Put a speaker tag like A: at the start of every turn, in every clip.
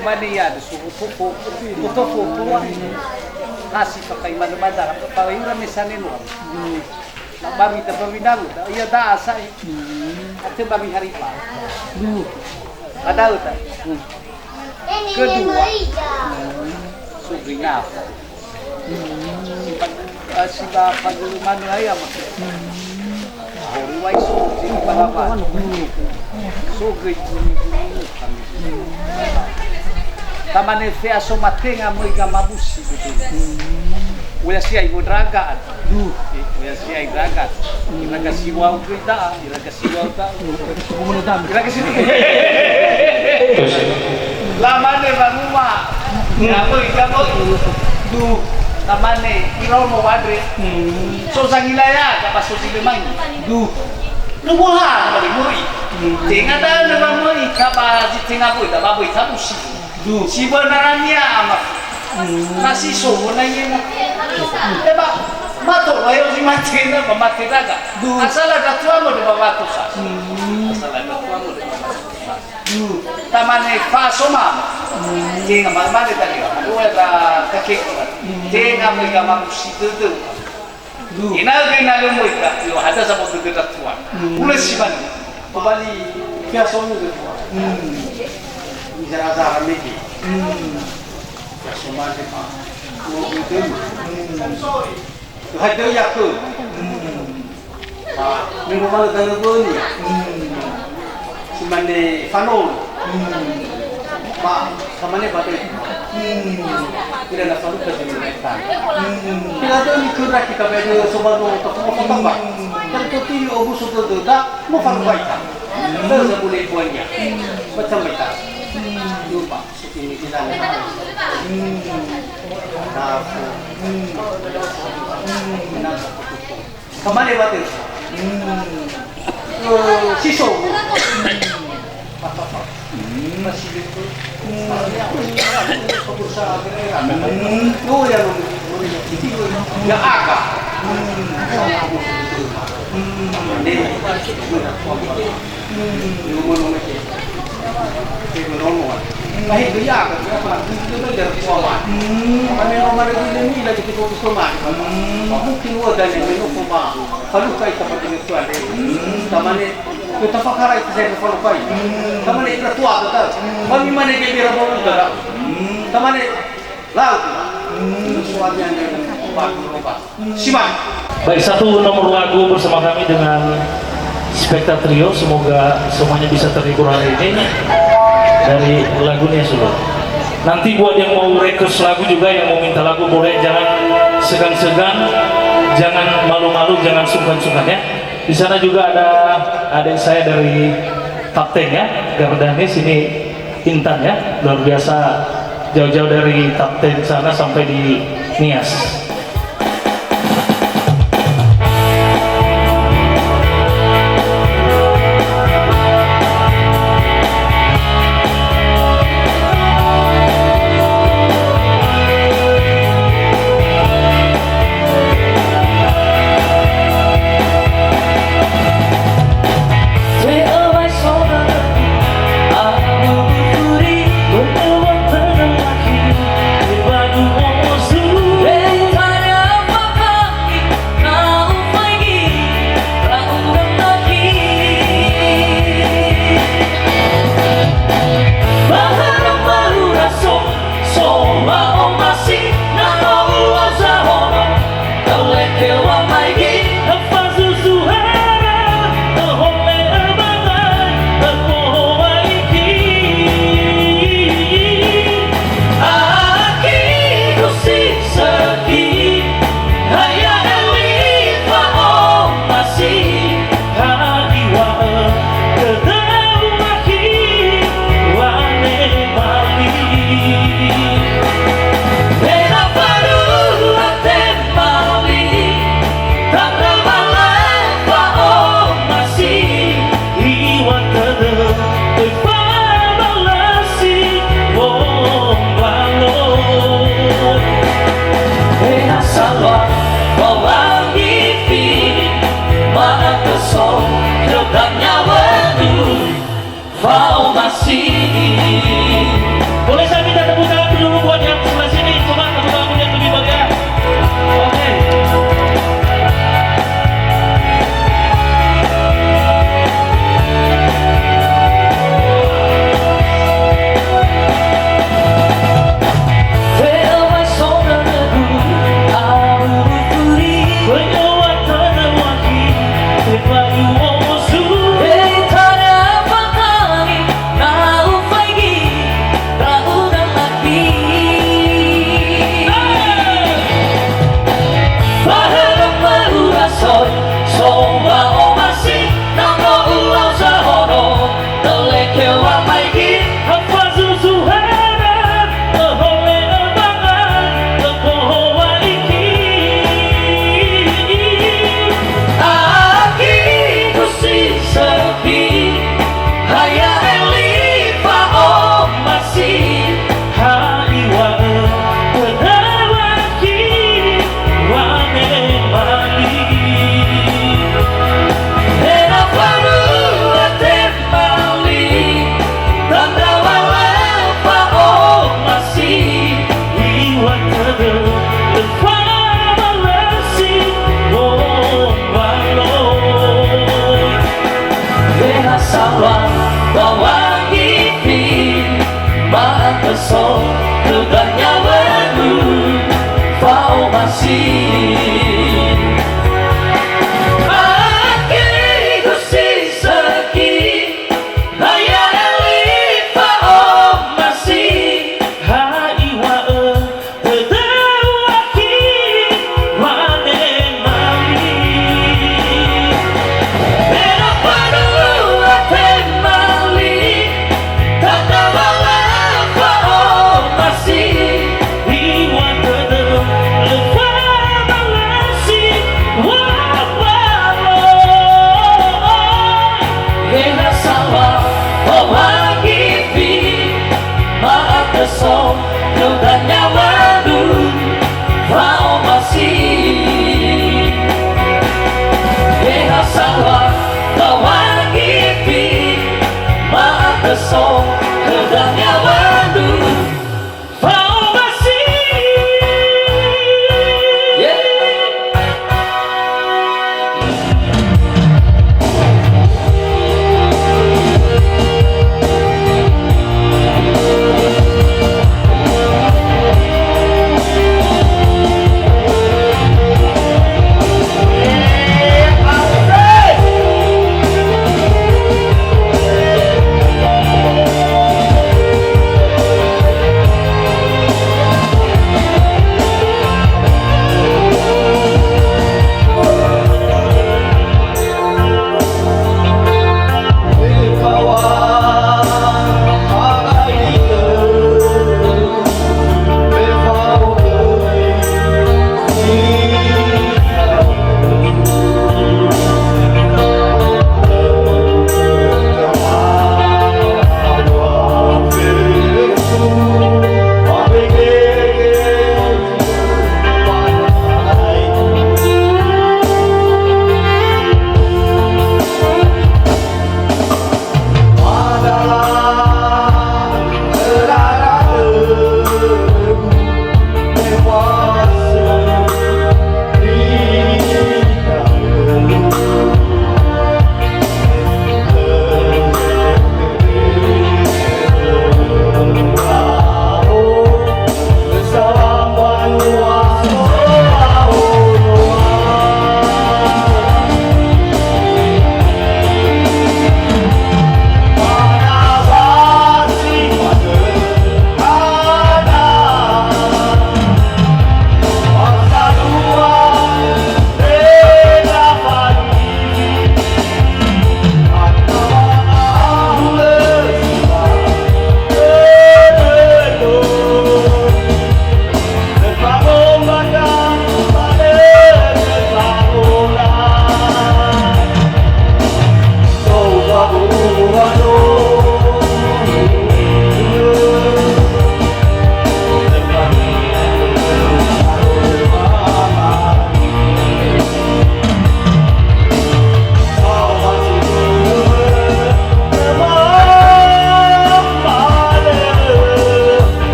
A: Sumania de sufufu utofu kuwa nasi pakai mana-mana paling misalnya nuan babi terpinang iya dah asai itu babi haripa ada uta kedua sugrina siba paguluman ayam hori waiso sini palawan sugri tamane fea somatenga moiga mabusi Uya sia ibu draga, uya sia ibu draga, iraga siwa ukrita, iraga siwa uta, iraga sini. Lamane banuma, kamu du, tamane iromo wadre, so sangilaya, kapas so silemang, du, nubuhan bari muri, tenga dah nama muri, kapas tenga boy, dah boy tabusi, du, siwa narania amat. Nasi sobo na yun. Diba? Mato, ayaw si mati na, mamati na ka. Asal ada tua mo, di ba mato sa? Asal ada tua mo, di ba mato sa? Taman ay paso mama. Tinga mamali tali. Dua da kakek. Tinga mo yung mamusi dudu. Inagay na lumoy ka. Yung hada sa mo dudu na tua. Ulas si man. Kubali, kaya somo dudu. Izara-zara meki. Somali pa, itu, ada yang tu, minggu malam tengah ni, semane fanol, sama ni batu, tidak nak fanol kerja ni kita. Kita tu ni kerja kita baju sebab tak mau tambah, dan tu ti obu sudah tu dah mau fanol baik, terus boleh buatnya, macam itu. Lupa, ini kita ni. Kemana batin? Siso. Masih itu. Oh ya, ya agak. Kahit dia kan, itu dari Somat. Kami nomor ini lagi kita urus Somat. Mungkin ada yang minum Somat. Kalau kait tempat ini tu ada. Tamane kita fakar itu saya kalau kait. Tamane itu tua betul. Kami mana dia biar bawa udara. Tamane laut. Sesuatu yang obat. Simak.
B: Baik, satu nomor lagu bersama kami dengan Spekta Trio. Semoga semuanya bisa terhibur hari ini dari lagunya sudah. Nanti buat yang mau request lagu juga, yang mau minta lagu boleh, jangan segan-segan, jangan malu-malu, jangan sungkan-sungkan ya. Di sana juga ada adik saya dari Kapten ya, Gardanis, ini Intan ya, luar biasa, jauh-jauh dari Kapten sana sampai di Nias. Boleh masih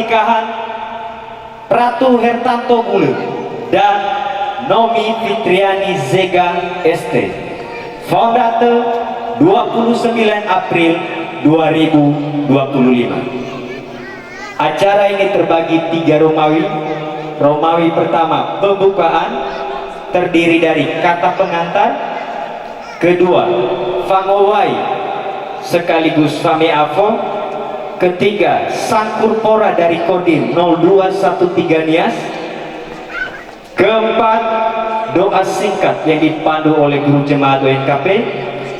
C: pernikahan Ratu Hertanto Gulu dan Nomi Fitriani Zega ST, Fondate 29 April 2025. Acara ini terbagi 3 Romawi. Romawi pertama, pembukaan, terdiri dari kata pengantar. Kedua, Fangowai sekaligus Fame Avo. Ketiga, Sangkurpora dari Kodim 0213 Nias. Keempat, doa singkat yang dipandu oleh guru jemaat ONKP.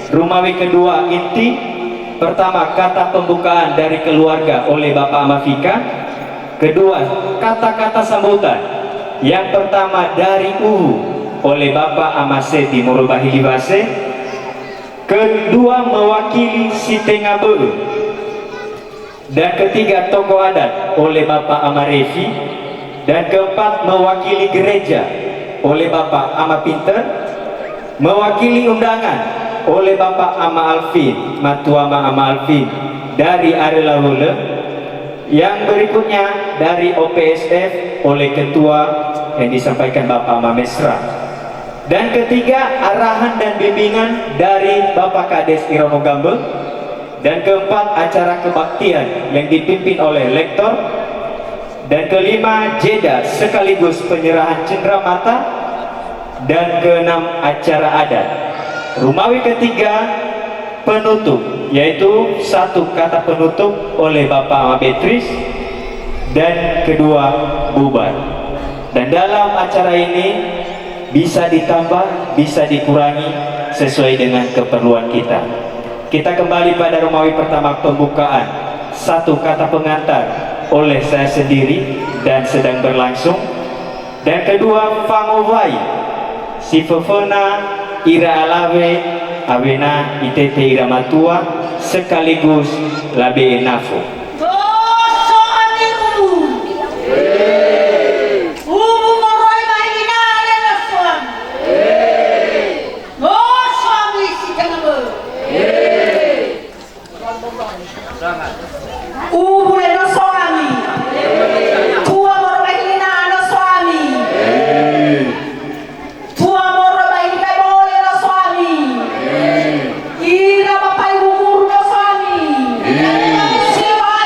C: Romawi kedua inti. Pertama, kata pembukaan dari keluarga oleh Bapak Amafika. Kedua, kata-kata sambutan. Yang pertama dari oleh Bapak Amase di Morobahili Base. Kedua, mewakili Sitengabe. Dan ketiga, tokoh adat oleh Bapak Amarevi. Dan keempat, mewakili gereja oleh Bapak Ama Pinter. Mewakili undangan oleh Bapak Ama Alvin, Matuama Ama Alvin dari Arela Hule. Yang berikutnya dari OPSF oleh ketua yang disampaikan Bapak Ama Mesra. Dan ketiga, arahan dan bimbingan dari Bapak Kades Irono Gambe. Dan keempat, acara kebaktian yang dipimpin oleh lektor. Dan kelima, jeda sekaligus penyerahan cenderamata. Dan keenam, acara adat. Romawi ketiga, penutup, yaitu satu kata penutup oleh Bapak Betris. Dan kedua, bubar. Dan dalam acara ini bisa ditambah, bisa dikurangi sesuai dengan keperluan kita. Kita kembali pada Romawi pertama, pembukaan, satu kata pengantar oleh saya sendiri dan sedang berlangsung. Dan kedua, Fangowai Sifofona Ira Alawe Awena Itete Ira Matua sekaligus Labe Enafo.
D: Siapa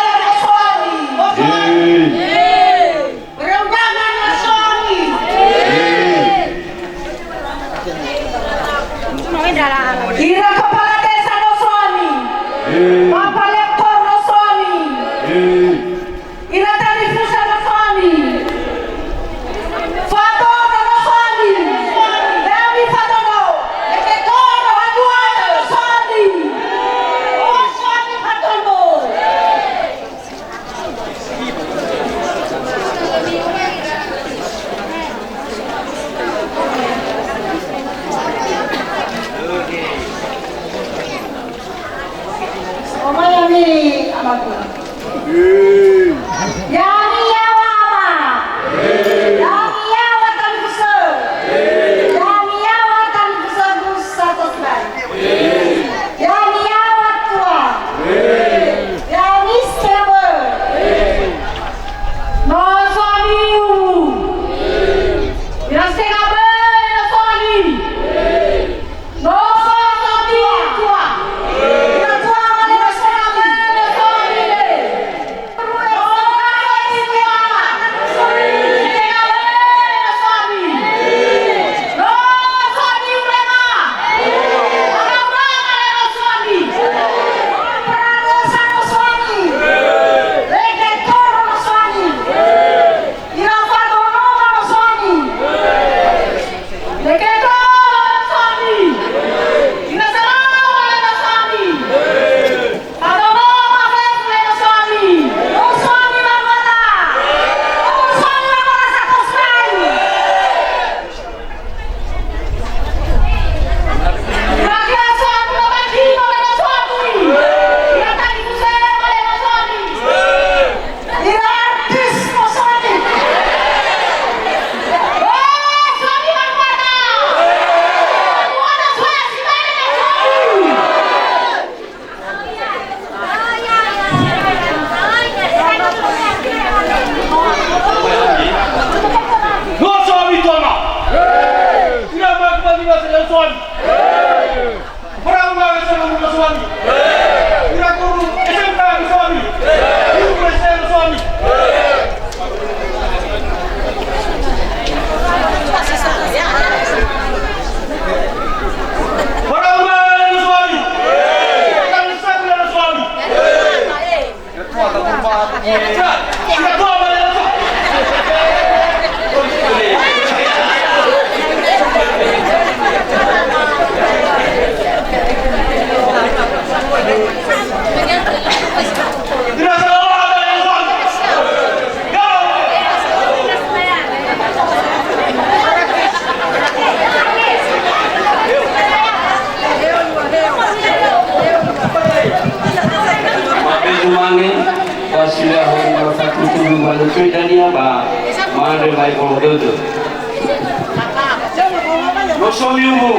A: No suami ubu.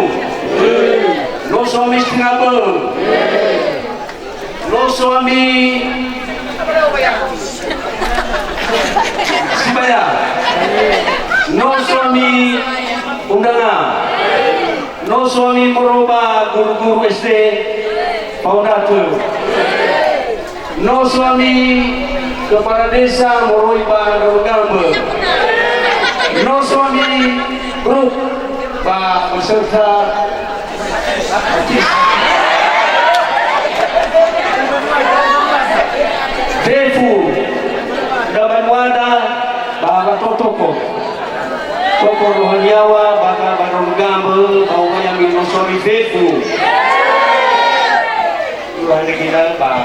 A: No suami kenapa? No suami Sibaya. No suami undangan. No suami merubah guru-guru SD Paunatu. No suami kepala desa merubah Gambar. No suami grup Pak peserta Defu Daman Wada Baga Toko Toko Rohaniawa Baga Barong Gambar Bawa yang minum suami Defu Tuhan dikiran Pak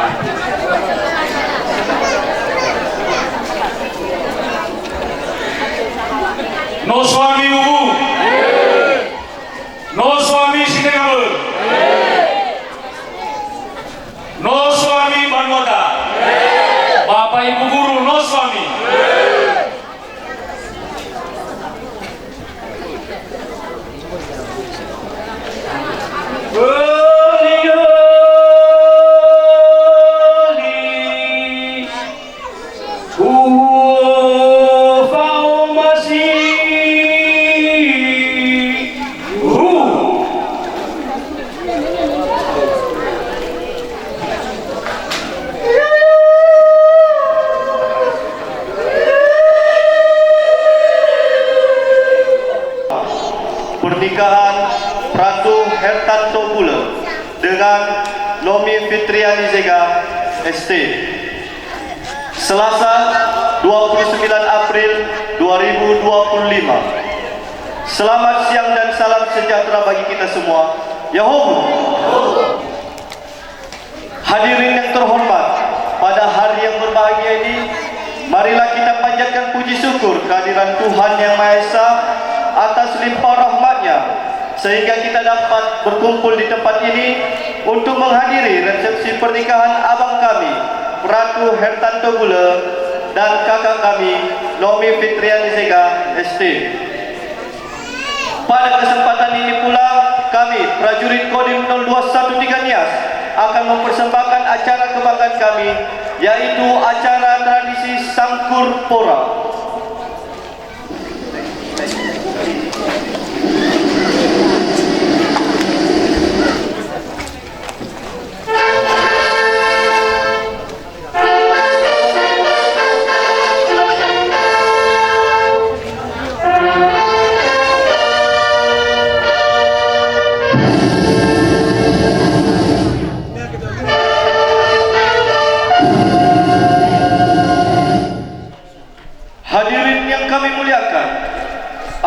B: No suami ubu. No suami Sinegabur. No suami Banwada. Bapak Ibu guru no suami.
D: Pernikahan Ratu Hertanto Bula dengan Nomi Fitriani Zega ST Selasa 29 April 2025. Selamat siang dan salam sejahtera bagi kita semua. Yahoo! Hadirin yang terhormat, pada hari yang berbahagia ini, marilah kita panjatkan puji syukur kehadiran Tuhan Yang Maha Esa atas limpah rahmatnya sehingga kita dapat berkumpul di tempat ini untuk menghadiri resepsi pernikahan abang kami Ratu Hertanto Bula dan kakak kami Nomi Fitriani Zega ST. Pada kesempatan ini pula kami prajurit Kodim 0213 Nias akan mempersembahkan acara kebanggaan kami, yaitu acara tradisi Sangkur Pora. Hadirin yang kami muliakan,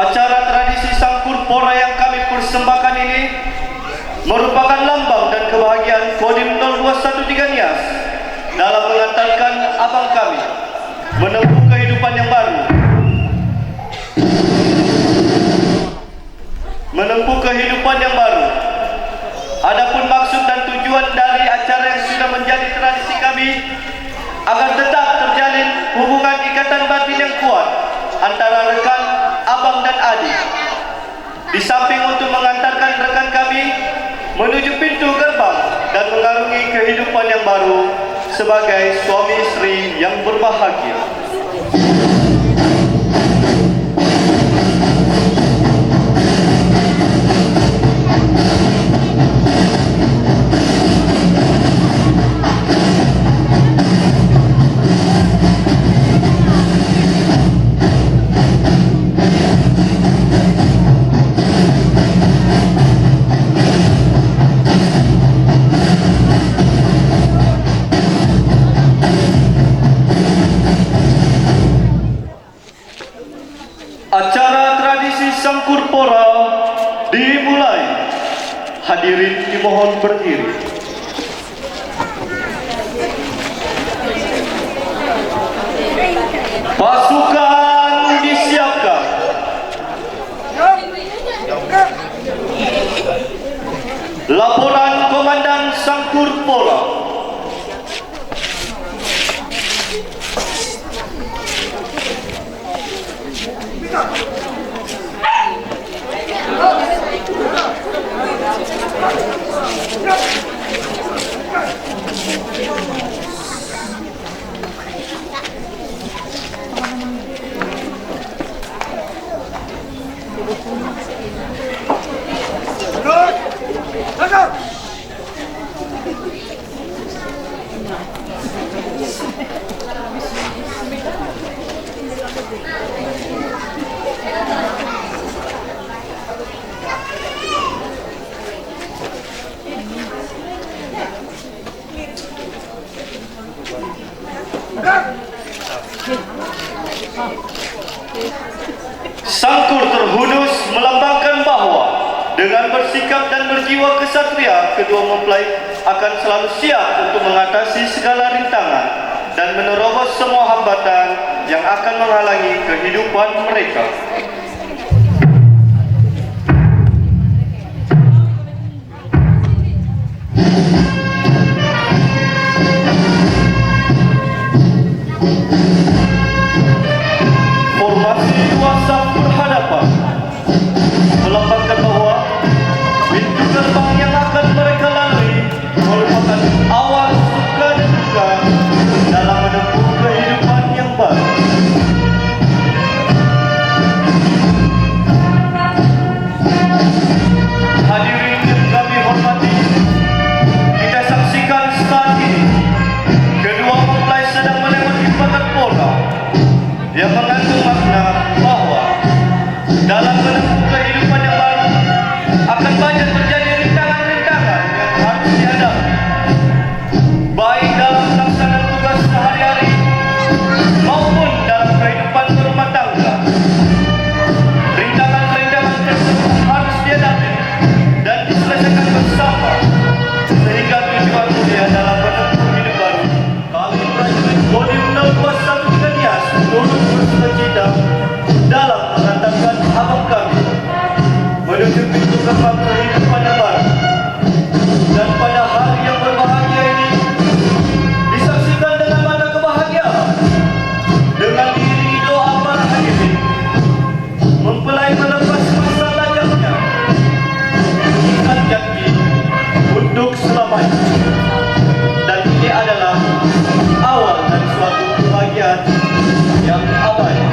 D: acara tradisi Sangkur Pora yang kami persembahkan ini merupakan lambang dan kebahagiaan Kodim 0213 Nias dalam mengantarkan abang kami menempuh kehidupan yang baru. Adapun maksud dan tujuan dari acara yang sudah menjadi tradisi kami agar tetap terjalin hubungan ikatan batin yang kuat antara rekan, abang dan adik. Di samping untuk mengantarkan rekan kami menuju pintu gerbang dan mengarungi kehidupan yang baru sebagai suami istri yang berbahagia. Acara tradisi Sangkur Pora dimulai. Hadirin dimohon berdiri. Pasukan disiapkan. Laporan Komandan Sangkur Pora. ksatria, kedua mempelai akan selalu siap untuk mengatasi segala rintangan dan menerobos semua hambatan yang akan menghalangi kehidupan mereka. Formasi dua saf berhadapan melambangkan bahwa pintu gerbang yang akan mereka lalui merupakan awal suka dan duka dalam menempuh kehidupan yang baru. Hadirin yang kami hormati, kita saksikan saat ini kedua mempelai sedang melewati bakat pola yang mengandung makna bahwa dalam menempuh kehidupan yang baru akan banyak terjadi rintangan-rintangan yang harus dihadapi, baik dalam pelaksanaan tugas sehari-hari maupun dalam kehidupan berumah tangga. Rintangan-rintangan tersebut harus dihadapi dan diselesaikan bersama sehingga tujuan mulia dalam menempuh hidup baru. Kami prajurit Kodim 021 Kanias turut bersukacita dalam mengantarkan abang kami menuju pintu gerbang kehidupan yang baru. Dan pada hari yang berbahagia ini disaksikan dengan mata kebahagiaan dengan diiringi doa para hadirin, mempelai melepas masa lajangnya mengikat janji untuk selamanya. Dan ini adalah awal dari suatu kebahagiaan yang abadi.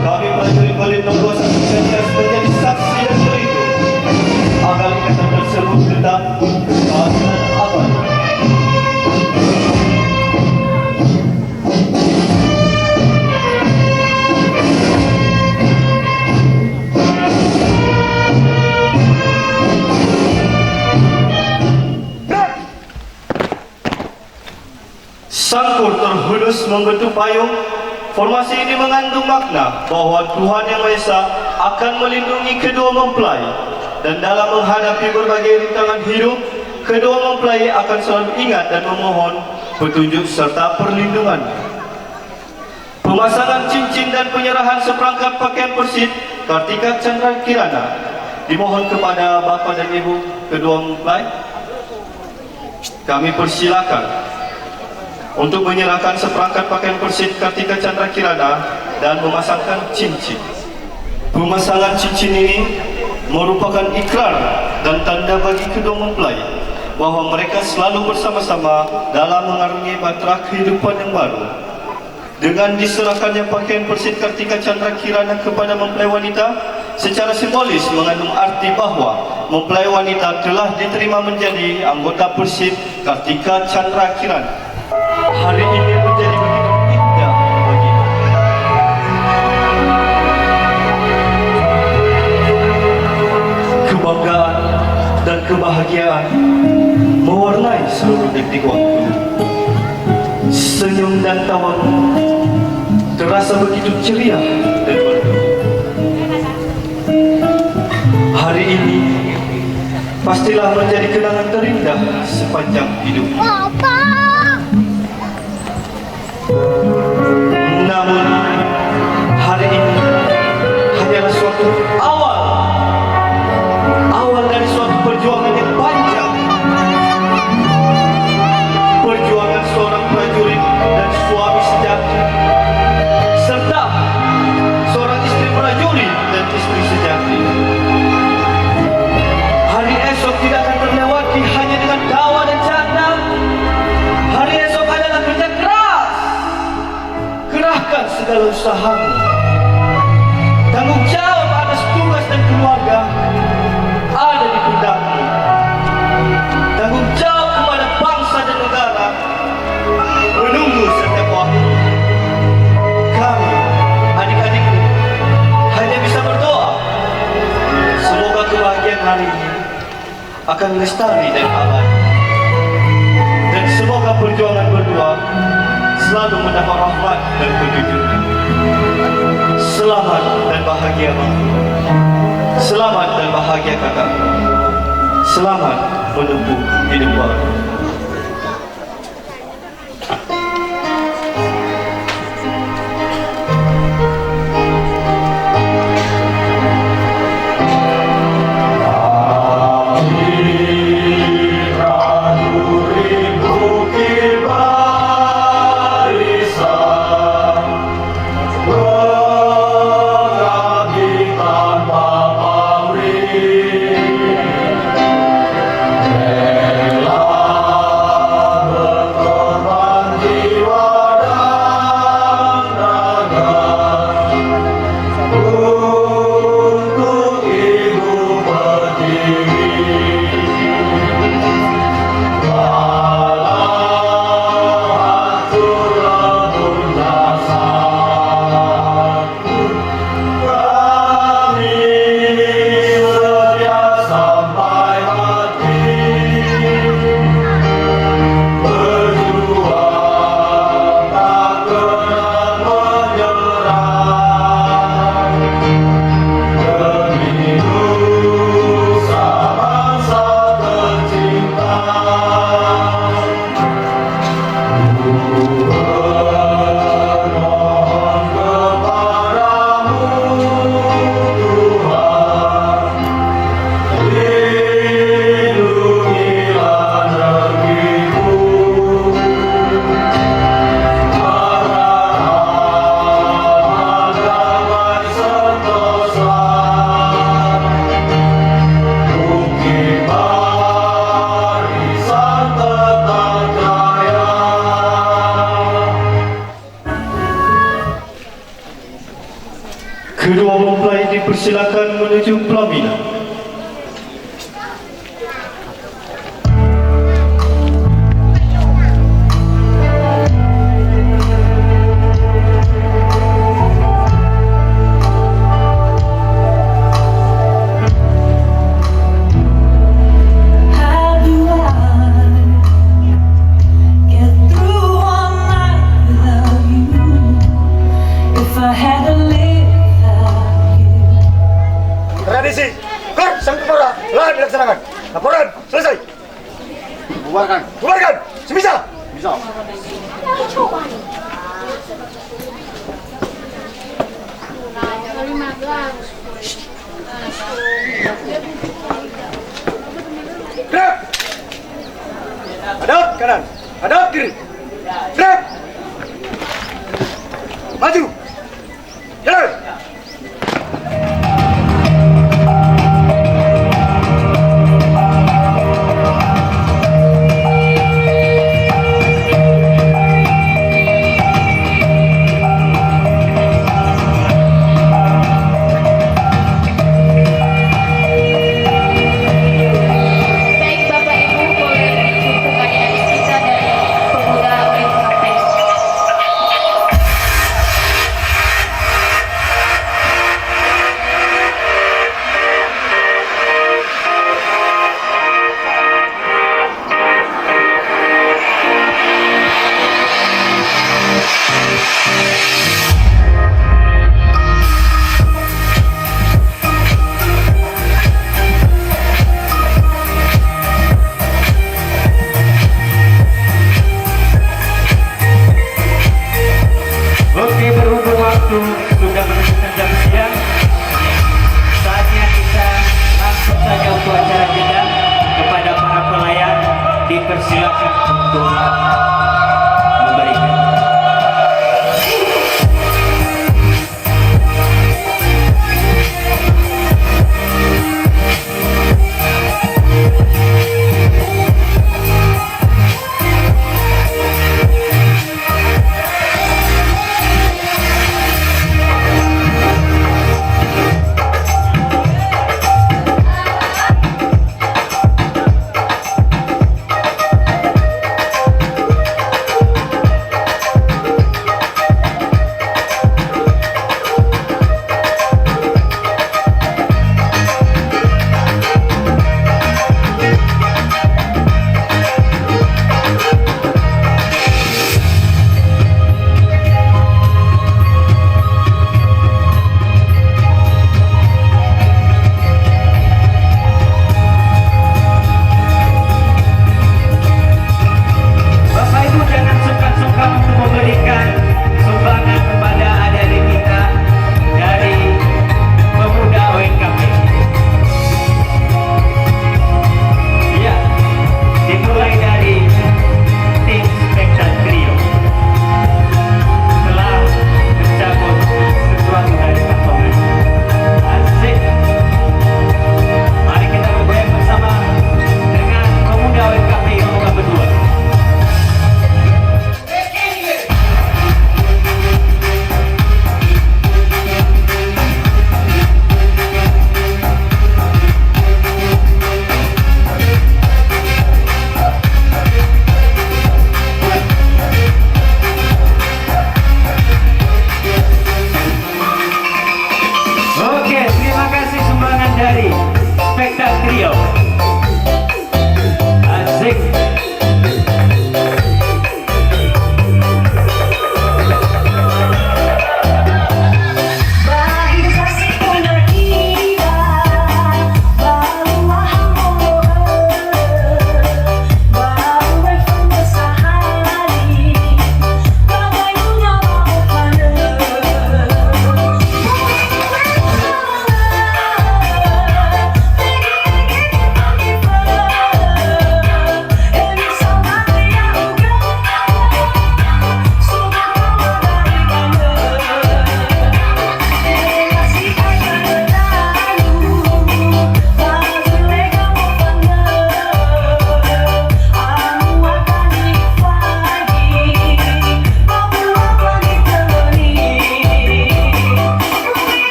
D: Kami prajurit Kodim 021 Kanias menjadi saksi dan berhitung agar kita tersebut tetap kebahagiaan abadi. Sangkur terhunus membentuk payung. Formasi ini mengandung makna bahwa Tuhan Yang Maha Esa akan melindungi kedua mempelai, dan dalam menghadapi berbagai rintangan hidup, kedua mempelai akan selalu ingat dan memohon petunjuk serta perlindungan. Pemasangan cincin dan penyerahan seperangkat pakaian persit Kartika Chandra Kirana dimohon kepada bapa dan ibu kedua mempelai. Kami persilakan untuk menyerahkan seperangkat pakaian persit Kartika Chandra Kirana dan memasangkan cincin. Pemasangan cincin ini merupakan ikrar dan tanda bagi kedua mempelai bahwa mereka selalu bersama-sama dalam mengarungi bahtera kehidupan yang baru. Dengan diserahkannya pakaian persit Kartika Chandra Kirana kepada mempelai wanita, secara simbolis mengandung arti bahwa mempelai wanita telah diterima menjadi anggota persit Kartika Chandra Kirana. Hari ini menjadi begitu indah bagiku. Kebanggaan dan kebahagiaan mewarnai seluruh detik waktu. Senyum dan tawamu terasa begitu ceria dan merdu. Hari ini pastilah menjadi kenangan terindah sepanjang hidupmu. Namun hari ini hanyalah suatu awal dari suatu perjuangan yang panjang. Perjuangan seorang prajurit dan suami sejati, serta seorang istri prajurit dan istri sejati. Hari esok tidak akan terlewati hanya dengan tawa dan canda. Hari esok adalah kerja keras. Kerahkan segala usahamu. Tanggung jawab atas dan keluarga ada di pundakmu. Tanggung jawab kepada bangsa dan negara menunggu setiap waktu. Kami, adik-adikmu, hanya bisa berdoa semoga kebahagiaan hari ini akan lestari dan abadi. Dan semoga perjuangan berdua selalu mendapat rahmat dan perlindungan. Selamat dan bahagia bangku. Selamat dan bahagia kakakku. Selamat menempuh hidup baru. Kedua mempelai dipersilakan menuju pelaminan.
E: How do I get through one night without you? If I had to live.
F: Tradisi, Kor, sang kepala, lahan dilaksanakan. Laporan, selesai.
A: Bubarkan.
F: Bubarkan, semisal.
A: Bisa.
F: Gerak. Hadap kanan, hadap kiri. Gerak. Maju. Jalan.
G: Baik Bapak Ibu, boleh ditutup adik-adik kita dari pemuda UMKP.
C: Oke, berhubung waktu sudah menunjukkan jam siang, saatnya kita langsung saja untuk acara kita. Kepada para pelayan dipersilakan untuk memberikan.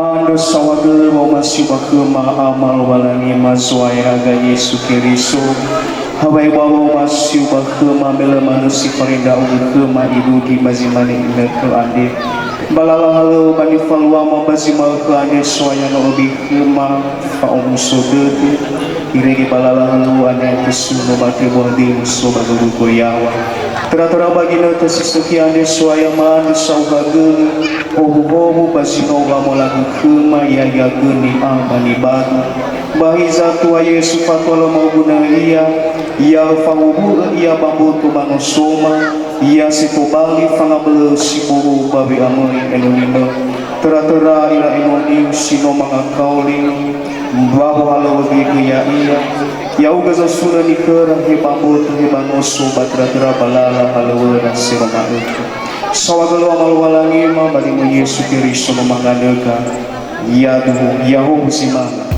H: Mando sawaga wa masih bakema amal walangi mazwaya aga Yesu Kiriso. Habai bawa masih bakema mela manusia parinda ugema ibu di mazimani ina ke ande. Balala halo bani falwa ma bazimal ke ande swaya no obi kema fa umusodete. Irege balala halo ane kesuno bate boldi muso baguru goyawa. Tera-tera bagina tersiseki ande swaya man sauhaga. Obu-obu basino gamo lagu kema ya geni amani bagu. Bahiza tua Yesu fatwala mau guna ia fangubu ia bambutu manosoma ia sikobali fangabele siburu babi amoi enonino tera-tera ila enoni sino mangakauli bahu halo gitu ya ia uga zasuna nikera he bambutu he banoso batra-tera balala halo dan siroma itu sawagalo amal walangi ma badi mo Yesu Kiristo mamangandega ia duhu yahu simanga.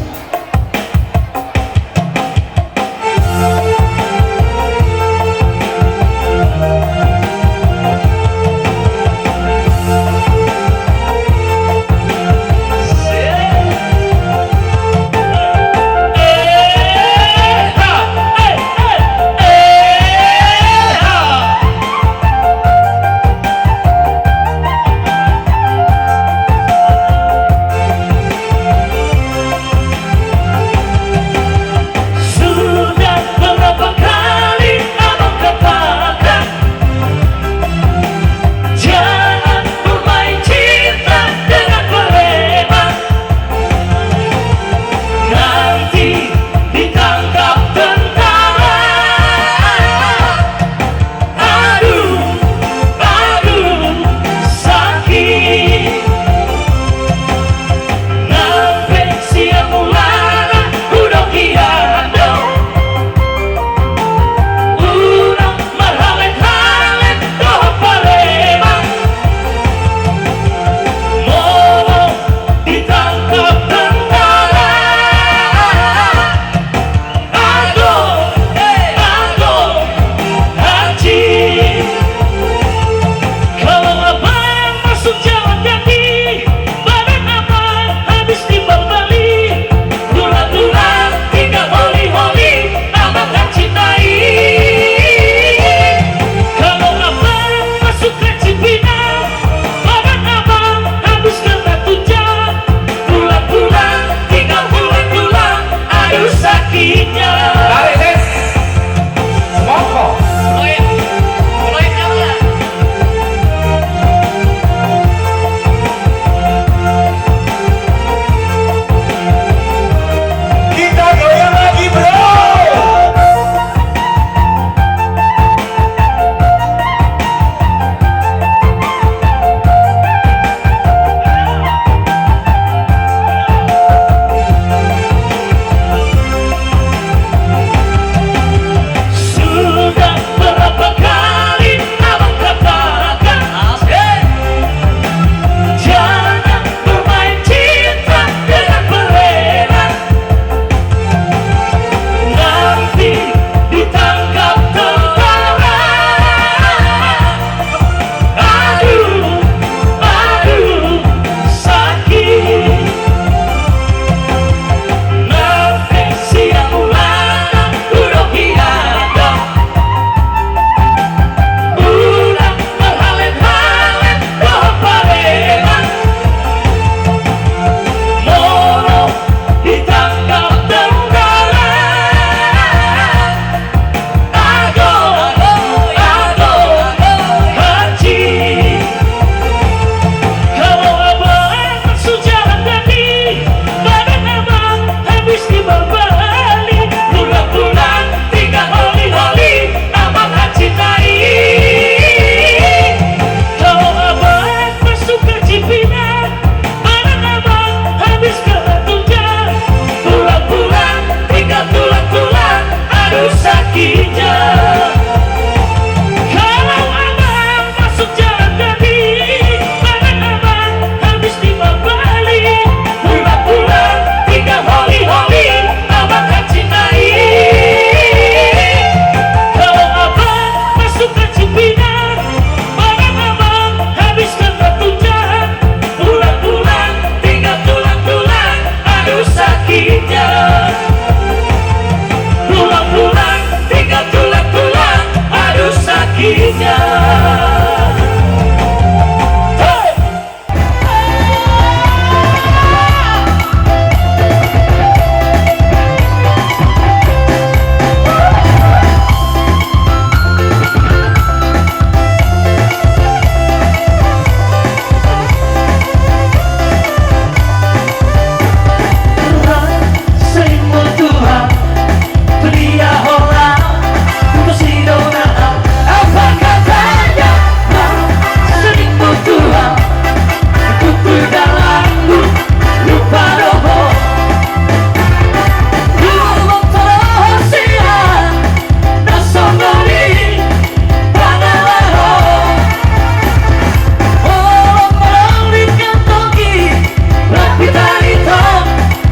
E: Marito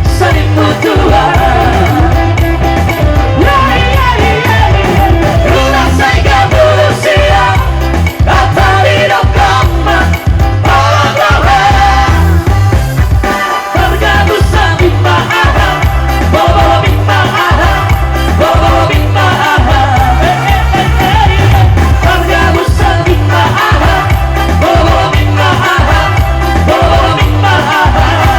E: saling butuhan. Lunas ay kabusia Atalino kama Palabrahan Bergabung sambil mahal Bawa mahal Bawa mahal Bergabung sambil mahal Bawa mahal Bawa mahal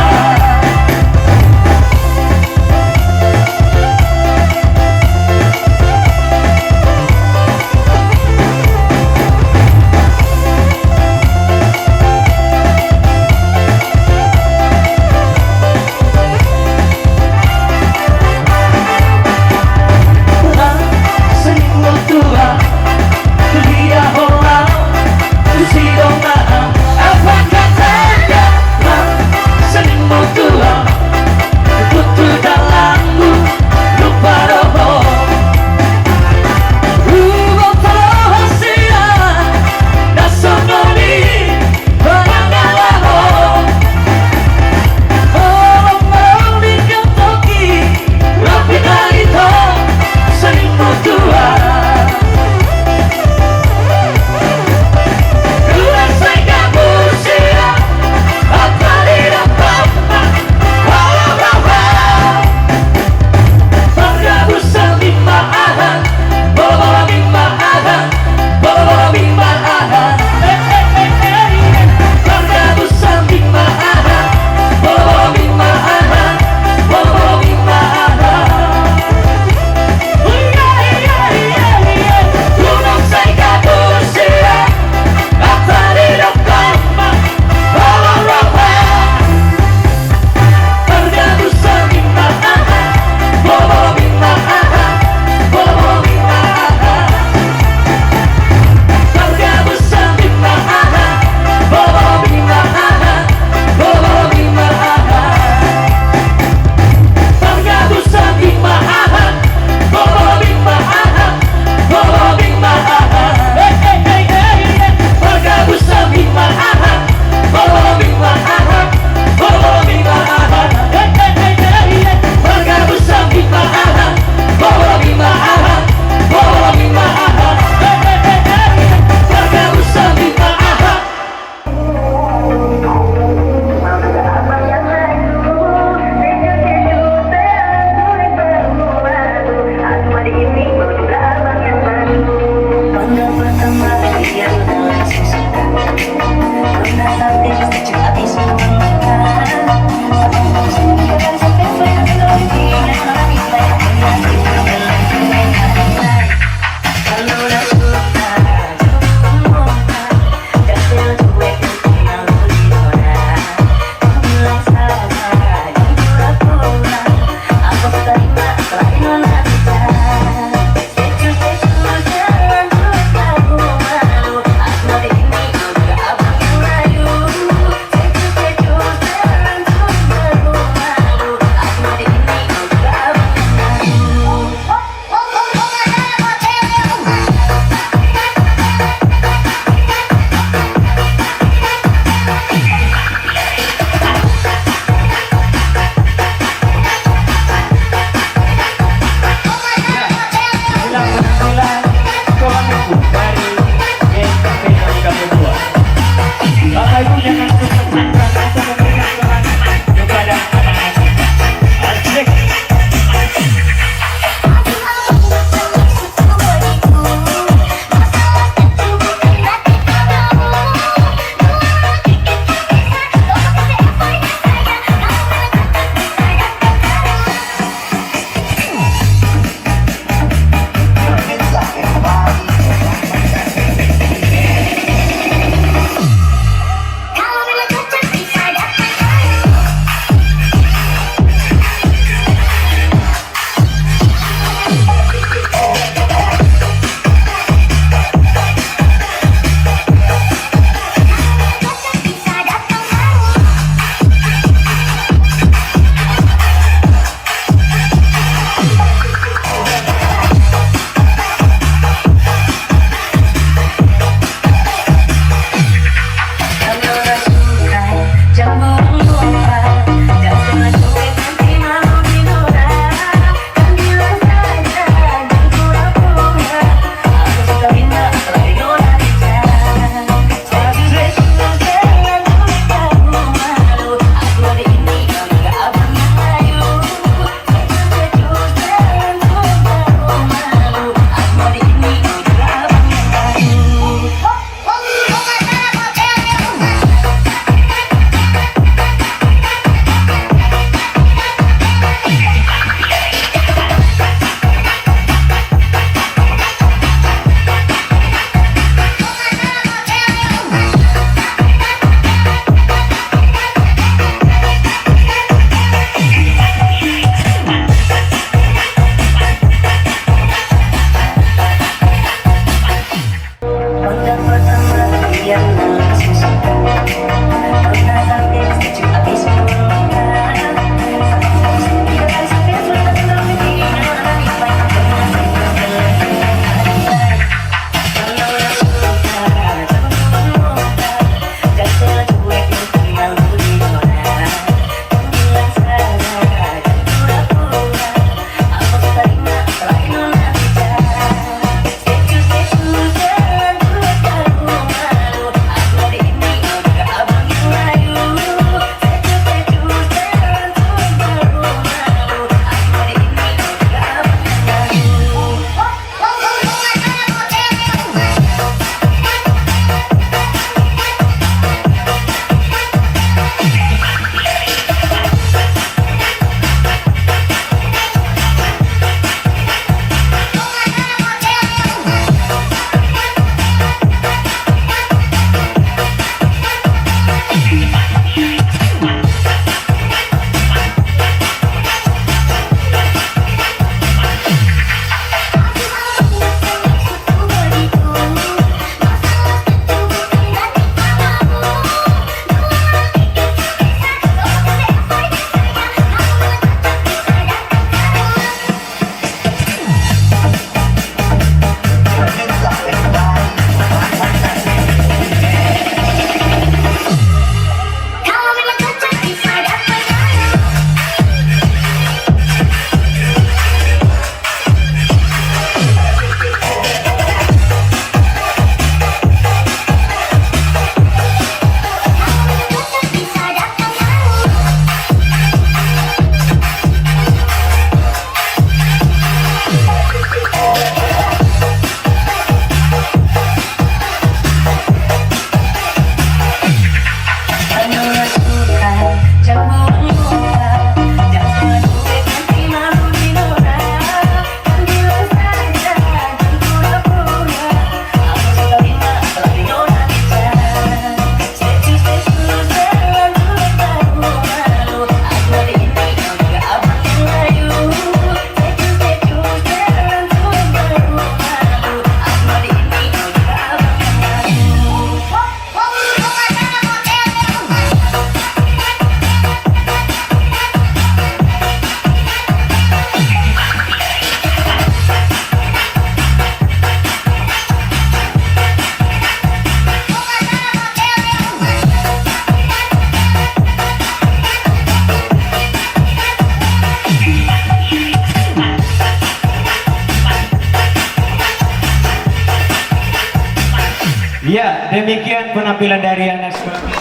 C: demikian penampilan dari anak sebagai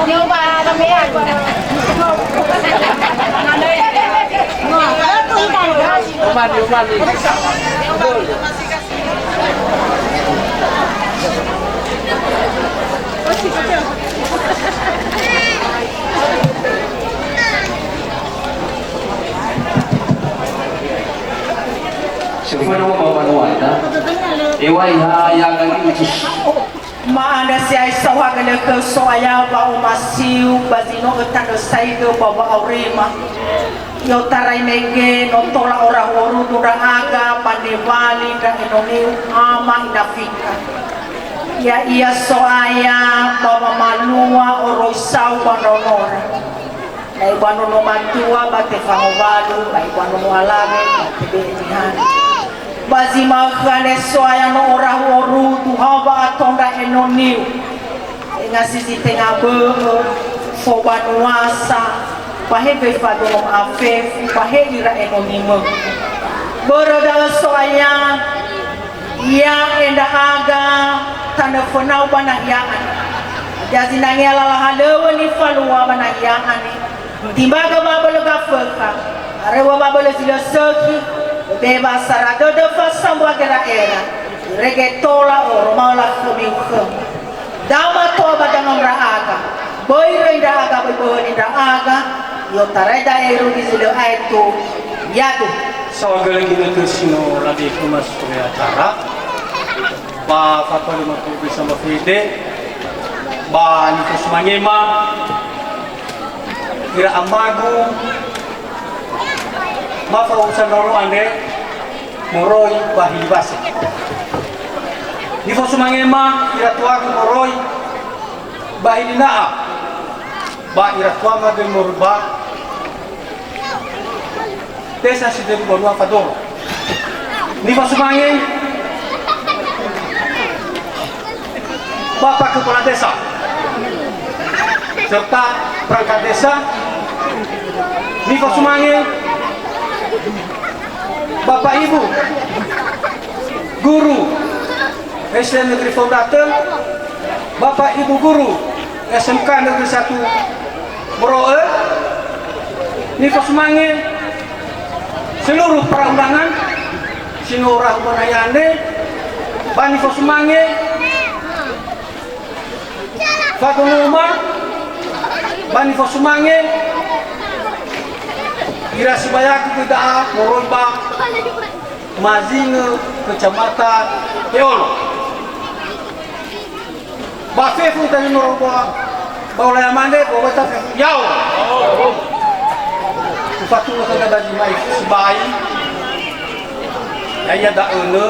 G: Yung ba kami yan?
A: Siguro mo manuan na. Iway hayang lagi.
I: Maanda siya sa wagale ko so ayaw ba umasiw bazino utano saigo baba aurima yo taray mege no tola ora horu durang aga panevali da inoniu ama inafika ya iya so aya baba malua oro isau banonora na ibano no matua bate famovalu na ibano no alave bate behani bazima kane soaya no ora woru tu haba atonda enoniu ngasisi tenga be fo banuasa pahebe fado afe pahedi ra enonimo boroda soaya ya enda aga tanda fonau bana ya jazi nangela la halewe ni falua bana ya ani timbaga babalo gafaka arewa babalo silosoki beba sarado de façon bagera era regetola o maula kubiukum dama toba dengan raaga boy renda aga boy aga yo tareda eru dizilo aitu yadu
D: Sa galing ginagkasino lagi kumas kaya acara ba fatwa lima tubi sa mafide ba nito sumangema ira amago mafausan loro ande moroy bahibase nifo sumangema ira tuago moroy bahilinaa ba ira tuama de morba desa si dari bonua fadoro nifo sumange bapak kepala desa serta perangkat desa nifo sumange Bapak Ibu, Guru SD Negeri Fondatel, Bapak Ibu Guru SMK Negeri 1 Boroe, Nifo Semange, seluruh perundangan, Sinurah Bonayane, Banifo Semange, Fagunuma, Banifo Semange, Ira Sibayaki tidak Moroiba Mazinge Kecamatan Teolo Bafefu tadi Moroba Baulaya Mande Bawa Tafefu Yau Fatu Kata Baji Mai Sibai Yaya da Ene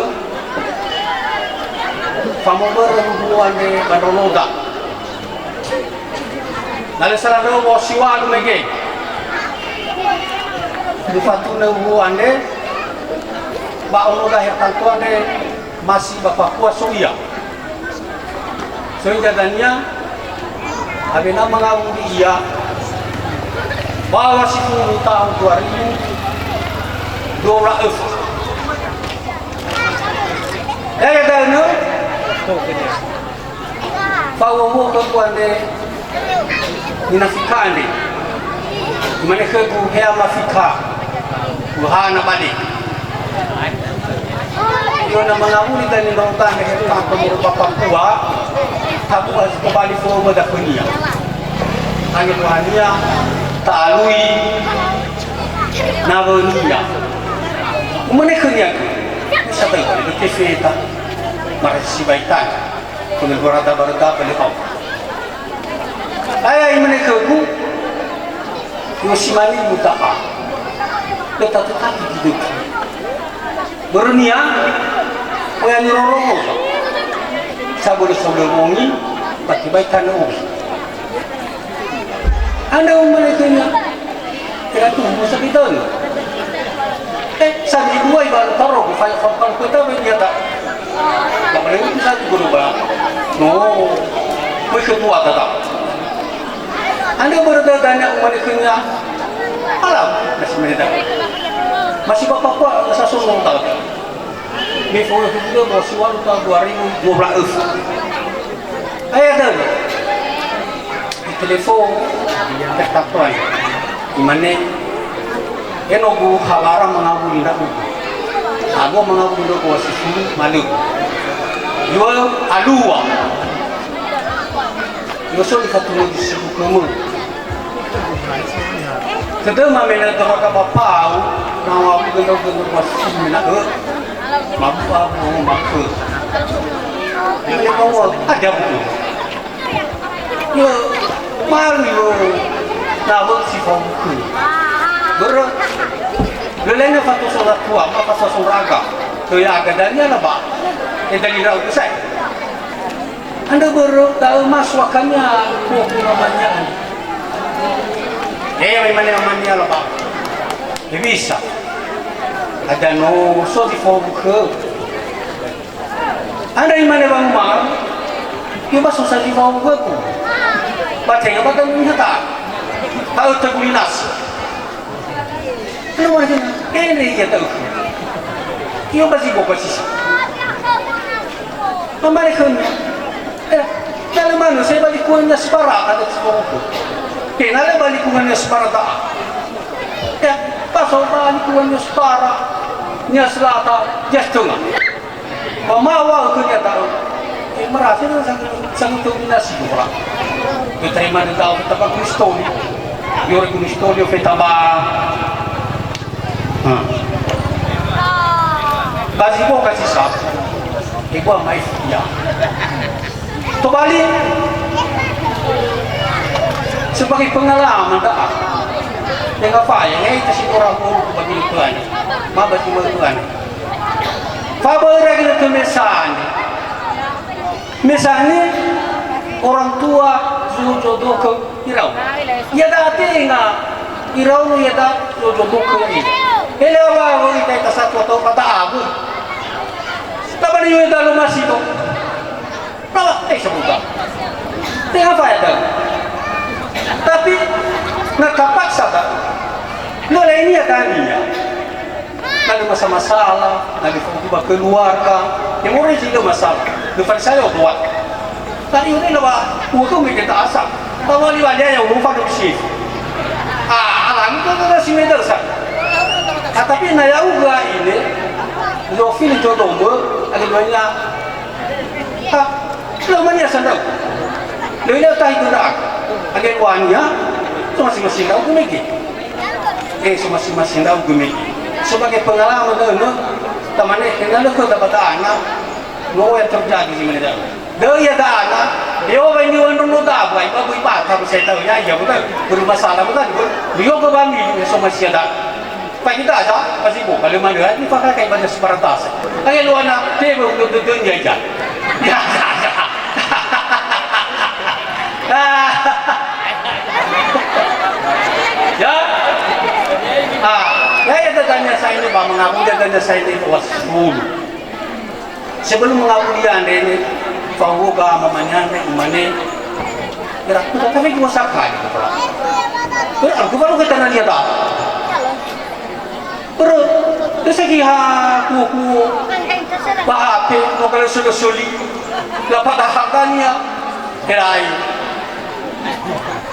D: Famober Hubungan de Bandoloda Nale Sarado Wasiwa Lumege Dufatu nehu ande, ba ono lahir tantu ande masih bapak kuat soia. Soia jadanya, abena mengawu dia, bahwa si tahun 2012. Ya dana, bahwa mu ketuan de minafika ande, dimana kebu hea mafika. Buhana balik. Yo na mga ulitan ni Bautan na hita ko mo papakua, tapos kembali po mo da kunia. Ang kuania taalui na bonia. Umane kunia ko. Sa bay ko ni kefeta. Marasi baitan. Kung gorada barada pelikaw. Ay imane ko ku. Yo simani mutaka. Tetapi hidup bernia yang nyuruh sabun mongi pakai baikan ubi anda umatnya kira tu musuh kita sabi dua ibarat taruh file file kita bernyata tak boleh itu satu berubah no kedua tetap anda berdana umatnya
A: malam masih meneda. Masih bapak nasa sunong tahu. Before itu bawa siwal tahun 2012. Ayah dah. Di telepon yang tertapuan. Di mana? Enogu hawara mengabuli nak. Aku mengabuli nak bawa sisi malu. Jual alua. Yosol ikatulog di Sibukumu. Sedang mamena teraka bapau, nama aku gendong masih menak. Mampu mampu. Ini mau ada buku. Yo malu yo. Nama si buku. Ber. Lelenya fatu solat tua, apa sosok raga. Toya agadanya lah pak. Dari rau besar. Anda baru tahu maswakannya, namanya. Memang namanya lah pak. Bisa. Ada no so di fokus. Anda di mana bang mal? Kita susah di fokus tu. Baca yang baca ni tak. Tahu terminas. Kalau macam ini dia tahu. Kita masih buka sisa. Amerikan. Kalau mana saya balik kuahnya separak ada separak. Kenapa balik kuahnya separak tak? Ya, pasal balik kuahnya separak. Nya selata, jas tengah. Pemawa tu dia tahu. Merasa sangat dominasi orang. Kita terima dia tahu kita pakai kristoli. Dia orang kristoli fetaba. Kasih kau kasih sah. Ibu amai dia. Tu balik sebagai pengalaman dah. Dengan apa yang itu si orang buruk bagi Tuhan, mabas bagi Tuhan. Fabel lagi tu misalnya orang tua jodoh ke irau. Ia dah tinggal irau nu ia dah jodoh ke ini. Elawa kita satu atau kata abu. Tapi ni ia dah masih tu. Nah, sebuka. Tengah apa ada? Tapi nak paksa tak? Nolak ini akan dia. Kalau masalah, lagi fokus keluarga, yang orang juga masalah. Depan saya buat. Tadi ini lah, waktu kita asap. Tahu ni wajah yang lupa bersih. Alam itu tu si medal sah. Tapi naya juga ini, Zofil jodoh ada banyak. Lamanya sandal. Lepas tahu itu dah. Agen wannya, tu masing-masing tahu gumegi. Masing-masing tahu gumegi. Sebagai pengalaman tu, temannya kenal aku dapat anak, mau yang terjadi di mana dah. Dia ada anak, dia orang ini orang dulu dah, ibu ibu tak bisa tahu ya, ya betul. Bermasalah betul. Dia ke bami, masih ada. Pak kita ada, pasti bu. Kalau mana ni pakai kain banyak separatas. Agen luar nak, dia betul dia aja. Ya, saya tanya saya ini bang mengaku dia tanya saya ini was 10. Sebelum mengaku dia ini, fawu ga mamanya mana, kira tapi kita sakit. Aku baru kita nanya dah. Terus, tu segi aku bahape, mau kalau suli, dapat haknya, kerai.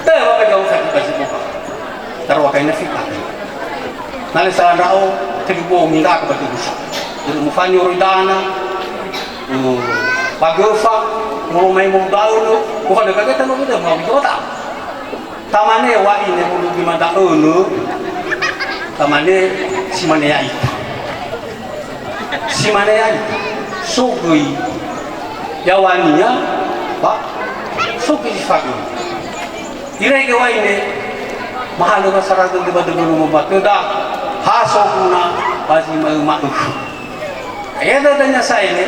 A: Tapi apa jauh saya kasih buka. Terwakai nafika. Nanti saya rau tergubung hingga ke batu besar. Jadi mufanyo ridana, bagefa, mau main mau daun, bukan dekat kita mau kita mau kita. Tamane wa ini mau di mana tamane si mana ya itu. Si mana ya itu. Sugui, jawaninya, pak, sugui fakir. Irai kewa ini mahal masyarakat di batu gunung membuat dah hasil guna bagi mahu. Ayah tanya saya ini,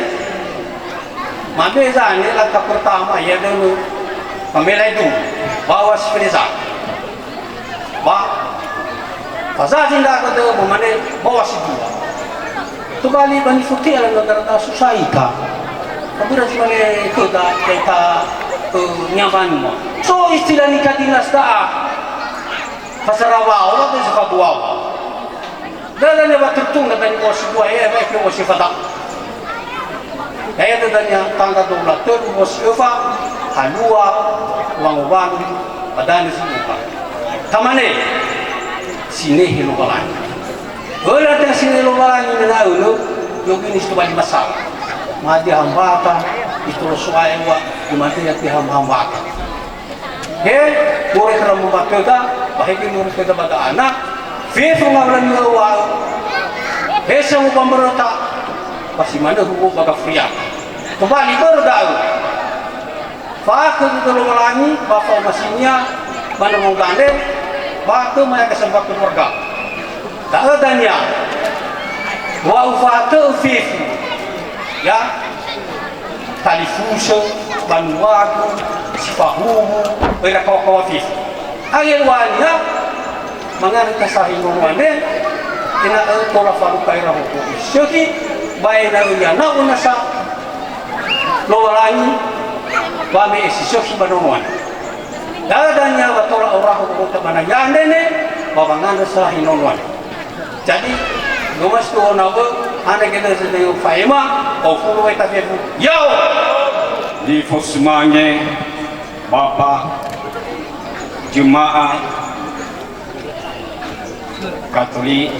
A: mana ini langkah pertama ya dulu pembela itu bawa sepeda, pasal cinta kata mana bawa sepeda. Tu balik bani putih ada negara susah ika, tapi dah mana kita nyaman. So istilah nikah dinas dah. Pasarawa orang tu suka dua. Dan dia bertertung dengan osi dua mereka osi fatak. Ayat tanya tangga dola ter osi eva halua wanguban badan semua. Tamane sini hilu balan. Orang yang sini hilu balan ini dah ulu yogi ni sebab masalah. Mati hambatan itu suai wa dimati yang hambatan. Murid dalam membaca, bahagia murid kita pada anak. Fesu ngawalan ngawa. Semua pemerintah pasti mana hukum baga fria. Kembali berdau. Fakir itu lagi, bapak mesinnya mana menggande, batu mereka sempat keluarga. Tak adanya. Wa ufatu fesu, ya. Tali fuso, banuaku, sifahumu, berakawa fesu. Ayat wanya. Mengenai kesahihan wane, ina tola faru kaira hukum. Jadi, baik dari yang nak unasa, lorani, bami esi sosi banuan. Dadanya batola orang hukum temana yang nene, babangan kesahihan wane. Jadi, lumas tu orang anak kita sedang faima, kau fulu kita fesu. Yau,
J: di fosmanya, bapa, jemaah. Katolik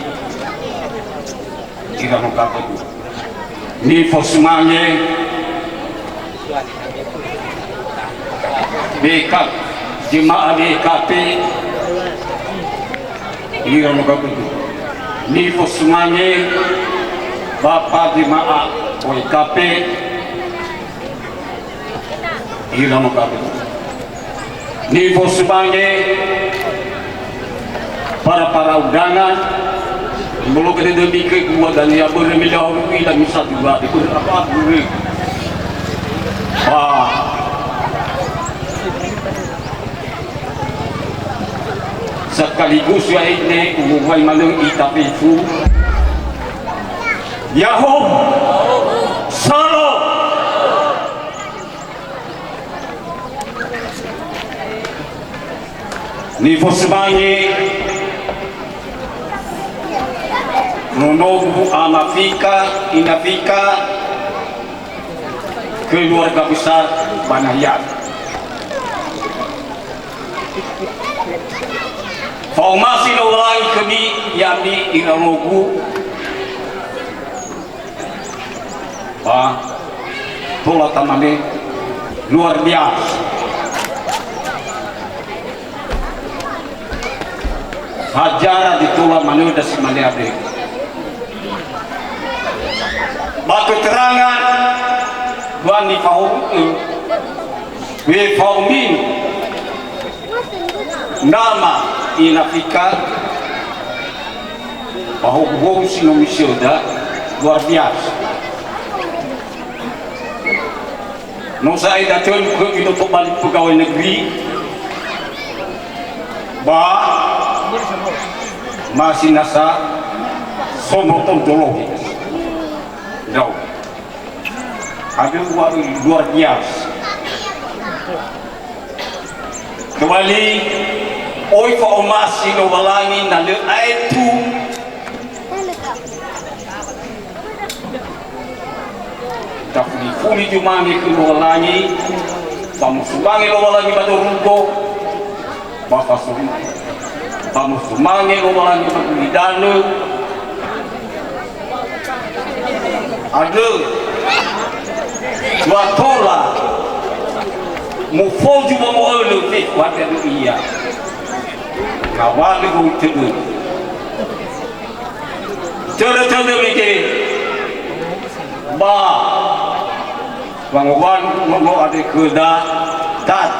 J: tidak mengkapai ni fosmanya bekat jemaah BKP tidak mengkapai ni fosmanya bapa jemaah BKP tidak mengkapai ni fosmanya para undangan belum kena demi ke kuat dan yang bermilah rupiah dan misal juga itu apa dulu sekaligus ya ini umuman malang itapifu Yahoo Salo ni fosmanye Nonogu amafika inafika keluarga besar Banayat. Formasi orang kami yang di Nonogu, tola tamane luar biasa. Hajar ditolak mana dah si mana ada. Batu terangan buan di faumin nama inafika bahwa sinomisioda luar biasa. No saya datang ke itu balik pegawai negeri masih nasa somotong dologi. Jauh. Ada luar biasa. Kembali, oi formasi nowalangi nalu itu. Tapi kuli jumangi ke nowalangi, pamusumangi nowalangi pada rugo, bapak suri. Pamusumangi nowalangi pada lidanu. Ada dua tola mufoju mau lebih wajar iya kawali go itu cara mikir bangwan mau ada keda tat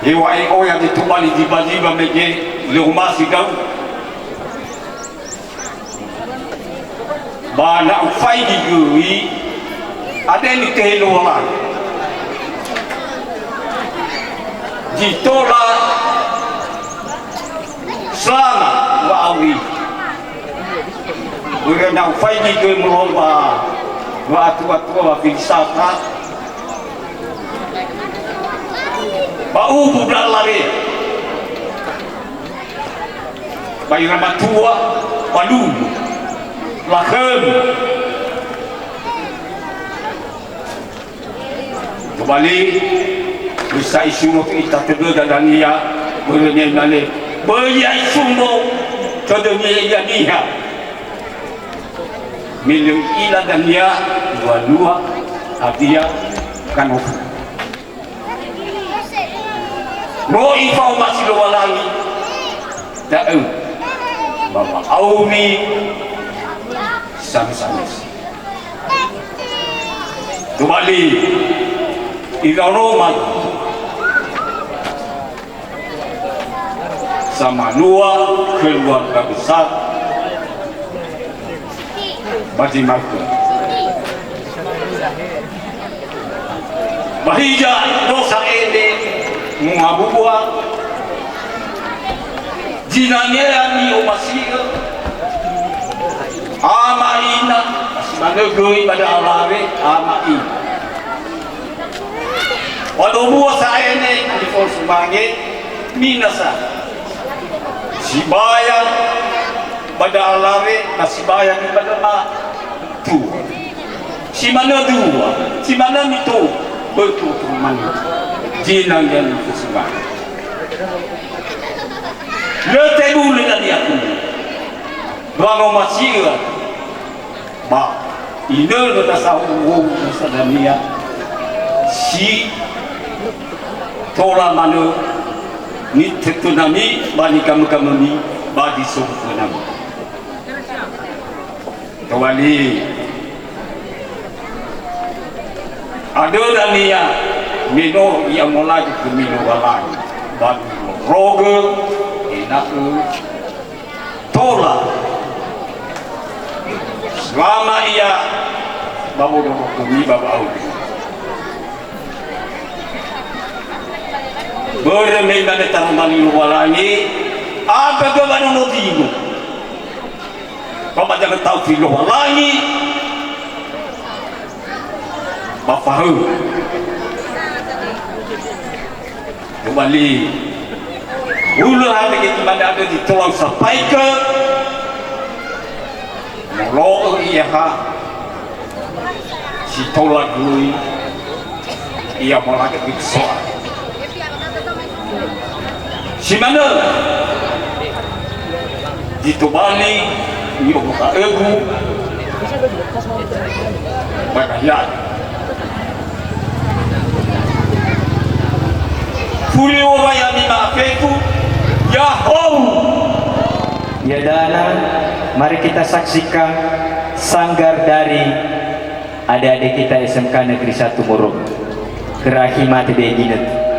J: iwa yang ditubali tiba-tiba mikir rumah sikau bana ufai digui ada ni kehiluan ditolak selama wa awi bukan ufai digui melomba wa tua filsafat bau budak lari Bayi ramah tua, padu, lakem. Kembali, bisa isu kita terdekat dan ia bernyanyi berjaya sumber terdengar dia. Milim ila dan dia dua-dua dia kan no informasi lawangi tak Bapak Auni sama-sama kembali ila Roma sama dua keluarga besar Bati Marco bahija dosa ini mengabubuah jinanya ni umasir amaina manegoi pada alare amain walau buah saya ini di sebagai minasa si bayang pada alare si bayang pada ma tu si mana dua si mana itu betul mana jinang yang itu sebagai lete dulu dan dia pun bangun masih ba ini kita tahu sadania si tola manu ni tetunami bani kamu ni badi sempurna kawali ada dania mino yang mulai ke mino walai badi roge enak tola selama ia babu bumi babu audi bermain pada tarumani luarangi apa kebanan notigo bapak jangan tahu di luarangi bapak kembali ulu hati kita mana ada di tulang sampai ke molo iya ha si tolak lui ia mau lagi soal si mana di Tubali ia buka egu bagayat Fuli wayani maafeku
C: Ya Dana, mari kita saksikan sanggar dari adik-adik kita SMK Negeri 1 Murug. Kerahimat beginut.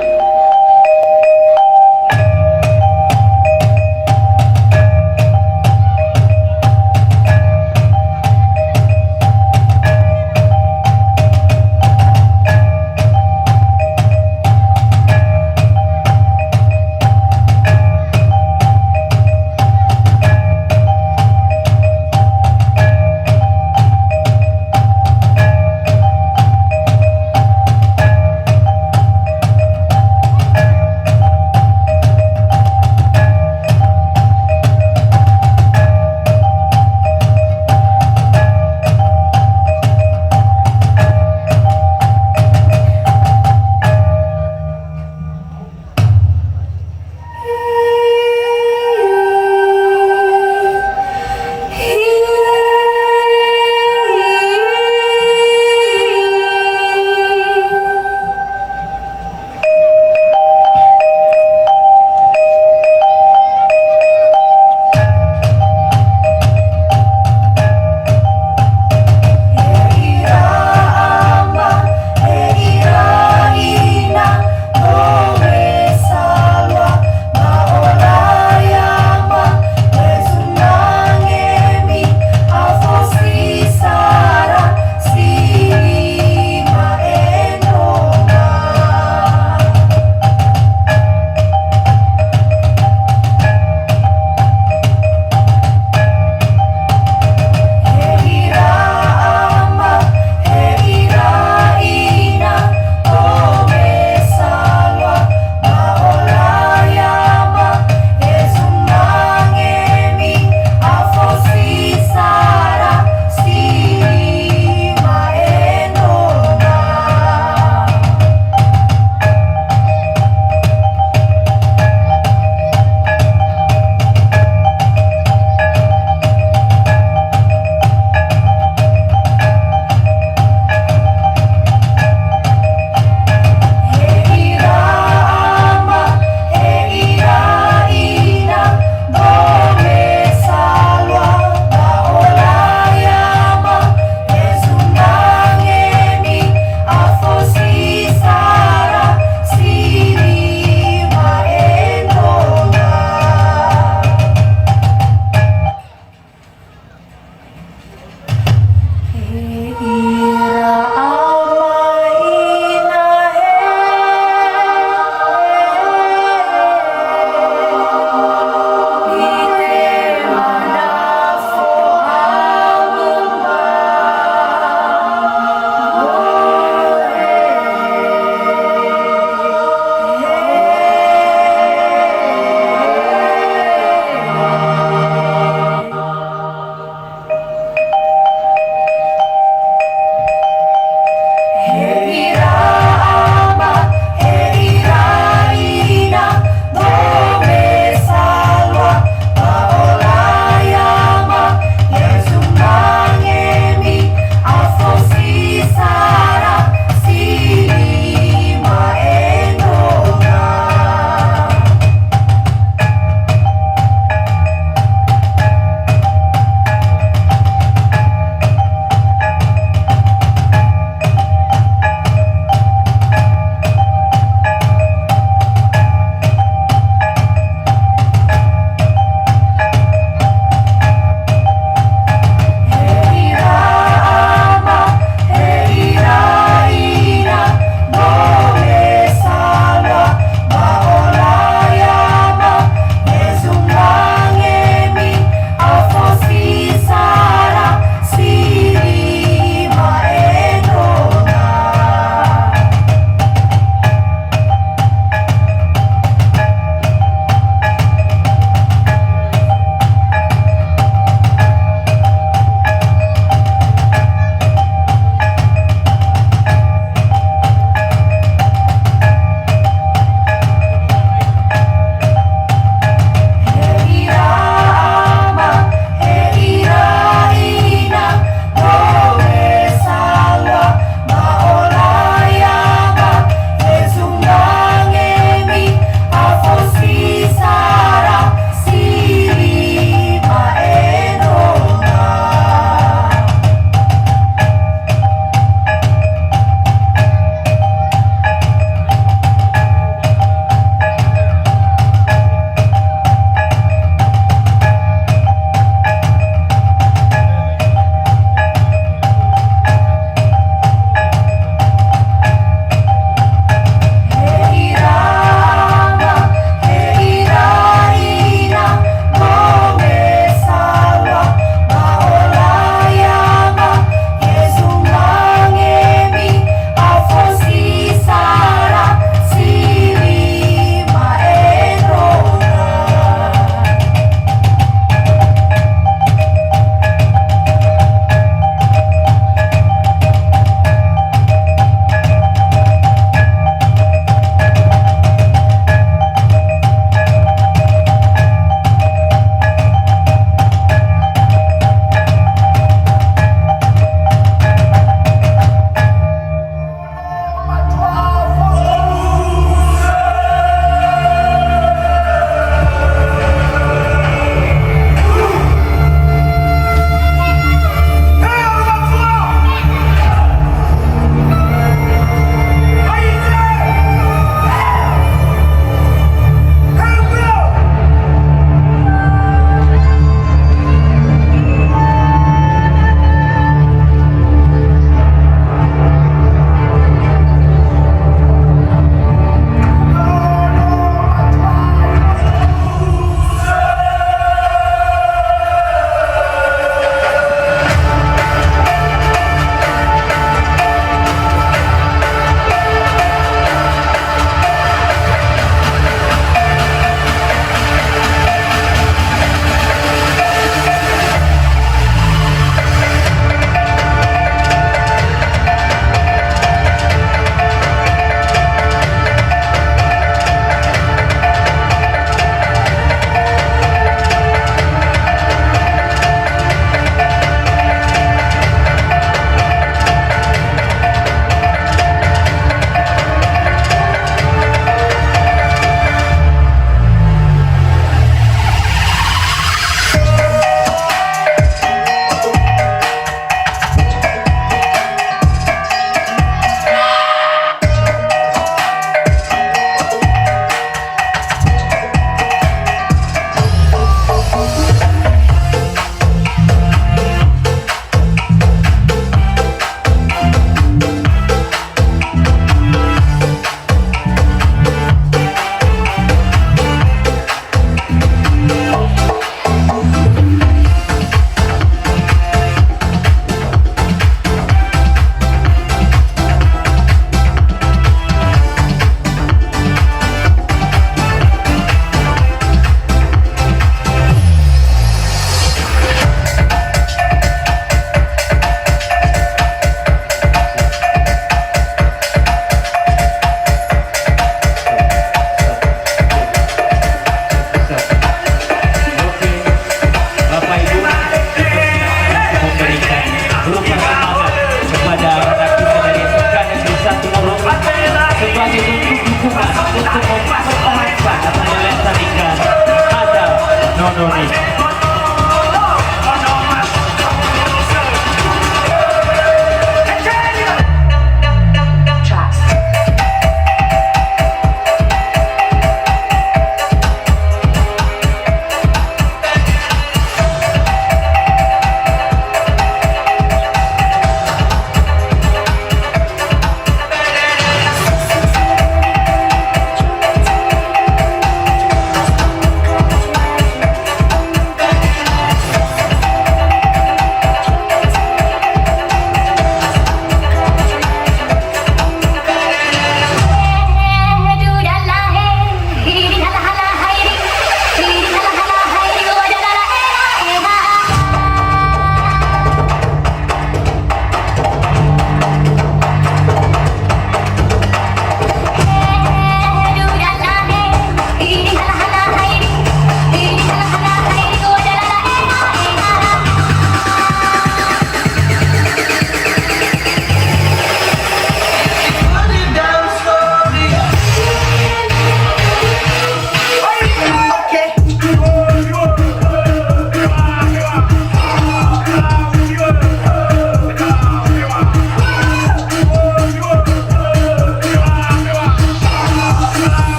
B: kami.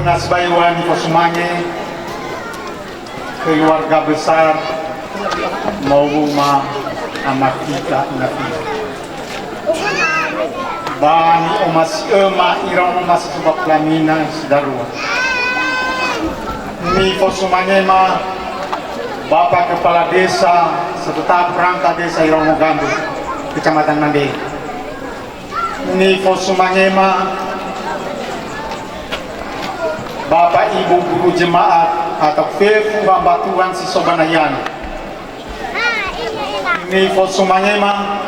J: Nas Bayuan Kosumange, keluarga besar Mauruma Amatika Nafi Bani Omas Ema Ira Omas Sebab Lamina Sidarua Ni Kosumange ma Bapak Kepala Desa serta perangkat Desa Iramogambu Kecamatan Mande Ni Kosumange ma Bapak Ibu Guru Jemaat atau Fefu Bambatuan Sisobanayan ini Fosumangema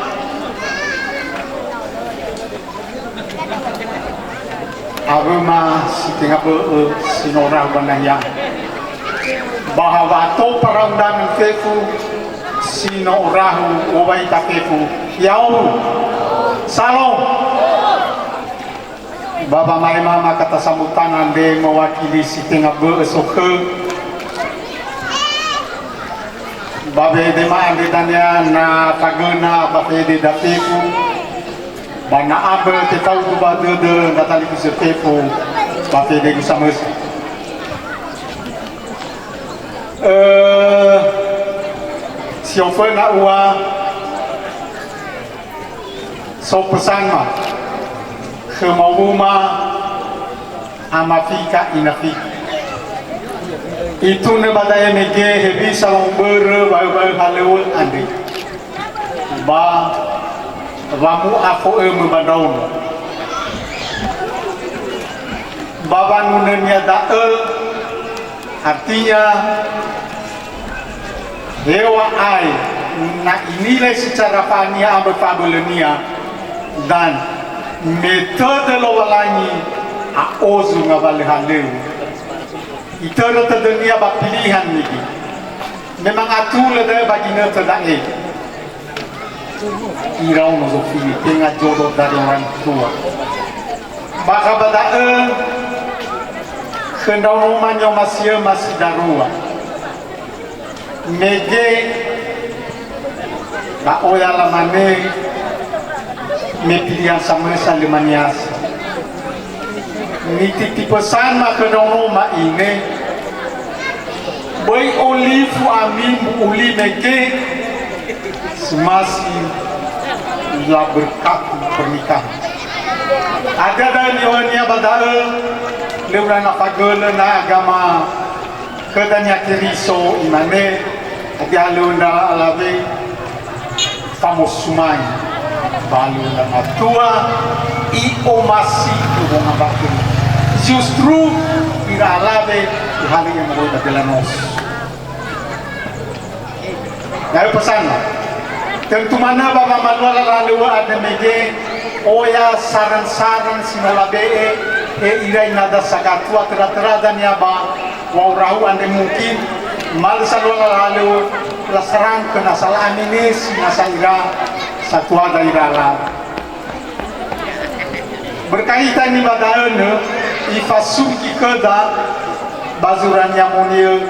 J: Aruma Sitingabe Sinora Banayan bahwa to para undangan Fefu Sinorahu Owaita Fefu Yau Salom Baba mai mama kata sambutan ande mewakili Sitingabe Esoke Babe de ma ande tanya na kagena babe de dateku bana abe te kau ba de natali ku setepo babe de ku samus si on fait na ua so pesan ma Kemauma amafika inafi itu ne badai mege hebi salong ber haleu ande ba wamu aku membadaun baba nunenya dae artinya dewa ai na inilah secara fania abafabelenia dan metode lowalangi a ozu ngabale haleu itu terdunia bak pilihan niki memang atul ada baginda terdae irau nozofi tengah jodoh dari orang tua baka badae kendau romanyo masih darua mege ba oya lamane mepilihan sama salimanias niti pesan maka dong ini boy olive amin uli mege masih la berkat pernikahan Ada dan yonya badal lewat napagol na agama kedanya kiriso imane ada lunda alabe famos sumai balu na matua I o masih kubong abakin justru ira alabe hali yang mau badalanos. Dari pesan tentu mana bapa manual lalu ada mege oya saran-saran sinola be irai nada sagatua tera-tera ya ba wau rahu ande mungkin mal salwala lalu lasarang ke nasal aminis nasaira satua dairala berkaitan ni badaun ifasu kikeda bazurannya munil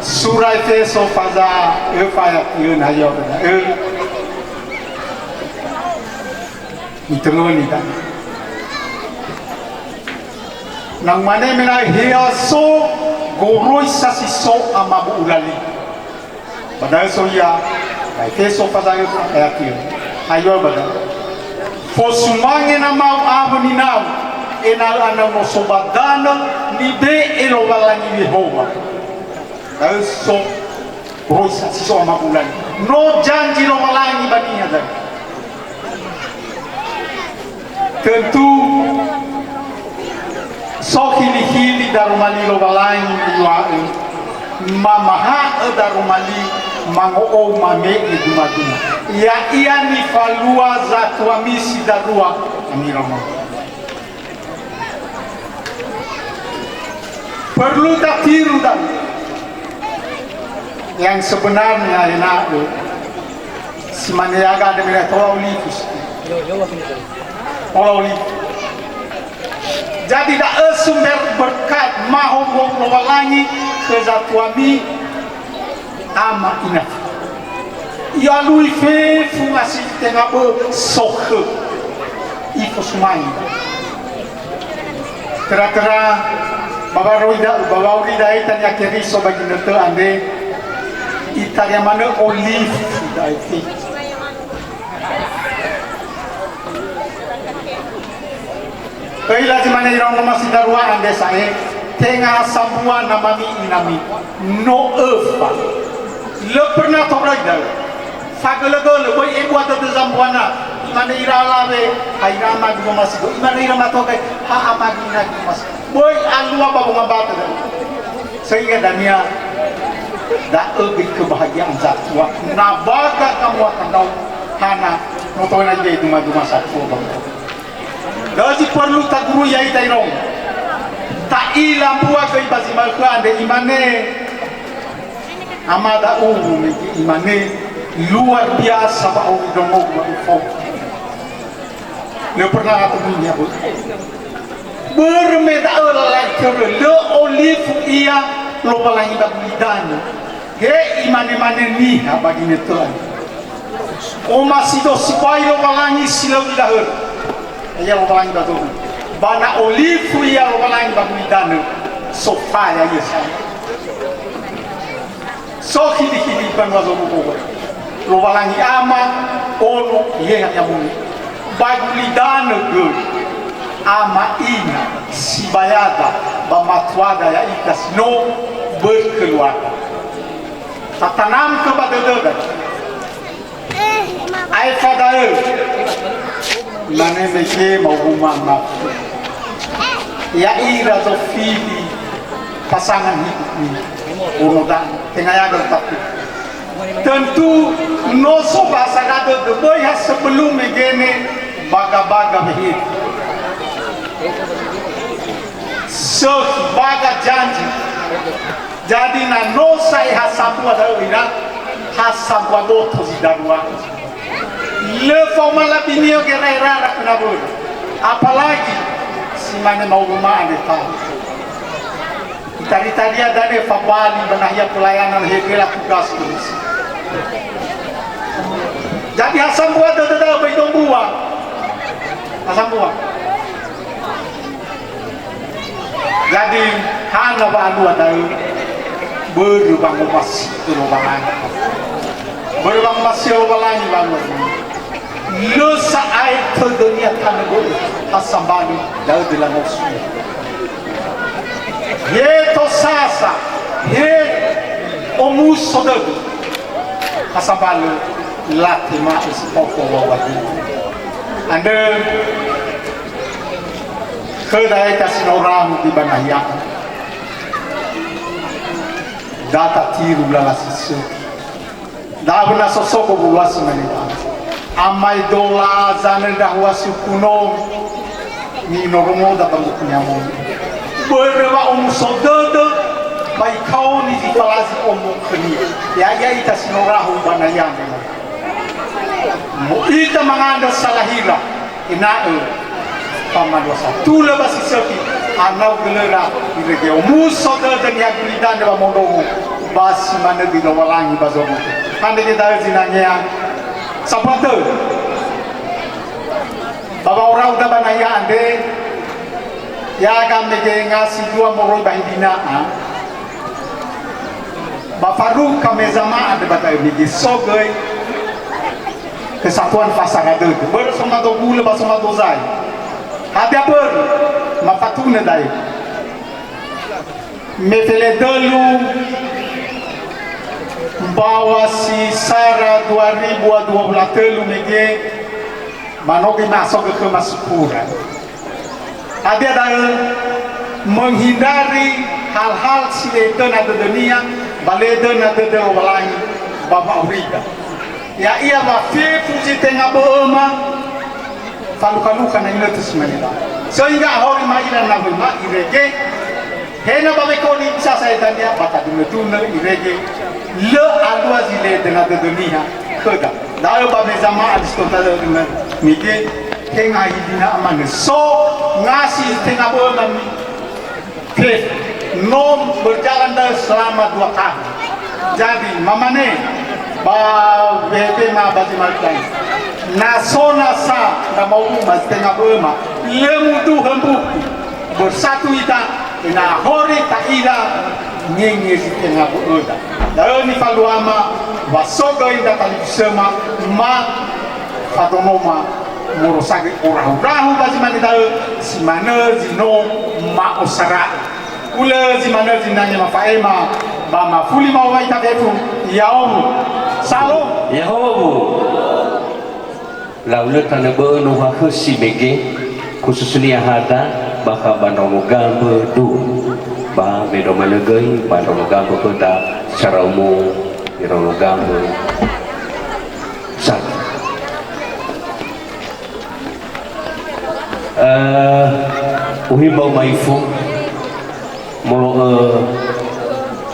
J: Surah Efeso faza efayat yun hayo ituloni dan nang mane mena hiaso goroi sasiso amabu ulali padahal so ya Efeso faza efayat yun hayo badal fosumange na mau abuni nau enal ana mo sobadana ni be elo walani Yehova so roisa siso amabulan no janji no malangi baninya dan tentu so hili darumali lo malangi yuae mamaha darumali mango mame iduma-duma ya ia ni falua za tuamisi darua amirama perlu tak tiru dan yang sebenarnya enak si maniaga ada mereka tololifus jadi tak sumber berkat mahu mewalangi kezatuami ama inaf ya lui fe fungasi tengah sokhe itu semuanya tera-tera bawa rida itan ya keriso bagi nete ande Italia mana olive I think. Kaila di mana irong masih darwa ande saya tengah semua namami inami no earth le pernah torai dah fagel boy ibu atau zambuana mana iralabe airama di masih mana irama tokai ha amagi nagi mas boy alua babu ngabata sehingga dania dah kebahagiaan zatwa nabaga kamu akan tahu hana motoin aja itu madu masakku bang gaji perlu tak guru ya itairong tak ilam buat ke ibasi malku ande imane amada imane luar biasa bau dongok bau le pernah aku punya bu bermeda oleh le olive ia lo palangi bagulidan he imane ni bagi netuan o masido sipai lo palangi silau dahur ya lo palangi batu bana olive ya lo palangi bagulidan sofa ya yesa so hidi ban wazo buku lo palangi ama ono ye ya muni bagulidan good ama ina sibayada bamatwada ya ikas no berkeluarga tatanam kepada dekat ai fadael mane meke mau rumah mak ya ira zofili pasangan hidup ini unodan tengah ya tapi tentu no so bahasa kata deboy sebelum megene baga-baga behir sebagai janji jadi na no sai hasabu ada ira hasabu doto sidarwa le formala binio gerera kenabur apalagi si mana mau rumah ande tahu tadi ada ne fabali banahya pelayanan hegela tugas tulis jadi hasabu ada beidong buah hasabu jadi hana balu ada berbang masih berbang masih balu le saai to dunia tanago hasambalu dau de la mosu ye to sasa ye omus sodagu hasambalu latima isipoko wawadi anda kedai kasih orang di Banahyak data tiru lala sisu dah benar sosok buas menita amai dola zanen dahwa sukuno ni noromo da banguknya mo berwa sododo bai kau ni di palasi omong keni ya ita sinorahu Banahyak mo ita manganda salahira inae paman dosa tula basi seki anau gelera irege musoda dengan gulidan de bamondogu basi mana di lawalangi bazogu ande kita zinanya sapatu baba orang udah banaya ande ya kami ngasih dua moroi bahidina bafaru kami zaman ada batai bigi sogai kesatuan fasarade bersama dogu bersama dozai hati apa mapatuna dai metele dulu bawa si Sara 2023 mege manogi masuk ke Masukura ada menghindari hal-hal sileton ada dunia baleden ada walangi bapak urida ya ia mafi fuji tengah beema faluka-luka na ina tusmanila sehingga ahori maila na bulma irege hena babekoni bisa saya tanya bata dunetuna irege le alwa zile dengan dunia keda dayo babe zama Aristoteles dengan mige kenga hidina amane so ngasih tengah bolan ke nom berjalan dah selama 2 tahun jadi mamane ba bebe ma bazi malkai nasona sa na mau mas tengah bema lemudu hembu bersatu ita ina hori ta ila nyenye si tengah boda daoni faluama wasogo ida tali sema ma fatonoma morosagi orahu bazi manita si mana zino ma osara ule si mana zinanya mafaema ba mafuli mawai ta betu yaom salom
C: Yahobu laula tanah beunu hakusi bege khususnya hada baka bandong gambe du ba medo malegai bandong gambe kota secara umum irong gambe sak uhimbau maifu molo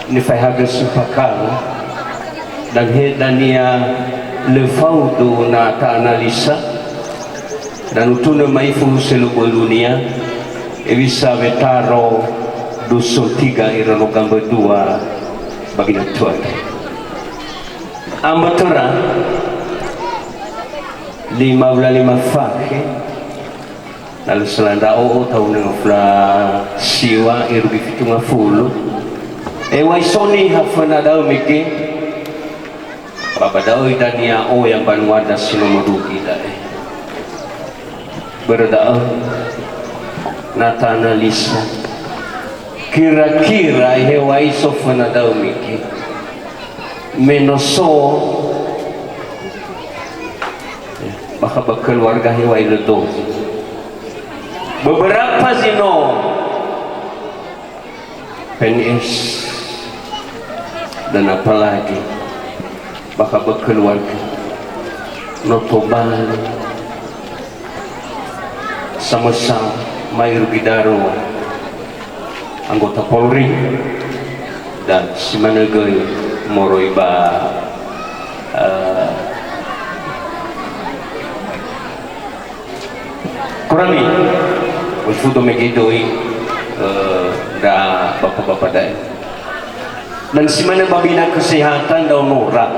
C: ni fahada supakal dan ia lefaudu na ta analisa dan utuna maifu seluruh dunia bisa betaro dusun 3 irano gambar 2 bagi tuan ambatera 55 fakih lalu selanda tahun dengan fla siwa irugi fitunga fulu waisoni hafana dau miki baba dau idania yang banuada sinomoduki dae berda nata analisa kira-kira hewai sofana dau miki menoso baka keluarga hewai ledo beberapa zino PNS dan apalagi baka berkeluarga notoban sama-sama Mayor Bidaro anggota Polri dan Simanagay Moroiba kurami Ulfudo Megidoi da bapak-bapak daerah dan simana babina kesehatan daun nora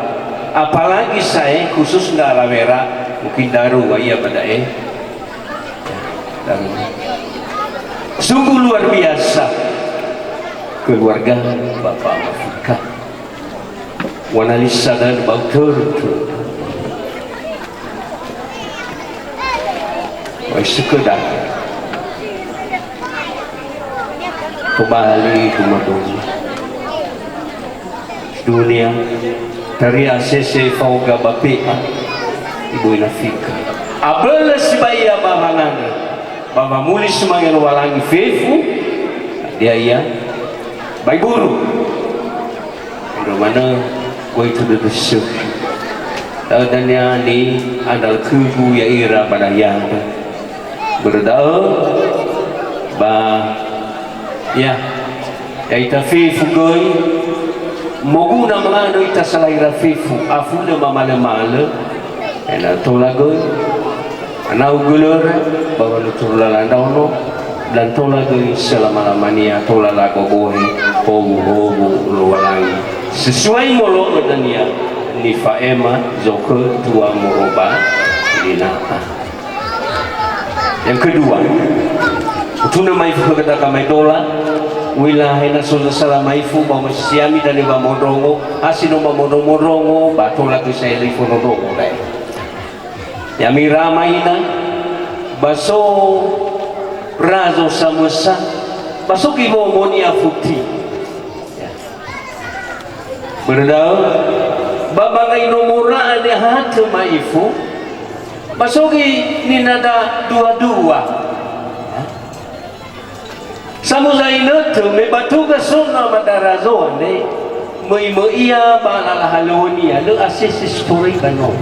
C: apalagi saya khusus darawera mungkin daru iya pada dan sungguh luar biasa keluarga Bapak Mafika wanalisa dan bautur
J: Ay sekedar kembali ke dunia dari ACC Fauga Bapea Ibu Nafika abela sibaya bahanana bama muli semangat walangi fefu dia ya baik buru udah mana gue itu duduk dan yang ini adalah kubu ya ira pada yang berdoa bah ya ita fefu gue moguna mga ita salaira fefu afu na mamala-mala ena tolagoy anau gulur bahwa luturla no dan tolagoy selama-lamanya tolalago bohi hobu luwalangi sesuai molo dania ni faema zoko tua moroba dinata. Yang kedua tuna maifu kata kamai dola wilayah na sudah salah maifu bahwa siami dari bamodongo asino bamodongo batola tu saya lifonodongo dai yami ramaina baso razo samosa baso kibomoni afuti berdau babagai nomora ada hatu maifu baso ki ninada dua-dua Samuzainoto me batuga sona madarazo ane mo iya balala halonia le asis story kano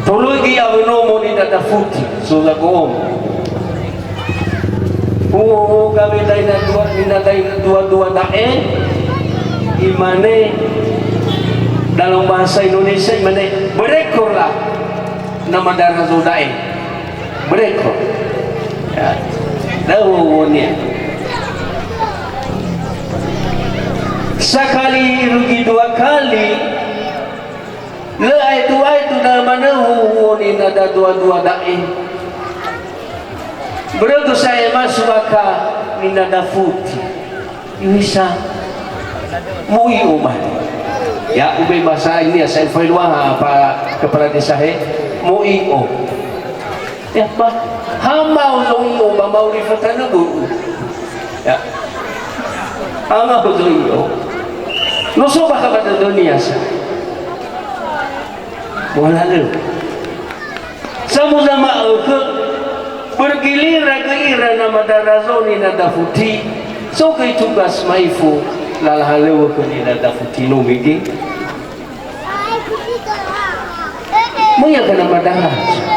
J: tologi avno mo ni data futi so la gom kami dai dua dae imane dalam bahasa Indonesia imane berekor lah nama darazo dae berekor ya daunnya sekali rugi dua kali le itu dah mana ini ada dua da'i begitu saya masuk ke minada futi bisa mui umat ya ube bahasa ini saya failwa apa kepala desa mui ya pak hamba uzunyo ba maurifatan nubu ya hamba uzunyo nuso ba pada dunia sa wala lu samuzama ke bergilir ke ira nama darazoni na dafuti so ke tugas maifu lalhalu ke ni na dafuti no migi muya kana madaraz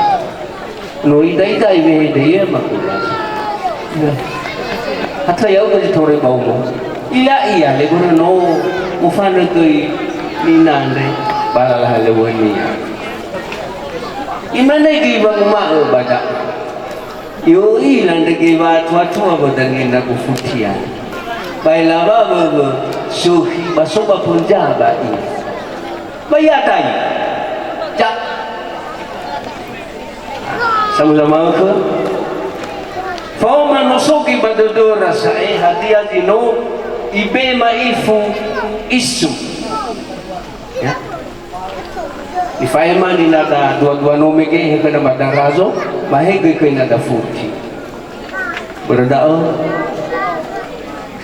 J: no idai dia makulas hatta yau ke tore baumo iya le no ufana ke ninande balala lewani imana gi bang ma bada yo ilan de ge ba tua bodangin na kufutian baila baba suhi basoba punjaba i bayatai jak sama-sama ke Foma nusuki badudura sa hadiah dino ibe maifu isu ya ifaema ni nada dua nomege hekana madarazo bahege ke nada futi berdao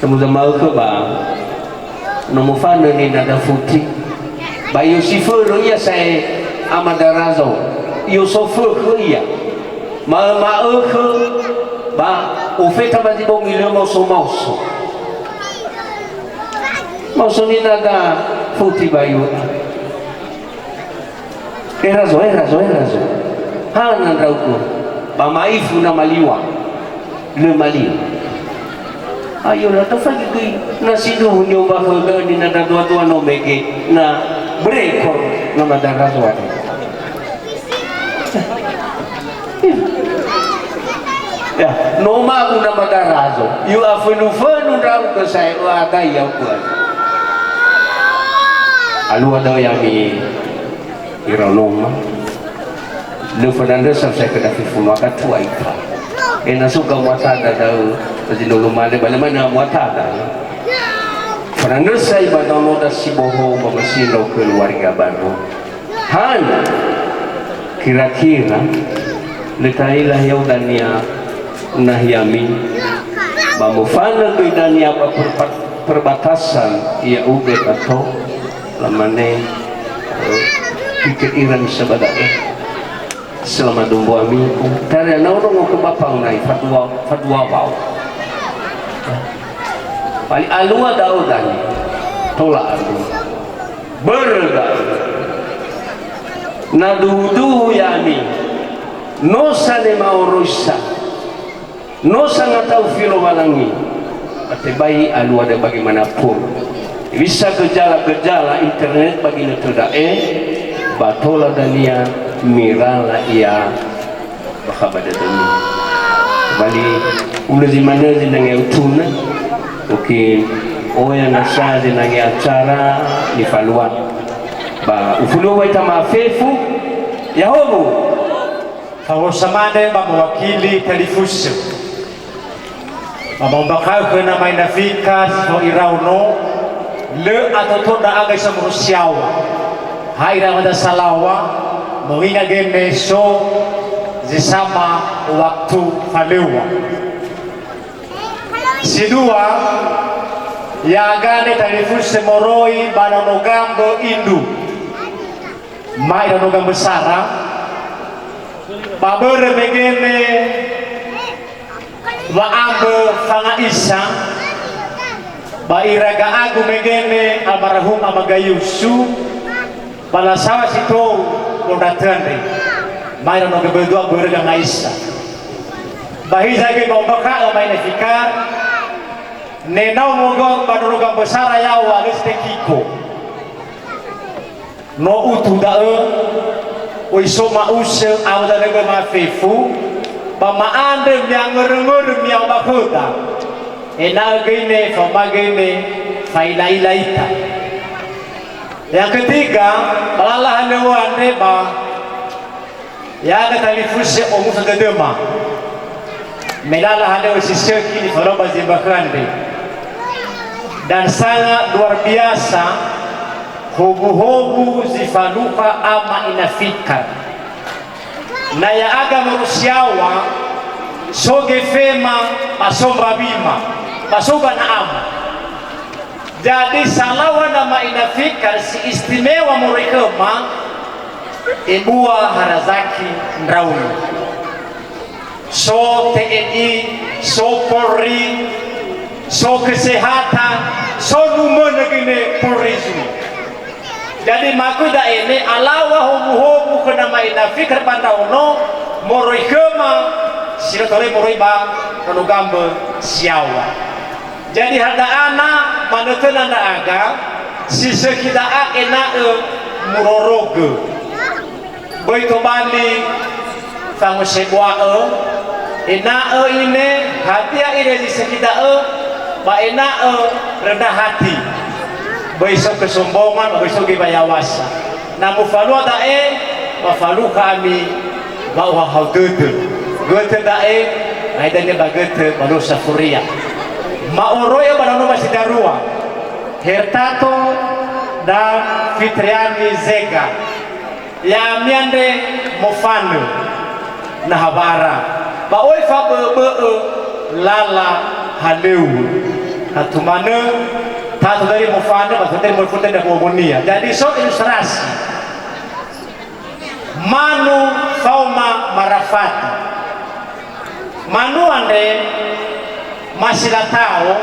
J: sama-sama ke ba nomofana ni nada futi bayu sifuru ya saya amadarazo yusufu ke iya ma ke ba ufeta bazibong ilo mauso ni nada futi bayu erazo hanan rauku ba maifu na maliwa le maliwa ayo na tafagi kui na sidu nyo ba hoga ni nada dua no mege na brekor na madarazo ate ya noma una madarazo yu afunu rau ke saya ada ya buat alu ada yang mi ironoma lu fernando saya kena fifu maka tua itu suka muatada dau jadi male bagaimana muatada fernando saya badano da siboho memasino keluarga baru han kira-kira
K: Lekailah yau dania nahyami bamufana tu dania perbatasan ia uge atau lamane pikiran sabadake selama dumbo ami tare naurong ko bapang nai fatwa bau pali alua daudani tolak alua berga nadudu yani nosa de maurusa nosa ngatau filo walangi ate bayi alua de bagaimanapun bisa gejala-gejala internet bagi netudae batola dania mirala ia bakabada dani bali ulazi mana zinange utuna mungkin oya nasa zinange acara ni faluan ba ufulu waita mafefu yahobu
L: kalau samade ba mewakili talifusu Mamambakau kena main nafikas no irauno le atau toda agai samurusiawa haira mada salawa mengingat gene so zisama waktu falewa sidua ya gane talifus semoroi banono gambo indu mai no gambo sara babere begene wa ambe fanga isa ba iraga agu megene almarhum amagayusu bala sawa sito londatande mai no gebedua berga ngaisa bahiza ge bombaka mai nafikar nenau mogo badoroga besara yawa lestekiko no utu dae oisoma usel awda lega mafefu pamaande yang ngerengur yang bakuta enal gini fama gini failailaita yang ketiga balalah newan deba ya kata lifushe omu sagedema melala hande usiseki ni foroba zimbakande dan sangat luar biasa hobu-hobu zifaluka ama inafikar na ya aga marusiawa soge fema masomba bima masoba na ama jadi salawa nama inafika si istimewa murekema ibua harazaki ndrauni so TNI so Polri so kesehatan so numene gini Polri jadi makuda ini alawa hobu-hobu kena maina fikir pandauno moroi kema siratore moroi ba kanu gambe siawa jadi hada ana manutena na aga sisa kita ena muroroge boito bali fango sebwa ena ini hati ire sisa kita ba ena rendah hati besok kesombongan, besok bayawasa. Namun falu dae, falu kami bawa hal gede, gede dae, ada ni bagete baru safuria. Maoroya baru masih darua, Hertato dan Fitriani Zega, ya miande mofanu, nahabara, baoi fa lala haleu, hatumane. Tato dari mufanda, maksudnya mufanda dan momonia. Jadi so ilustrasi. Manu fauma marafati. Manu ande masih tahu.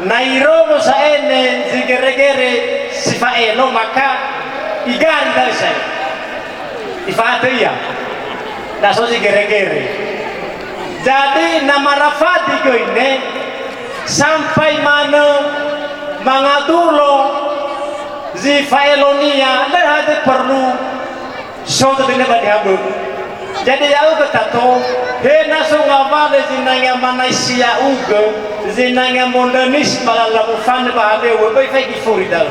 L: Nairomo sa ene zigere sifa eno maka igari dari saya. Ifate ya. Naso zigere. Jadi nama rafati ko ini sampai mana mangadulo zifaelonia dan ada perlu soto dengan badiabu jadi aku katato he naso ngavale zinanya Malaysia uga zinanya modernis balala mufande bahade webe fai gifurida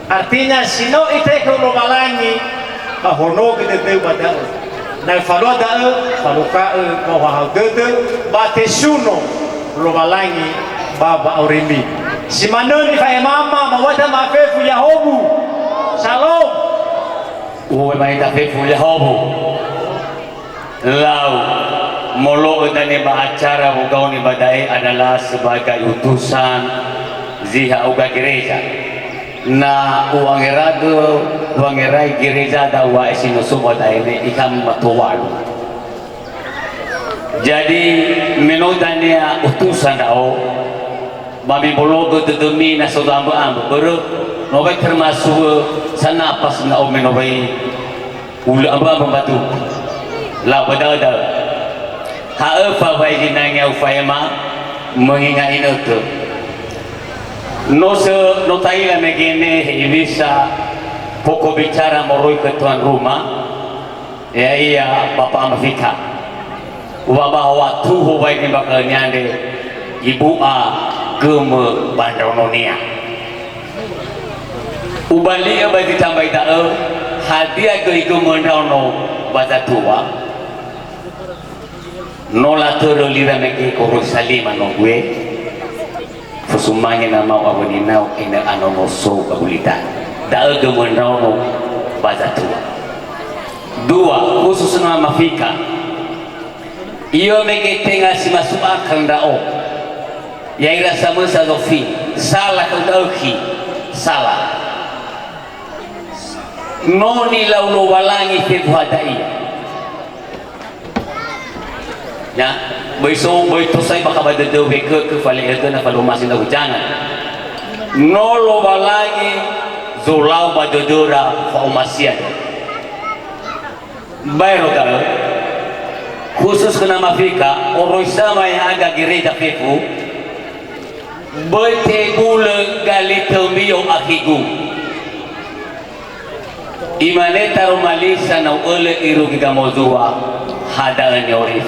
L: artinya sino ite ko balangi bahono gede badal na faloda faluka ko hagede batesuno lo balangi baba aurimi si manoni fa mama mawada mafefu yahobu shalom uwe maita fefu yahobu
J: lau molo utane ba acara ugau ni badai adalah sebagai utusan ziha uga gereja na uangerai gereja da wa esino sobat aine ikam matuwal. Jadi menodania utusan dao babi bologo dedemi na sodambo ambo bero nobai termasuk sana pas na o menobai ula aba batu la badada ha apa bai jinanya ufaima mengingat itu no taila megene bisa pokok bicara moroi ke tuan rumah ya iya Bapak Amafika bahwa tuh baik ni bakal nyande ibu a geme bandononia ubali abah ditambah tahu hadiah ke ibu mendono baca tua nola terolira meke korus salima no gue fusumanya nama awaninau ina anonoso kabulitan dah ke mendono baca tua dua khusus nama Mafika iyo meke tengah si masuk akal dao ya ira sama sadofi salah kau dauki salah noni laulo walangi fitu hadai ya boito sai baka badado ke fale ke na falo masin daw jangan nolo walangi zulau badodora fa umasian bayro dal khusus kena Mafika orang sama yang agak gereja pefu bertegul gali tembiyo akigu imane taruh malisa na ole iru kita mozua hadalan yorif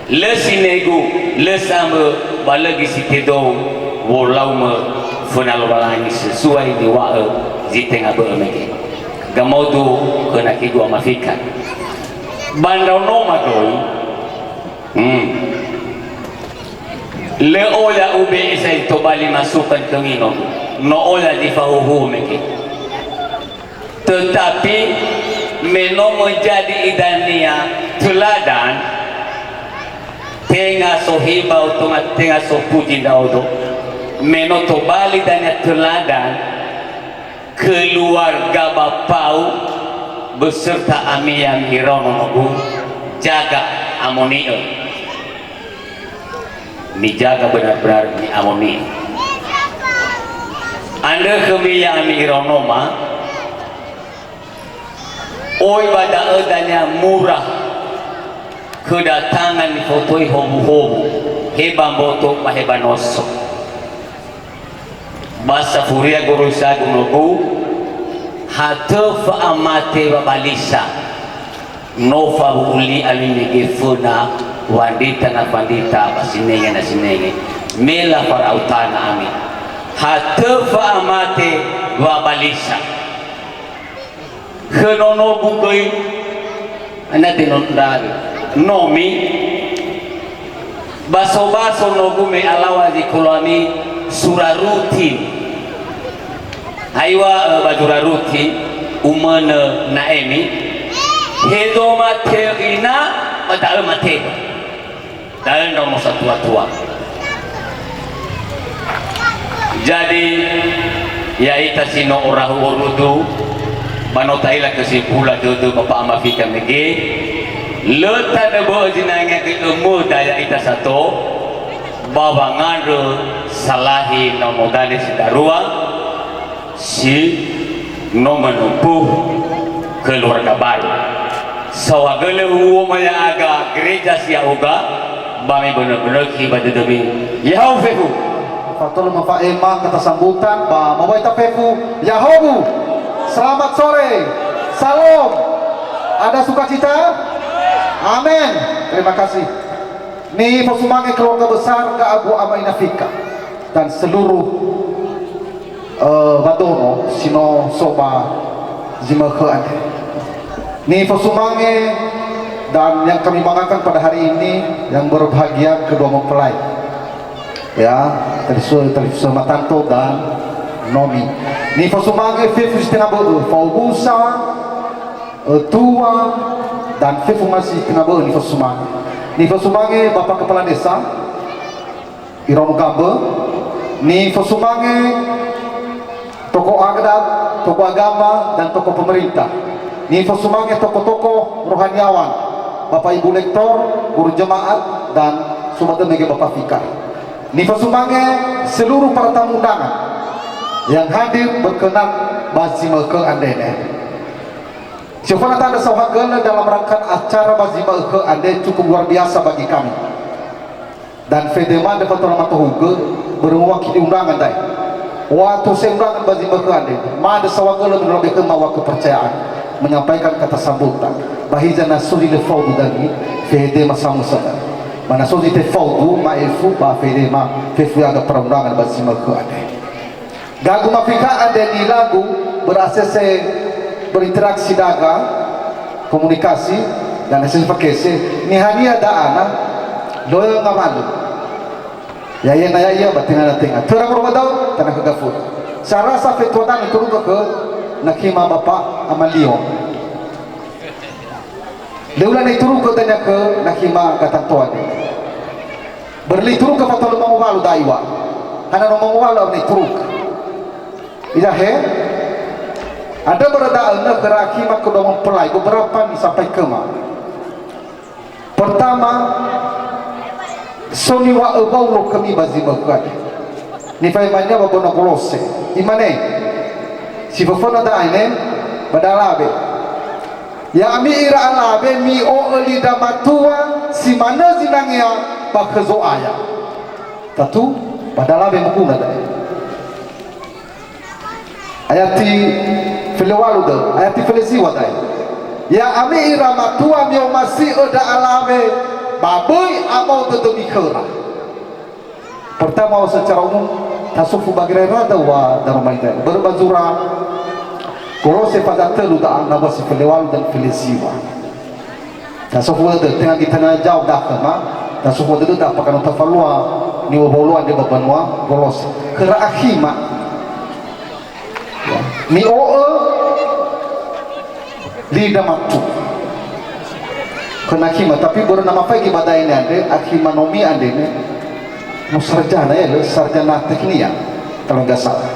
J: lesinegu lesambe balagi sitedo wolau me funal balani sesuai di wae zitenga bermeke gamodu kena kigu Mafika bandau noma doi le ola ube isai tobali masukkan ke ngino no ola di fahuhu meke tetapi meno menjadi idania teladan tengah sohiba utungat tengah sopuji daudo meno tobali dania teladan keluarga bapau beserta amiyam hironogu jaga amonio ni jaga benar-benar ni amonio anda kemiyam hironoma oi pada edanya murah kedatangan fotoi hobu-hobu hebamboto pahebanoso basa furia gurusa gunogu hatof amate babalisa nofa uli alinege funa wandita na bandita basinenge na sinenge mela farautana ami hatof amate babalisa khenono bugoi anate nondari nomi baso nogume alawazi kulami surarutin aiwa bajura ruti umana naemi hedo mateo ina padahal mateo dan nomor tua jadi ya ita sino orahu orudu banotaila kesimpulan dodo Bapak Amafika mege leta debo jinanya ke umur daya ita satu bawangan salahi nomodane sidarua si no menupuh keluarga baru sawagele maya aga gereja sia uga bami benar-benar ibadah demi Yahweh
M: fatul mafaema kata sambutan ba mawaita pefu Yahobu selamat sore salam ada sukacita amin terima kasih ni posumange keluarga besar ke Abu Amafika dan seluruh Badono sino soba zimakhan ni posumange dan yang kami banggakan pada hari ini yang berbahagia kedua mempelai ya Teresa Matanto dan Nomi ni posumange fifu setengah bodo faubusa tua dan fungsi kenapa ni Sumange. Ni Sumange Bapak Kepala Desa Iron Gambe, ni Sumange tokoh adat, tokoh agama dan tokoh pemerintah. Ni Sumange tokoh-tokoh rohaniawan, Bapak Ibu Lektor, guru jemaat dan Sumatera Mega Bapak Fikar. Ni Sumange seluruh para tamu undangan yang hadir berkenan bazima ke andene. Siapa ada sahaja dalam rangka acara bazima ke ande cukup luar biasa bagi kami. Dan Fedeman dapat tolong matuhuge berwakili undangan dai. Waktu saya undangan bazima ke ande, mana sahaja lebih ke mawa kepercayaan menyampaikan kata sambutan. Bahijana suri le faudu dagi Fedema samusana. Mana suri te faudu maefu ba Fedema fefu aga perundangan bazima ke ande. Gagu mafika ande di lagu berasese berinteraksi dagang, komunikasi dan hasil pakese ni hania daana loyo ngamalu ya batingan tinga terang rumadaw tanah kagafur sarasa fetwadan itu ke nakima Bapak Amalio leulan itu ke tanya ke nakima katantuan berli turun ke patol manguwalu daiwa hana manguwalu ni turun idahe ada beradaan negara akibat kedua mempelai beberapa nih sampai kema. Pertama, Soni wa ebau kami bazi berkat. Ni faimanya babona kolose. Imane, si bafona da ine badalabe. Ya ami ira alabe mi o eli damatua si mana zinangya bakzo aya. Tatu badalabe mukuna da. Ayati Filewalu dah, ayat filesi wadai. Ya ami irama tua mio masih ada alame, babai amau tetemi kera. Pertama secara umum tasufu bagirai rada wa darmaida berbazura. Kalau sepada telu dah nama si Filewalu dan filesi wa. Tasufu dah tengah kita nak jauh dah kema. Tasufu dah dah pakai nota falua ni waboluan dia babanua. Kalau kera akhima ni lidah matu kena kima tapi baru nama pagi badai ini ada akhima nomi ada ini musarjana ya sarjana teknia kalau nggak salah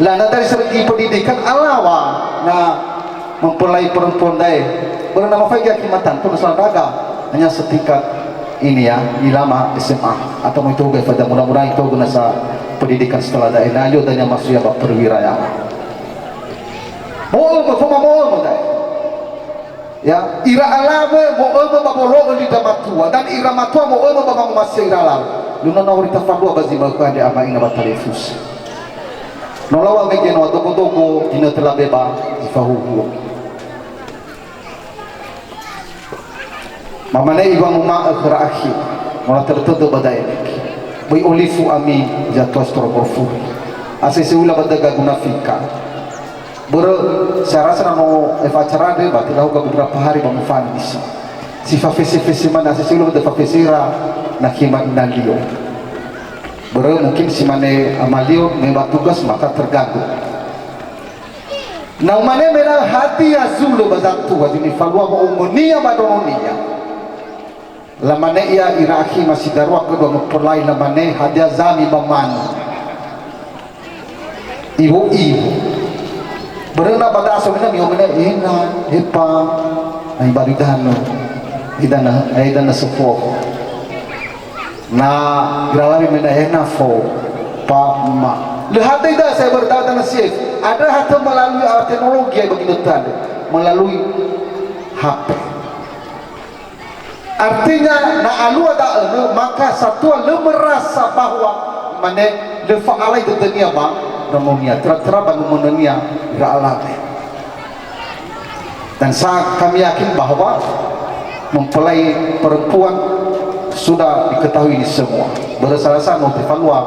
M: lah dari segi pendidikan alawa nah mempelai perempuan dai baru nama pagi akhimatan pun soal dagang hanya setingkat ini ya ilama SMA atau itu pada mudah-mudahan itu guna pendidikan setelah dai nah yo tanya masuk ya perwirayaan mau ya ira alabe mo babolo li damatua dan ira matua mo babang masih ira alabe luna na urita fadua bazima ko ade ama ina batalefus no lawa mege no dogo dina tela beba ifahu mamane ibang uma akhira akhi mola tertudu badai bai olifu ami jatuh strobofu asese ula badaga gunafika Boro saya rasa namo acara deh, berarti lau beberapa hari bangufan bisa. Si fafesi mana si sebelum ada fafesira nak himan nalio. Boro mungkin si mana amalio membuat tugas maka terganggu. Nah mana merah hati azul bazatu wajib falwa umunia badonia. Lamane ia Iraki masih darwa kedua mempelai lamane hadiah zami baman. Ibu Berena pada asalnya miomena ina hepa ay baridano idana support na grawari mena ena fo pa ma lihat ida saya bertanya nasib ada hati melalui alat teknologi yang begitu tadi melalui HP artinya na alu ada maka satu merasa bahwa mana lefa alai di dunia bang namunia tertera bangun dunia alami dan kami yakin bahwa mempelai perempuan sudah diketahui ini semua berdasarkan notivalua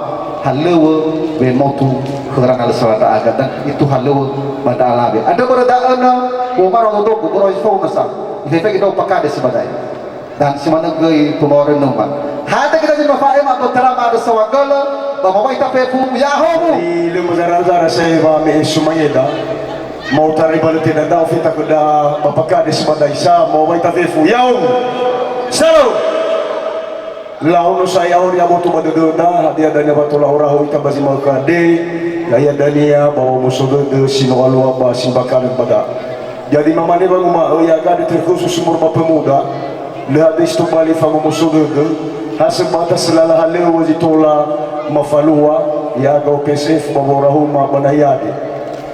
M: halewa bemotu kerana selada agak dan itu halewa pada alami ada beradaan umar untuk beroi fau nasa efek itu pakade sebagai dan semana gay pemawaran nomor hada kita jadi mafaim atau terama ada sawagala bahwa kita pefu yahomu
F: di lembaga saya bami sumangeda mau tariban tidak tahu kita kuda bapak di Sebadaisa mau baita tefu yaum selalu launu saya dia mau tuh baduduna hati adanya batu laurahu kita basi mau kade gaya dania bawa musuh de sinoalua ba simbakan pada jadi mama ni bang ma ya gade terkhusus umur pemuda lihat istu bali fangu musuh de hasil batas selala haleu wajitola mafalua ya gau PSF bawa rahuma banayadi.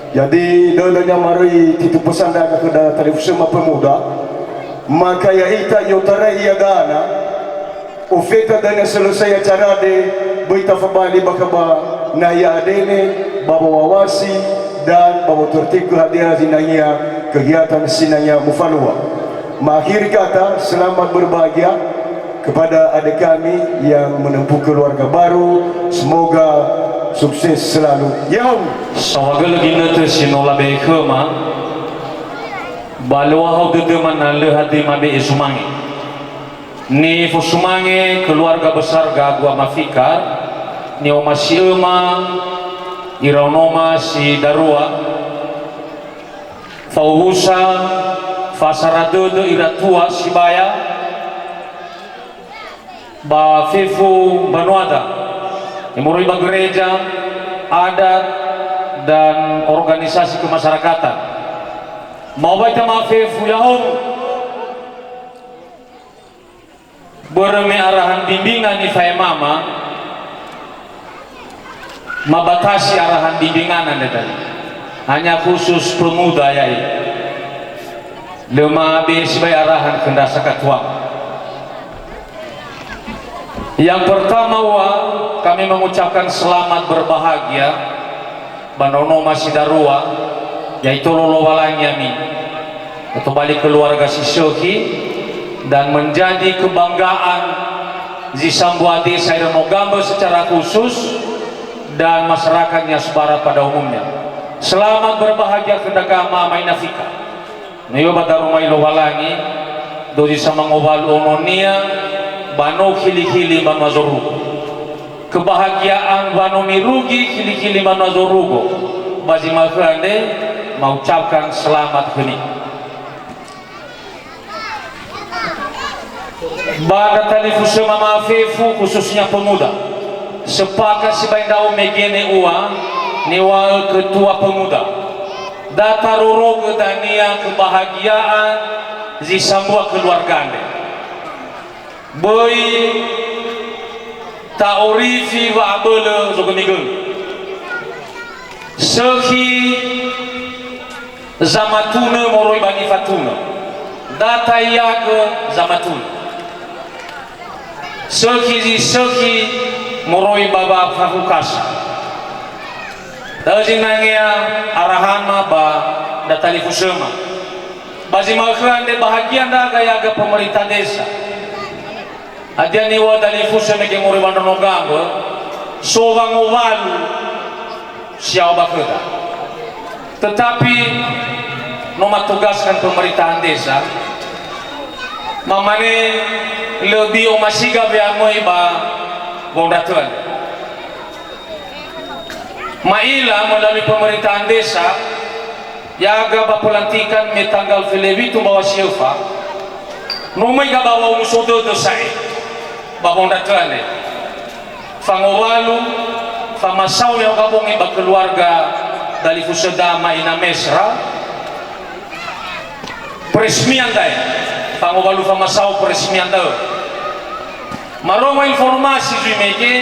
F: Jadi dolanya mari titu pesan dah ke televisi pemuda maka ya ita yotara iya dana ufeta dana selesai acara de berita fabali bakaba na ya adene baba wawasi dan baba tertib hadiah zinanya kegiatan sinanya mufalua. Akhir kata selamat berbahagia kepada adik kami yang menempuh keluarga baru, semoga sukses selalu. Yaum.
B: Sawaga lagi nete sinola be khema. Balwa hau de mana le hadi mabe isumangi. Ni fusumangi keluarga besar Gagua Mafikar, ni Oma Siema, Ironoma si Darua, Fauhusa, Fasaradodo Iratua Sibaya, Ba Fefu Banuada. Imurui gereja, adat, dan organisasi kemasyarakatan. Mau baca maafif yahum berme arahan bimbingan ni fai mama mabatasi arahan bimbingan anda tadi hanya khusus pemuda ya lemah habis sebagai arahan kendasa ketua. Yang pertama kami mengucapkan selamat berbahagia Banono Masidarua yaitu lolowalang yami atau balik keluarga Sisoki dan menjadi kebanggaan Zisambuadi Sairanogambe secara khusus dan masyarakatnya Sebara pada umumnya. Selamat berbahagia kedagama Mainafika Niyo badarumay lowalangi doji sama ngobal ononia bano kili-kili manwazorugo kebahagiaan bano mirugi kili-kili manwazorugo bazi makhande mengucapkan selamat kini pada televisi mama fefu khususnya pemuda sepakat sibaindau megene ua niwa ketua pemuda data rorogo dania kebahagiaan zisambua keluargande boy taorifi wa abele zogonigel sehi zamatune moroi bani fatuna data yaga zamatune sehi moroi baba fahukasa dazinangya arahan ba datali fusema bazi makhande bahagia ndaga yaga pemerintah desa adiani wa dali fusema ke mori bandono gambo sowang ovalu siau bakeda tetapi nomor tugaskan pemerintahan desa mamane lebih omasiga beamoi ba gondatuan maila melalui pemerintahan desa yaga bapelantikan me tanggal felevitu bawa siefa nomai ga bawa umusodo dosai babong datane fangowalu famasau yang gabongi ba keluarga dari fusedama ina mesra peresmian dai fangowalu famasau peresmian dai maroma informasi jumege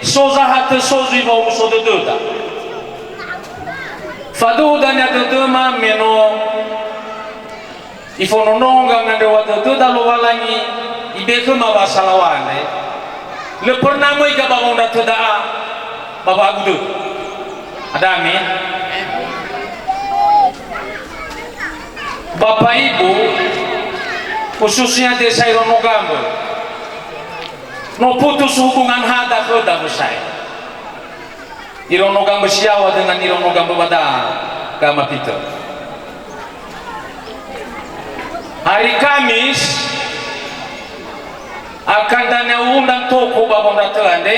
B: soza hate sozi ba umusodo doda fadudanya dedema meno ifonononga ngande waduda lo walangi ibeke mawasalawane le pernamo iga bangonda tedaa baba agudu adami Bapak Ibu khususnya desa Ironogambe no putus hubungan hada keda besai Ironogambe siawa dengan Ironogambe pada gama kita. Hari Kamis akan dana undang toko babon datande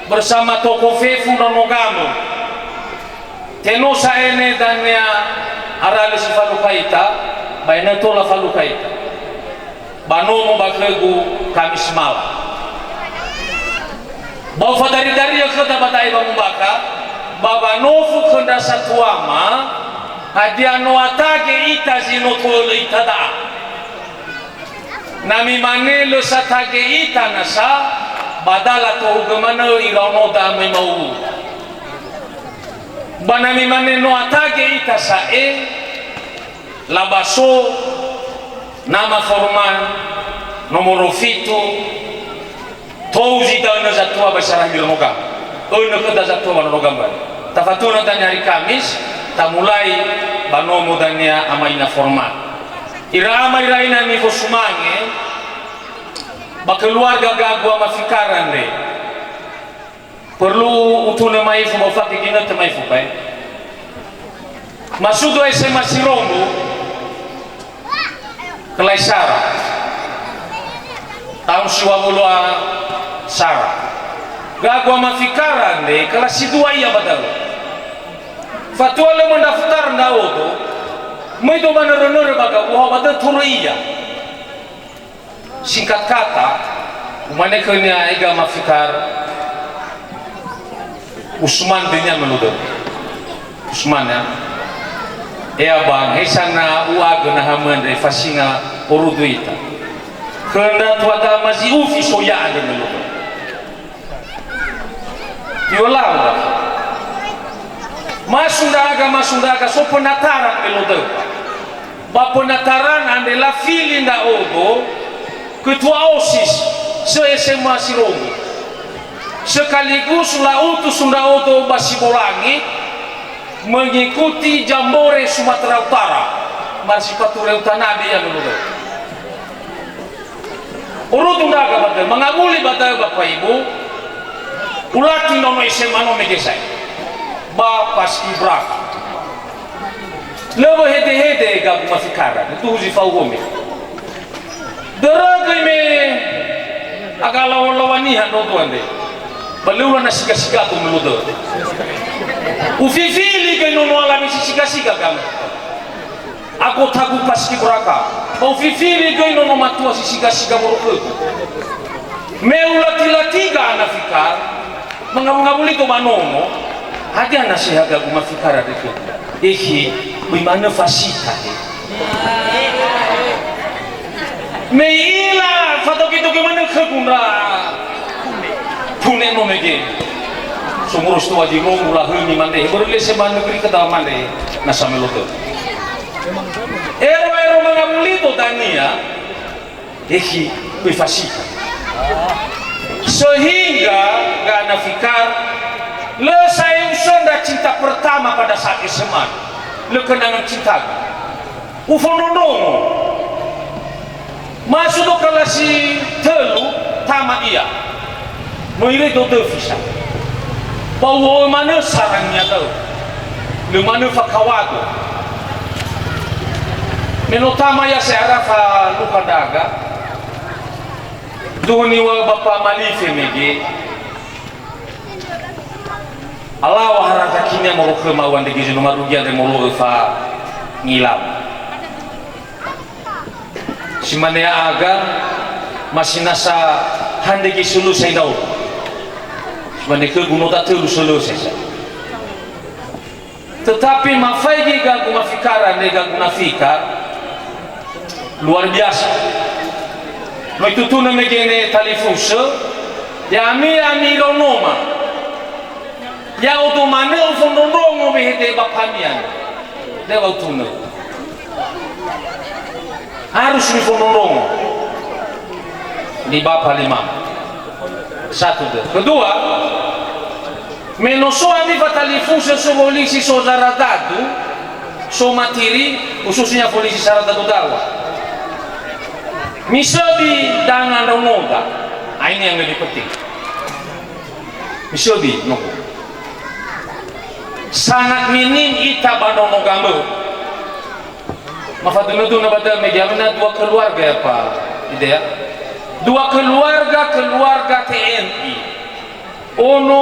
B: bersama toko Fefu Ironogambe teno sa ene dan ya arale si falukaita bayna tola falukaita banomo bakegu Kamis malam bau fadari-dari yang kata batai bambaka baba nofu kenda satuama hadia no atage ita zino tolo itada nami mane lo satage ita nasa badala to gemana irano da memau banami mane no atage ita sae labaso nama formal nomoro fito Touzi dana zatua basarah bilmoga. Ono kita zatua banoga mbak. Tafatuna tanya hari Kamis, tamulai banomo dania amaina format. Ira amai raina ni fosumange, bakeluarga gagua mafikaran re. Perlu utuna maifu mafaki gina temaifu pai. Masudo SMA Siromu, kelai Sarah. Tahun 20 Sarah gagwa mafikaran de kelas sidua iya badal fatwa le mendaftar ndao to muito manor baga wa badal turu iya singkat kata umane kenya ega mafikar Usman dinya menudo Usman ya bang hesana uaga na hamande fasinga oruduita kena tuada mazi ufi soya ada menudo Yolanda masundaga so penataran melodo ba penataran adalah fili nda odo ketua OSIS se SMA Siromu sekaligus la utus nda odo Basibolangi mengikuti Jambore Sumatera Utara Marsipature Utanabe yang melodo urut undaga batal mengabuli batal Bapak Ibu ulati nono SMA no megesai ba paski braka lebo hede gabu mafikara itu uji fauhome daraga me agala lawani hando tuande balula na siga tu meludo ufifili ke nono ala misi siga kamu aku tagu paski braka ufifili ke nono matua siga moroku meulati-latiga anafikar mengabuli ko manomo hadi nasihaga kumafikara deke ihi bimana fasita meila fatoki to kemana khagunda pune no mege sumurus to wadi mongula huni mande berle seban negeri kata mande nasameloto ero mengabuli to tania ihi bifasita sehingga gak nafikar le sayang sonda cinta pertama pada saat SMA le kenangan cinta ufononongo masuk ke kelas telu tamat iya mengirit do visa bahwa mana sarangnya tahu le mana fakawago menotama ya searafa lupa daga Duni wa bapa malife mege Allah wa harata kinya mo ko ma wande gizu no marugia de mo fa ngilam simane aga masinasa hande gi sulu sai dau simane ke guno ta telu sulu sai tetapi mafaigi ga kumafikara nega kunafika luar biasa Itu tu nama gene talifus, ya ami ronoma, ya utu mana ufon rongo behete bapamian, dewa tu na, harus ufon rongo, di bapa lima, satu deh. Kedua, menoso ami talifus so polisi so zaradadu, so matiri khususnya polisi zaradadu dawa. Misodi dengan noda, ini yang lebih penting. Misodi, no. Sangat minim ita bandono gambar. Mafatun itu nabada megamna dua keluarga ya Pak, ide ya. Dua keluarga TNI. Ono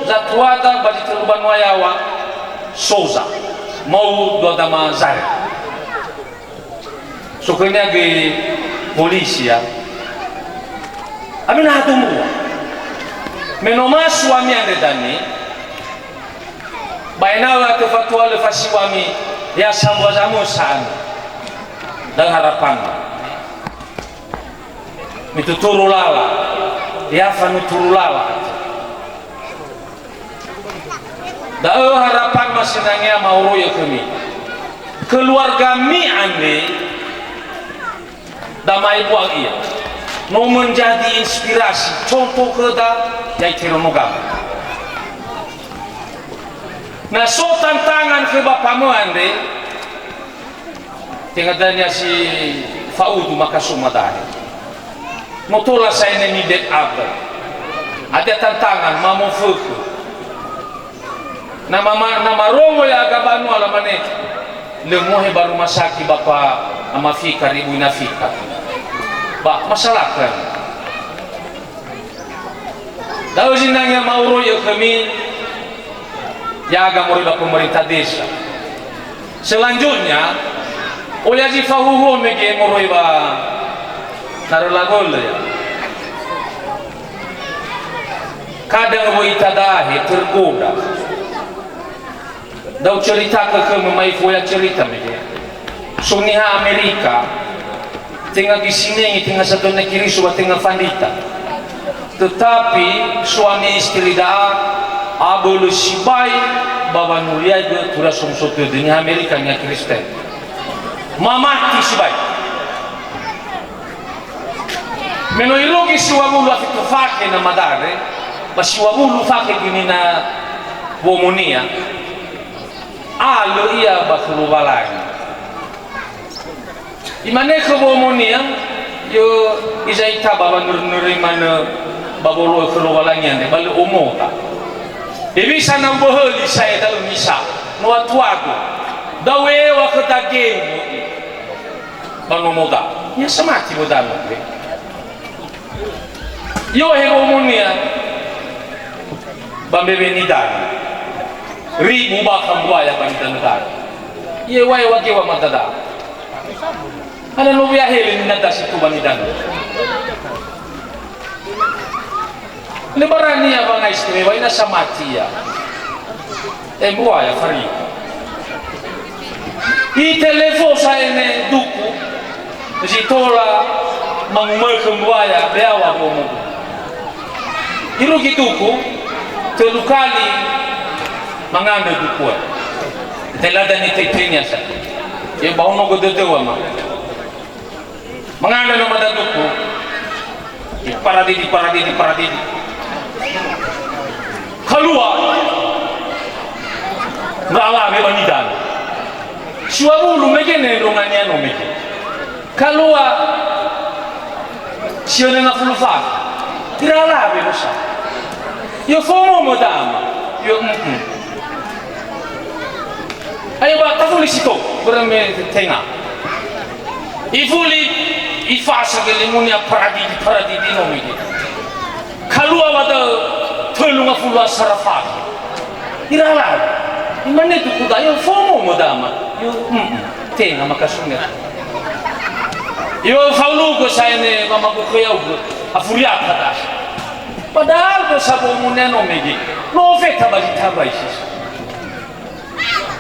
B: zatwada bagi teruban wayawa,
K: Souza mau do dama Zare sukanya di polisi ya amina hatumu menoma suami ande dani bainawa tefatwa le fasiwami ya sambwa zamu sana dan harapan itu turulala ya fanu turulala da harapan masih nanya mau ya kami keluarga mi ande damai buang iya no menjadi inspirasi contoh keda yai teronogam nah so tantangan ke bapamu ande tinggalnya si Faudu maka sumadari motola saya ini dek ada tantangan mamu fuku nama romo ya agabanu alamane lemohe baru masaki bapa amafika ribu inafika ba masalah kan daw zinangnya mauro ya kami ya agama pemerintah desa selanjutnya oyaji fahuhu mege moroi ba narulagol ya kadang wo itadahe tergoda dau cerita ke memai foya cerita mege suniha Amerika tengah di sini tengah satu negeri sudah tengah vandita tetapi suami istri daa abul sibai baba nuria itu tura somsoto di Amerika nya Kristen mamati sibai menoirogi siwabulu afitufake na madare basiwabulu fake gini na womonia alo iya bakulu balani imane ke womonia yo izaita baba nurimana babolo ke balani ande bal umota ebi sana boholi saya dalam misa no atuago dawe wa ketagemu bano moda ya samati modano yo he womonia bambe benidani ribu bakam buaya panitan negara ye wai wage wa matada ana no ya hele ni nada situ banidan lebarani ya bang istimewa ina samati ya buaya fari i telefon saya ne duku zitola mangmel buaya beawa bomo irugi duku telukali manganda dukua telada ni tetenya sa ye bauno godewa ma manganda no mada duku paradidi kalua ngala me banidan siwabulu megene ronganya no mege kalua sione na fulufa tirala be musa yo fomo modama yo ayo ba tafuli sito berame tenga ifuli ifasa ke limunia paradidi no mege kalua wada tolunga fulwa sarafat irala imane tu kuda yo fomo modama yo tenga makasunya yo faulu ko sayne mama ko kaya afuria pada padahal ko sabo muneno mege no feta bali tabaisi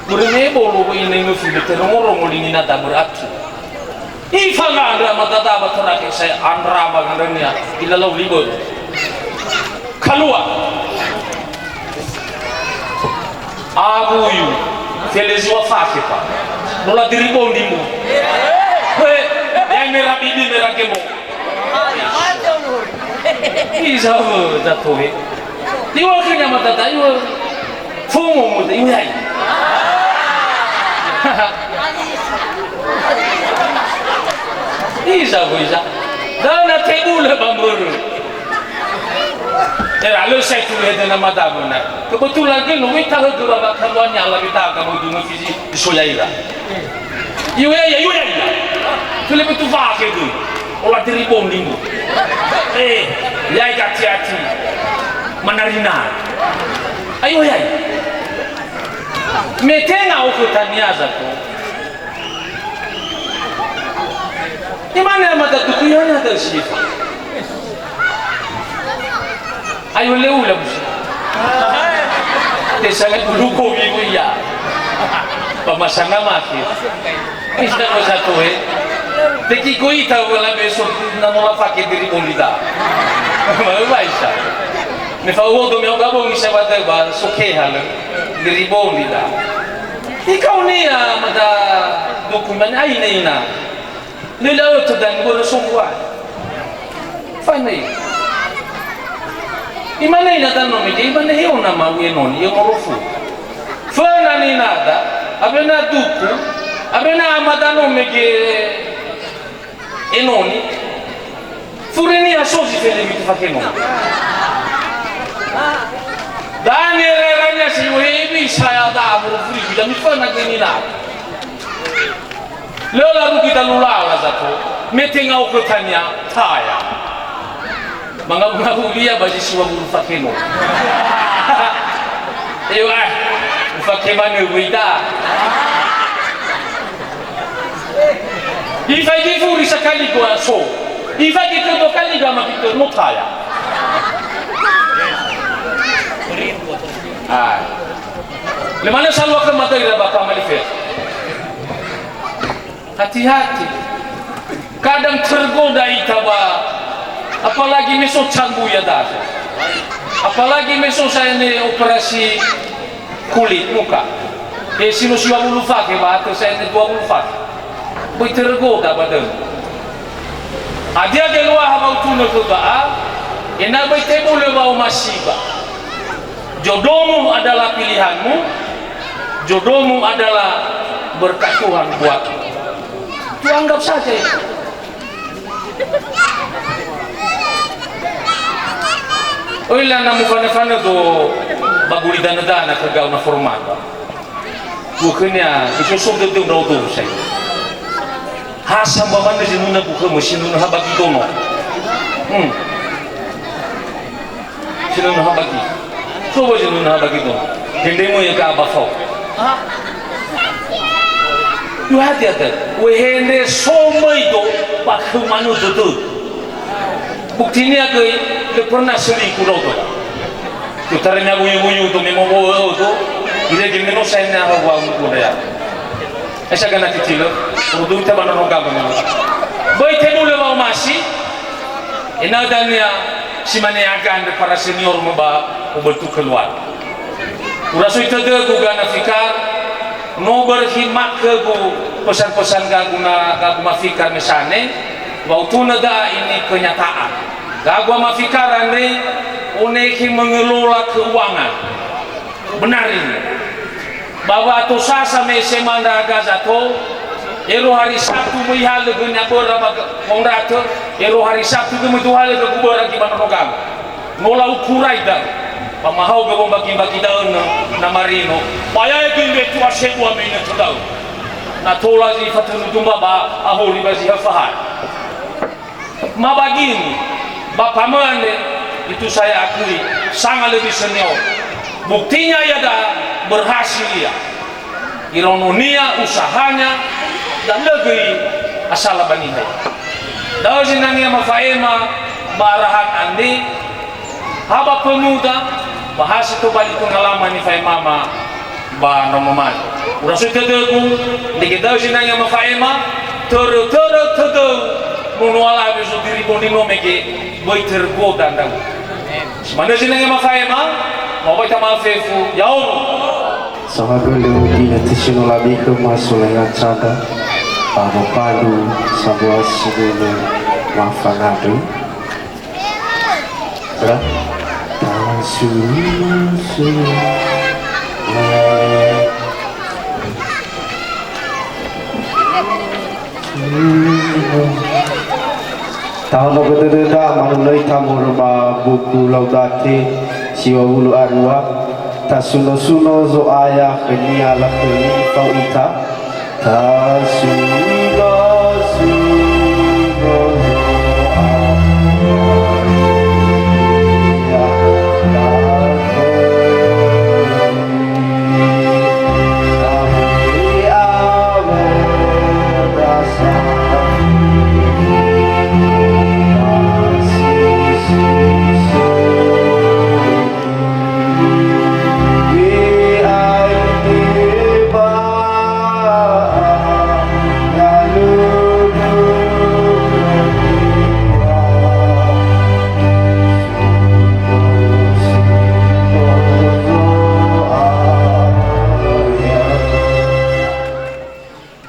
K: Burene bolu ini ngufide terongoro molini na dabur atu. Ifanga andra matata batara ke saya andra bagandanya ilalau libur. Kalua. Abuyu felezi wa fakipa. Nola diribondi mu. He, yang merah bibi merah kemo. Izawo datoe. Diwa kenya matata iwa fumo mu iwa. Isa dana tebule bamburu era lo sai tu le na madabona kebetulan ke no kita ke baba kaluannya Allah kita kamu dungu fizi soyaira iwe ya tule betu va ke du ola teribom lingu yai hati-hati manarina ayo yai Metenga ukutania zato. Imana mata tukuyana ta shifa. Ayo leula busi. Desanga duluko bigo ya. Pamasanga maki. Isa ko satu Teki ko ita wala beso na mola fake diri bolida. Mabaisa. Ne fa wodo me ogabo ngisa bata ba sokeha diri bolida. Ikaw niya mada dokumen ay na ina. Nila to dan go sungwa. Finally. Imana ina dan no midi imana hiyo na mawe non yo morofu. Fana ni nada, abena duku, abena amadano mege enoni. Furini asozi fele mitu fakeno. Dani reranya si webi saya da amuru furi bila mifana geni na. Lola ru kita lula zato, metenga ukutanya taya. Mga dia bagi siwa buru fakeno. Iyo fakemane wida. Ifa furi sakali kwa so. Ifa kito kali gama kito notaya. Lemana salwa ke mata ira bapa malifet. Hati-hati. Kadang tergoda itaba. Apalagi meso canggu ya dah. Apalagi meso saya ni operasi kulit muka. Sino siwa bulu fake ba atau saya ni dua bulu fake. Boy tergoda badan. Adia de luar habau tuna ke ba. Ena boy temu le bau masiba. Jodohmu adalah pilihanmu. Jodohmu adalah berkat Tuhan buatmu. Itu anggap saja itu. Oila na mufana-fana do baguli dana-dana kagaw na formado. Bukanya isusog do raw do say. Hasam ba man sinuna buka mo sinuna habagi dono. Sinuna habagi. So ba sinuna habagi dono. Hindi mo yung kaabafaw. Yu hati-hati. Wehende somay do pakumano do. Buktinya ke pernah selingkuh tu. Tutarnya buyu-buyu tu memang bawa tu. Dia gimana saya nak bawa muka dia. Esa kena kecil. Urdu kita mana orang kamu. Baik temu lewa masih. Ina dania si mana akan para senior membawa bertu keluar. Urasu itu dia guna fikar. No berkhidmat ke pesan-pesan guna fikar misalnya. Waktu nada ini kenyataan. Gagwa mafikaran ni uneki mengelola keuangan. Benar ini. Bahwa tu sasa mesema ndaga zato. Ero hari Sabtu mihal dengan berapa kondrator. Ero hari Sabtu kemudian ke kubur lagi manogam. Nola ukurai dah. Pamahau ke bagi-bagi daun na marino. Paya ginde tu asewa mena tadau. Na tola zi fatun tumba ba aholi bazi hafahar. Mabagini Bapak Mende itu saya akui sangat lebih senior. Buktinya ya dah berhasil ya. Ironia usahanya dan negeri asal banihai. Dalam sinangnya mafaema barahan andi haba pemuda bahas itu balik pengalaman ni fai mama ba nomaman. Urasu tedegu diketahui sinangnya mafaema ter Munuala beso diri bondi no mege boy tergoda ndang. Semana sinang mafaema mau baca mafefu yaum.
H: Sama beliau di natisino labi ke masulengan cada. Abo padu sebuah sebelum mafanadu. Dah. Tangan susu. Tahun berbeda manulai tamur ba buku laudate siwa bulu arwa tasuno zo ayah kenia la keni pauita tasuno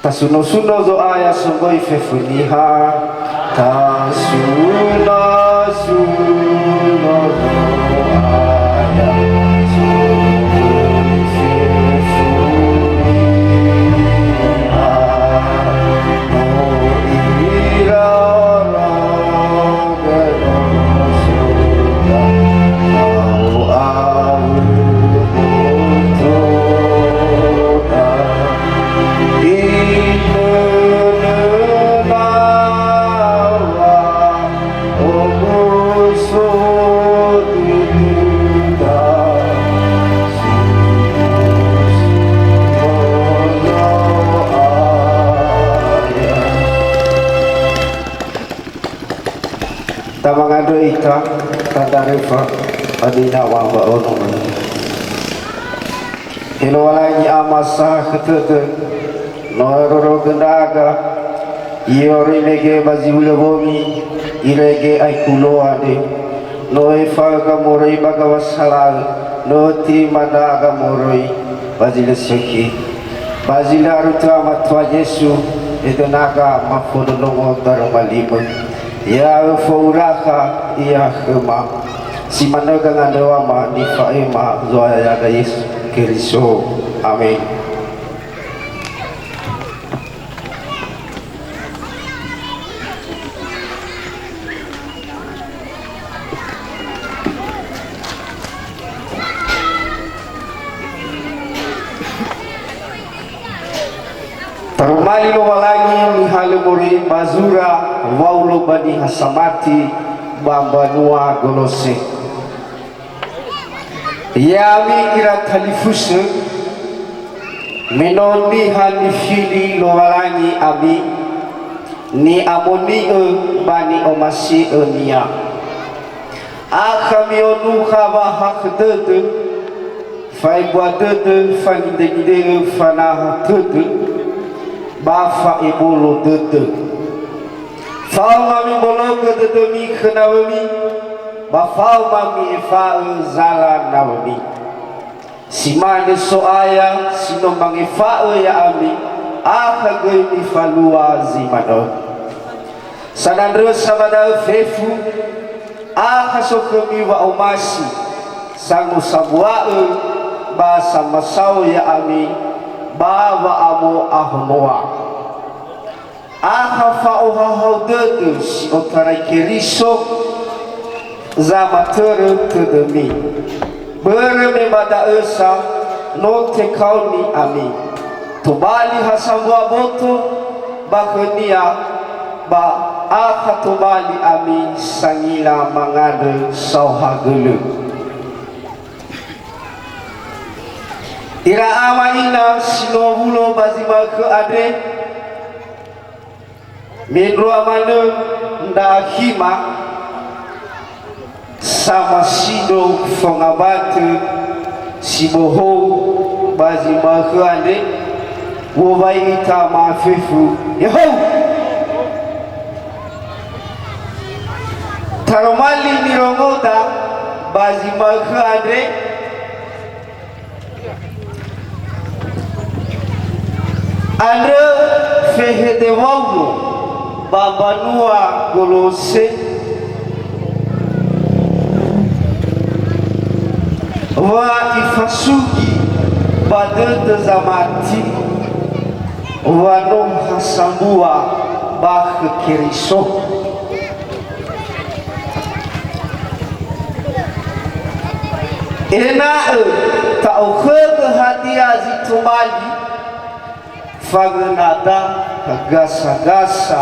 M: Tasuno-suno zo aya sungoi fefuniha. Tasuno-suno zo aya sungoi fefuniha. Moira raga suda au Tamangado ika tadarefa adina wamba ono. Hilawalai amasa ketete noeroro gendaga iori lege bazibule bomi irege aikulo ade noe faga moroi bagawasalal noti madaga moroi bazile seki bazile aruta matwa Yesu etenaga mafodolongo darmalimo ya fauraka ya khema simanaga ngandewa ma nifaema zoya ya Yesu Kristo. Amin. Tarumali lo walangi ni halimuri mazura waulo bani hasamati bambanua golose yami ira kalifuse minoni halifili lo walangi abi ni amoni bani omasi nia akhamionu khaba hakdede faibwa dede fangidegide fana dede bafa ibulu dede fauma mi bologa dede mi khnawmi bafauma mi fa zala nawmi simane soaya sinombangi fa ya ami akhagoi mi falua zimano sanandro sabada fefu akhasokhmi wa omasi sangu sabwa ba samasau ya ami bawa amo ahonoa akhafa ohaudede si otarai keriso zamatere tedemi bereme bada esa no tekauni ami tubali hasambua boto bakhenia ba akhatubali ami sangila mangade sauhagele ira amaina sinobulo bazima ke ade minro amane ndahima sama sido fongabate siboho bazima ke ade wobai ita mafefu yeho taromali nirongoda bazima ke ade ande fehede waulo babanua golose wa ifasugi badende zamati wa nom hasambua bakh keriso ena ta'ukhad hadiah zitumali fagnada gasa-gasa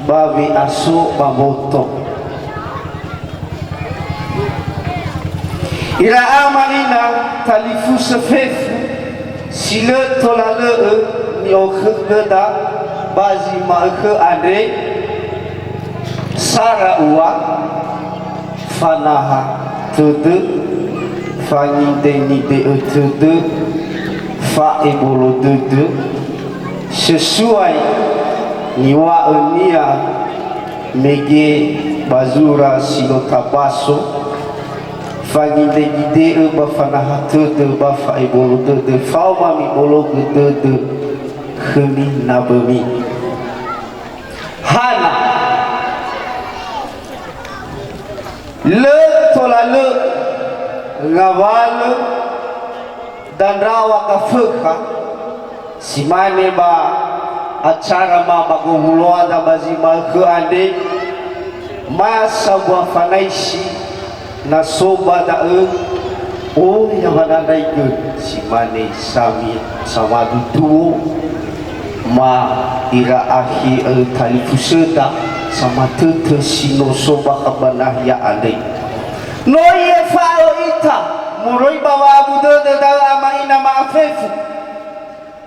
M: babi asu baboto ira amalina talifu sefefu sile tolale ni okhgeda bazi malke ade sara uwa fanaha tudu fangide ni de tudu fa ibulu dudu sesuai niwa unia mege bazura silotabaso fangide gide bafana hatudu bafa ibulu dudu fauma mi bolo dudu
L: kheni nabemi hana le tola le ngawal dan rawa ka fekha simane ba acara ma baguhulwa da bazima ke ande masa buah fanaisi na soba da oh ya banandai ke simane sami sama dutu ma ira ahi talifuseta sama tete sino soba kabanah ya ande no ye fao ita muroi bawa budo da ama ina maafefu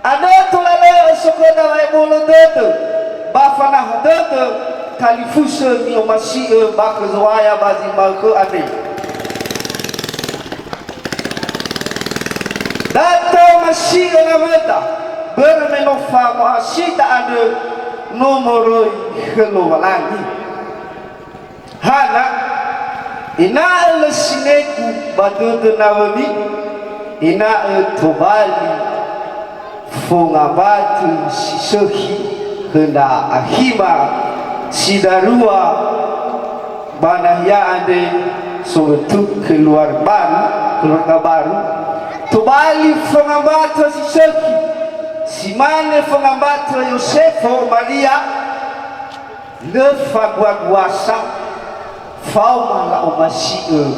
L: ada tulale sokoda wa bolo dedo bafana dedo kalifuse ni omasi bakzwaya bazi malko ade dato masih ngamata bermenofa masita ada nomor kelualangi hana ina lesineku batu nawabi ina tobali fungabatu sisohi kena akhima sidarua banahya ade suatu keluarga baru tobali fungabatu sisohi simane fungabatu Yosefo Maria lefa guasa fauma la umasiu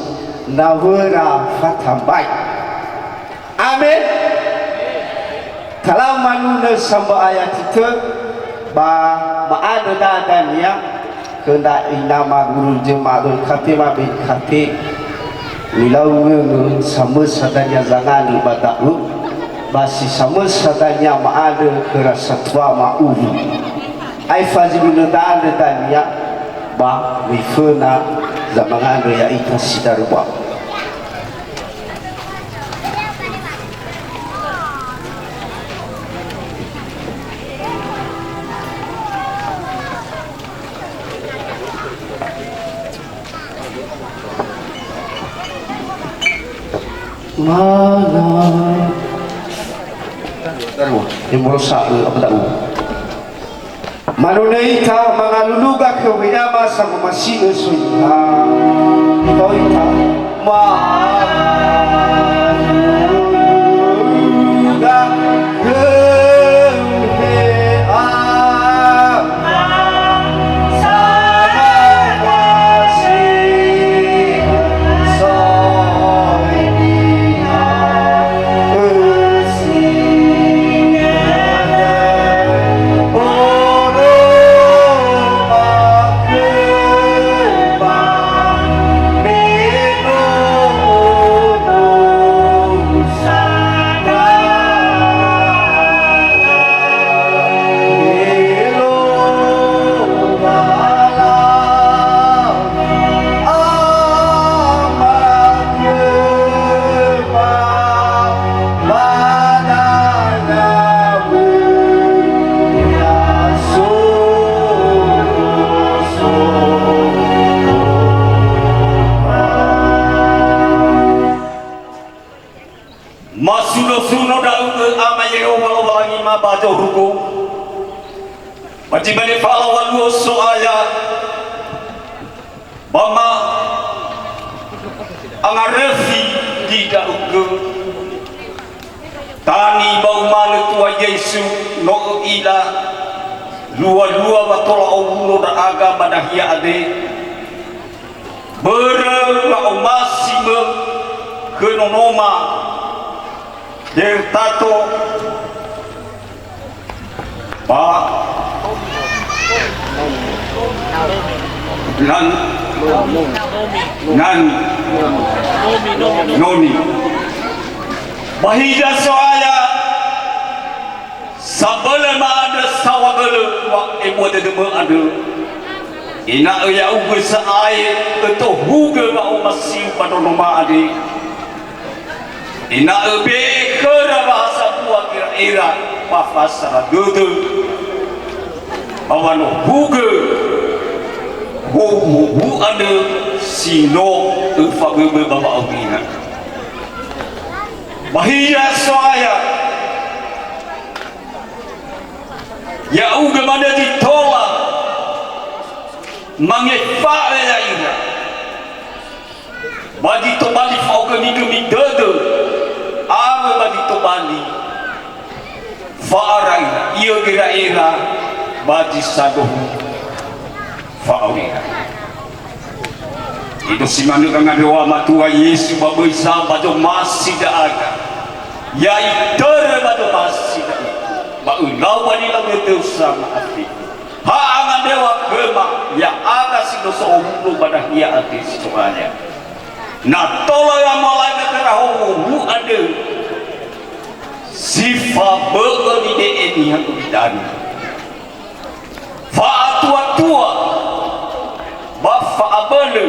L: nawera fatambai amin. Kalau manuna samba ayat itu ada dadanya kena nama guru jemaah khatib bin khatib milau sama sadanya jangan ibadahu basi sama sadanya ada kerasa tua ma'uhu ai fazilun dadanya ba mifuna zaman ya ikasidarwa mana yang merusak apa tahu manunita mangaluluga ke winama sama masih suya toita manuluga ke Bajimane fala walu soaya bama angarefi di dauge tani bau male tua Yesu no ila lua batola ulo da agama dahia ade bere la masime kenonoma dertato ba nan noni bahija soaya sabele ma ada sawagele wa emode de ada ina ya uge saai to huge wa masih padonoma ade ina be kera bahasa buat kira-kira pafasara gede awano huge hu ada sino ufagebe baba augina bahia soaya
J: ya uga mana ditolak mangefa ya ira bagi to bali fauga ni kemi dodo ame bagi to bali fa ira iyo gira ira bagi sago fa ira itu si manu kang doa matua Yesu babai samba do masih ada ya itere bado masih ada ba ulau bani la betu sama hati ha angan dewa kema ya ada si dosa umlu pada dia hati semuanya na tolo yang mulai keterahu ada sifat beuni de ini yang udan fa tua bafa abelu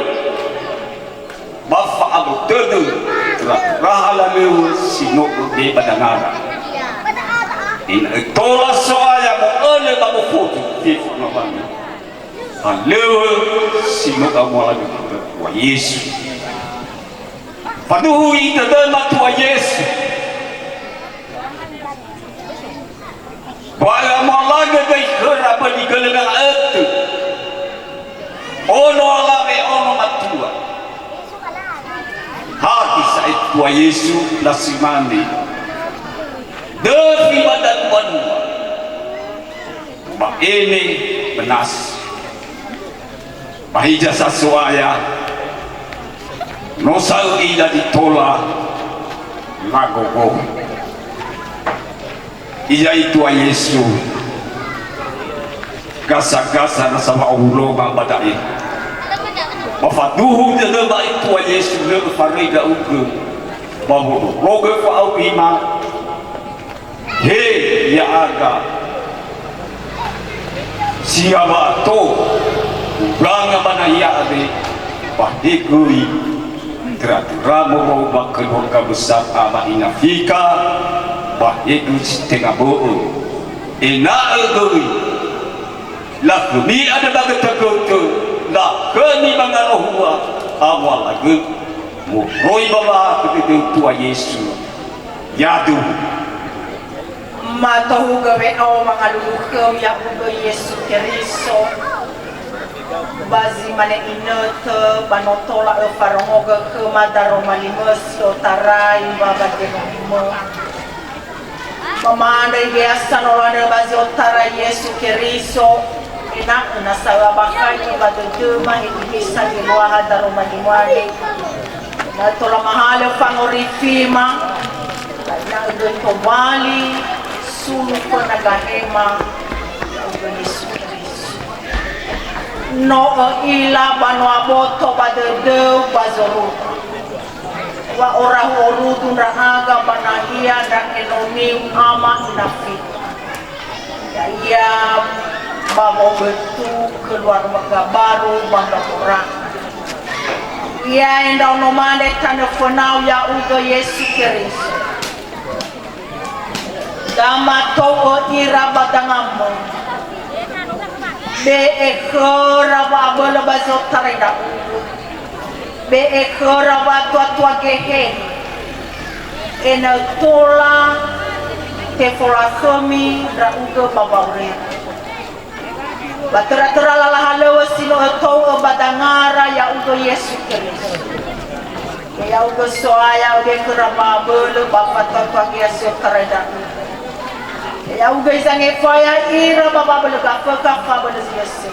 J: bafa abu tedu rahala meu sino de badangara in tola soaya mo ole babu foto tifu no bani alewe sino kamu lagi wa Yesu paduhu ita dama tua Yesu baya mo lagi kay kera bani galengan etu ono alame ono matua hati saat tua Yesu nasimani devi badan banua ba ini benas bahija sasuaya nosal ida ditola lagogo iya itu Yesu gasa-gasa nasama uloba badai mafaduhu de ba itu Yesu le farida ugu babu roge fa au ima he ya aga siapa to ranga bana ya ade bahigui teratur merubah keluarga besar ama inafika bahigu setengah bohong enak egui lah kami ada bagai tergoto lah kami mengaruhua awal lagi muroi bapa ketika tua Yesus yadu
I: matahu gawe au mangalukeum ya uga Yesu Kristo bazi mane inote banotola e farongoga ke madaro malimes otarai baba denimo mamanda biasa nolone bazi otarai Yesu Kristo enak na sawa bakanya baduduma bisa di luar daro malimane na tola mahalo fangorifima na gonto wali sulu ko nagahema Yesu Kristo no ila bano aboto badedeu bazoru wa orang orudun rahaga banahia dan enomi ama nafik ya bawa betu keluar warga baru bangga orang ya endau nomade tanda fonau ya uga Yesu Kristo dama togo ira badangamu be ekora ba bola bazot tarida be ekora ba tua gehe ena tola te fola kami ra uga babaure batera lala halo sino togo badangara ya uga Yesu Kristo ya uga soaya uga kora ba bola ba tua Yesu tarida ya uga izange faya ira baba belega faka bada Yesu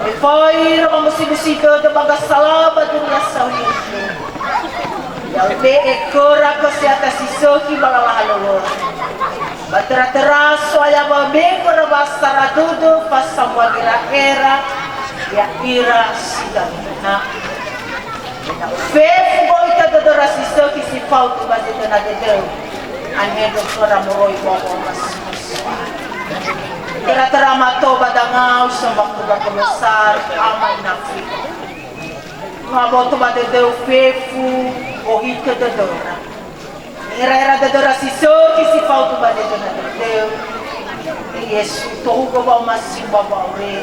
I: e faya baba musi de baga salaba dunia sawi ya be ekora kosiata sisoki bala halo batera soya babe kora basara dudu pasamba era ya ira sidana fe boita de rasisoki si pautu bazita na de ane doktora moroi bobo mas tera mato badangau sembak tuba besar ama inafi ngaboto badedeu fefu ohike dedora era dedora siso kisi pautu badedona dedeu Yesu tohugo ba masi baba ore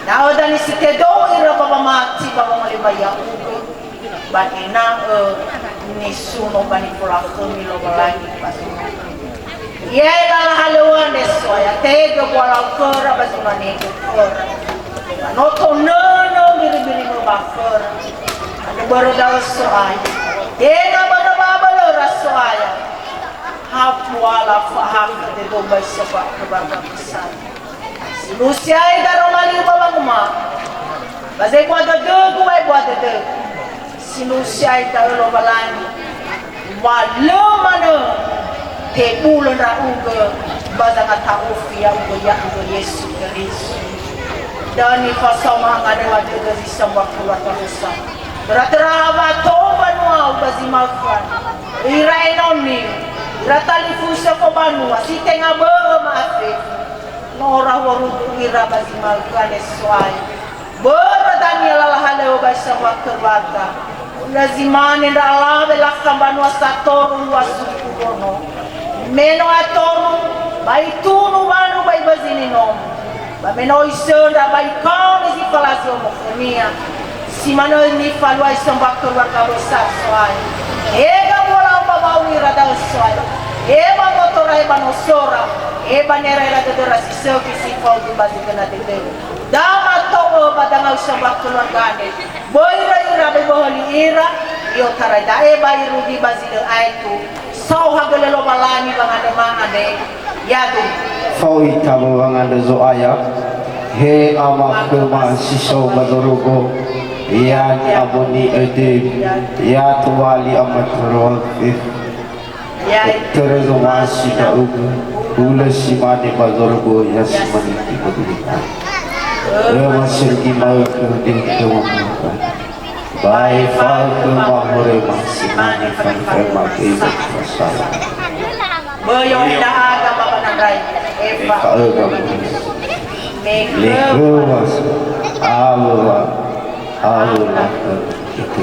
I: nao dani sitedo ira baba mati baba malibaya ugo banina nisuno bani pola kami lo balagi pas ya la halwa nesoya te ke walau kera basi mani ke kera. Noto nono biri-biri ngebakar. Ada baru dah soal. Ega baru babalo rasoaya. Hapu ala faham de dombai sebab kebarga besar. Silusiai daro mali babang ma. Bazai buat degu ai buat degu. Silusiai daro balani. Walau mana te bulan rauga bazang ataufiya uga ya uga Yesus Kristus. Dan ifasau mangade wajah dari sembah keluar terusah. Beraterawa toba nuau bazimakan. Irai noni. Ratali fusa ko banua si tenga be maafe. Nora waru ira bazimakan eswai. Beradani lalahale obasa wakerwata. Lazimane ndala belakam banua satoru wasuku bono. Meno atoru baitunu banu bai bazini nom. Bameno isenda bai kau ni falasio mokemia. Si mano ni falwai sembak keluarga besar soai. Ega bola bau rada soai. Eba motora eba nosora. Eba nera rada dora si soki si fau di bazi kena tete. Dama tobo badanga sembak keluarga ane. Boira ira be boholi ira. Yo tarai da eba iru di bazi de aitu. Sau hagele lo balani bangade mangade. Yadu.
M: Fau itamu bangade zoaya. He ama kema siso badorugo. Ya aboni edib ya tuwali amat rawafif terezo wasi da ugu ula simani bazorgo ya simani kibudita rewa sirgi mau kuding kewamukan bai fal kemahore masimani fanfema keibet masalah
I: Boyong dahaga babanandai Eva
M: Lekruas Allah Allah itu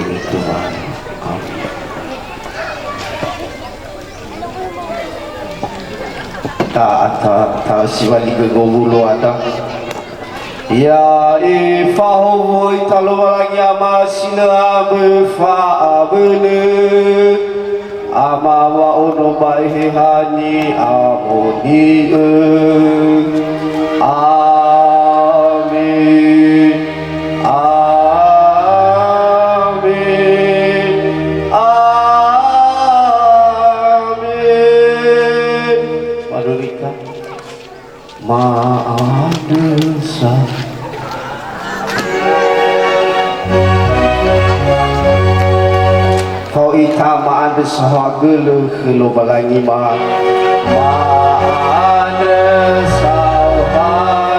M: ta siwali ke gobulo ada ya ifahu talwalagi amasina befa abene amawa ono bahi hani amoni amin Maadesa Kau ita maadesa hagelu khelo balangi maadesa hagelu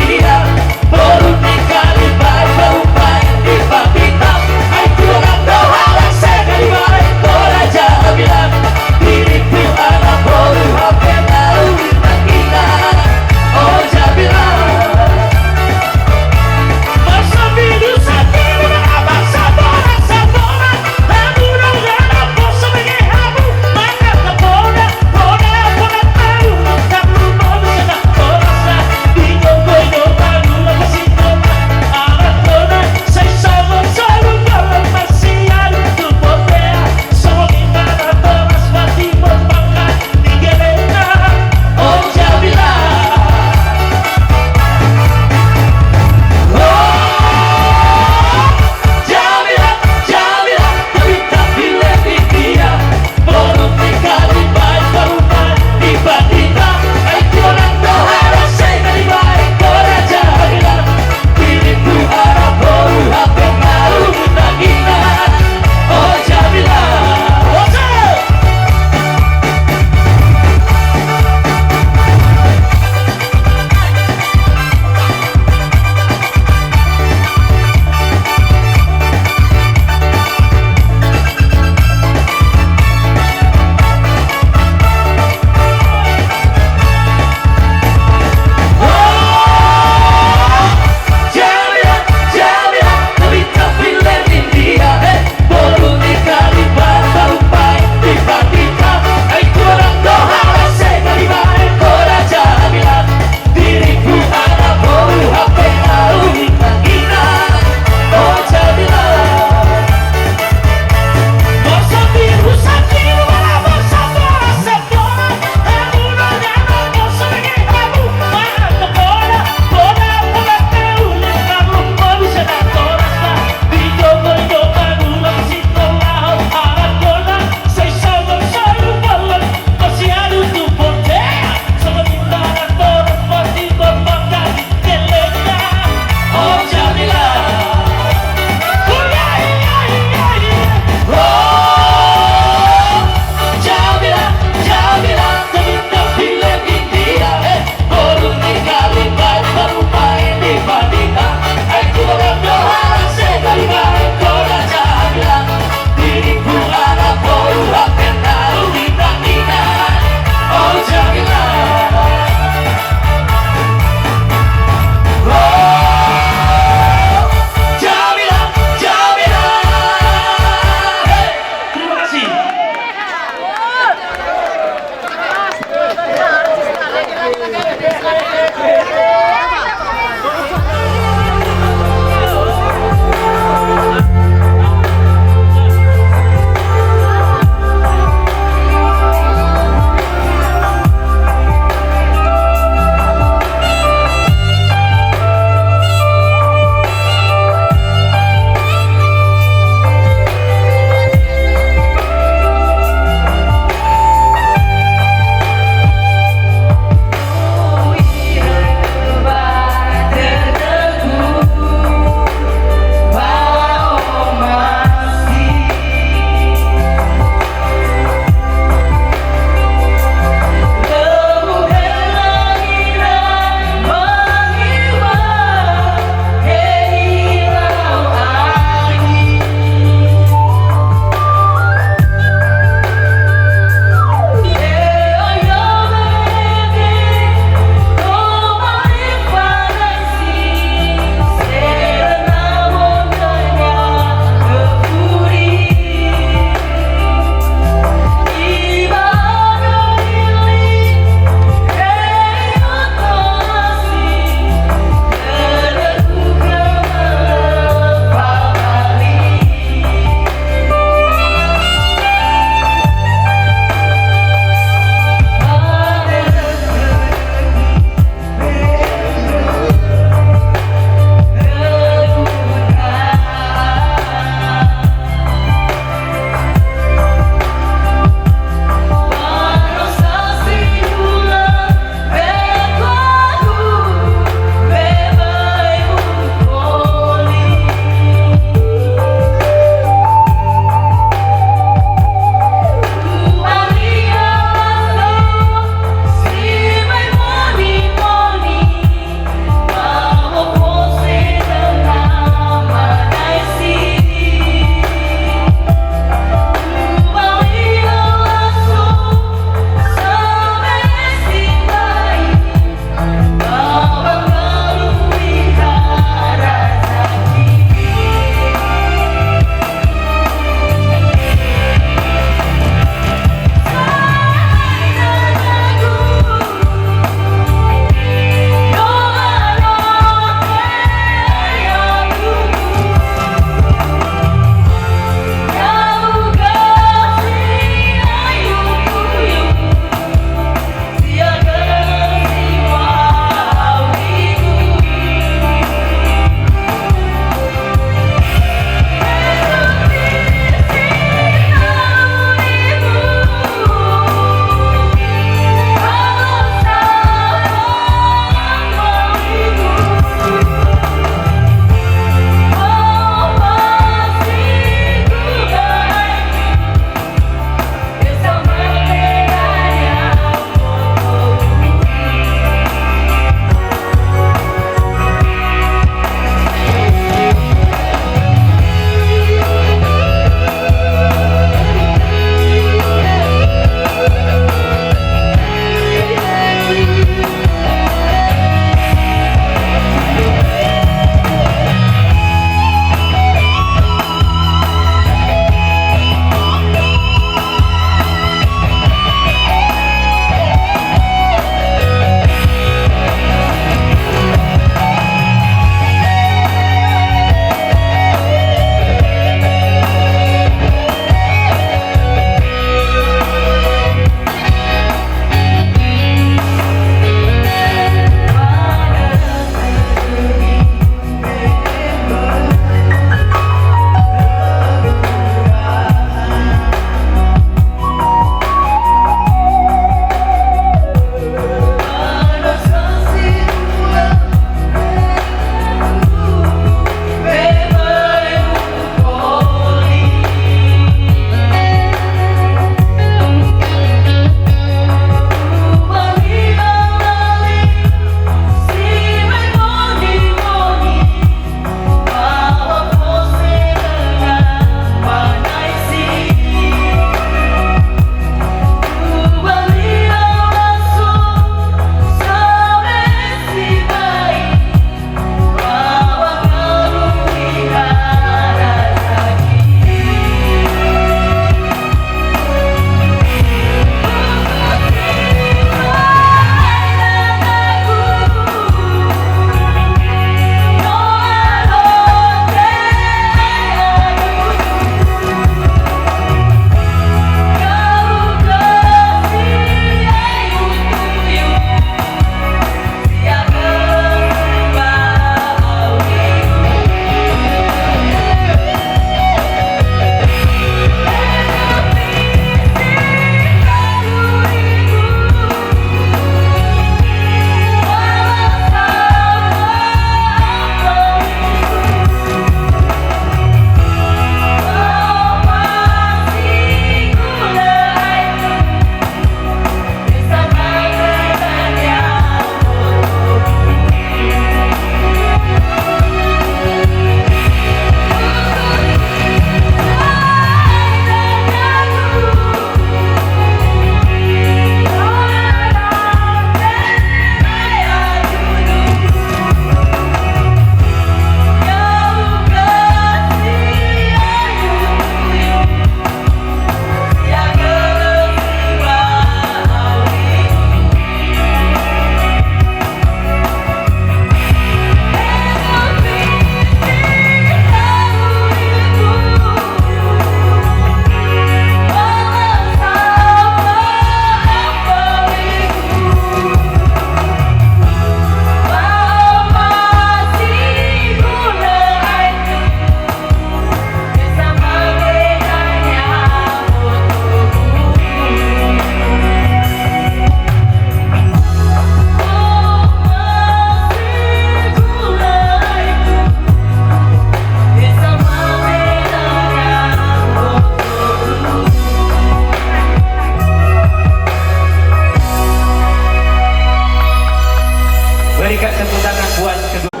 C: buat kedua.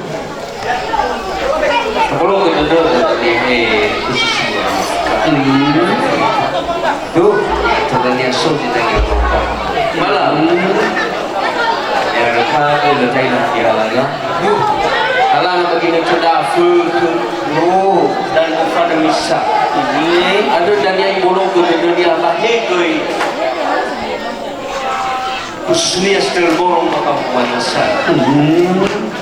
C: Kalau kedua tuh terlihat sulit dengan malam. Ya rekam udah kayak ya lah. Kalau begini sudah full dan pada misa ini ada dan yang bolong ke dunia lahir ke khususnya setelah bolong maka puasa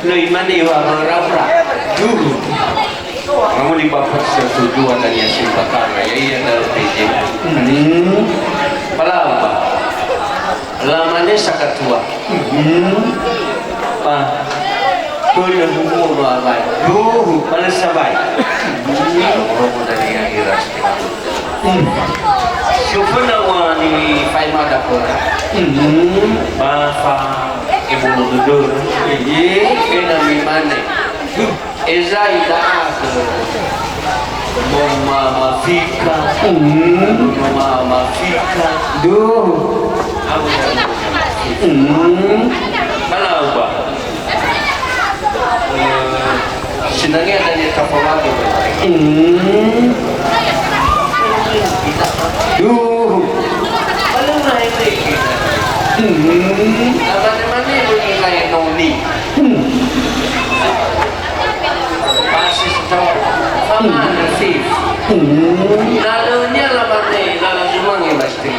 C: lebih mana yang berapa dulu kamu di bapak setuju dan yang simpakar ya iya dalam PJ apa lamanya sangat tua pak boleh umur apa malah sabai orang dari akhirat siapa nama ni Faima Dakora Bafa Ibu Nudur kena mimane Eza Ida Mama Fika duh mana apa senangnya ada di kapal lagi duh belum naik lagi mana begini kayak noni masih setahun sama nasib lalunya lamanya lalu semua yang pasti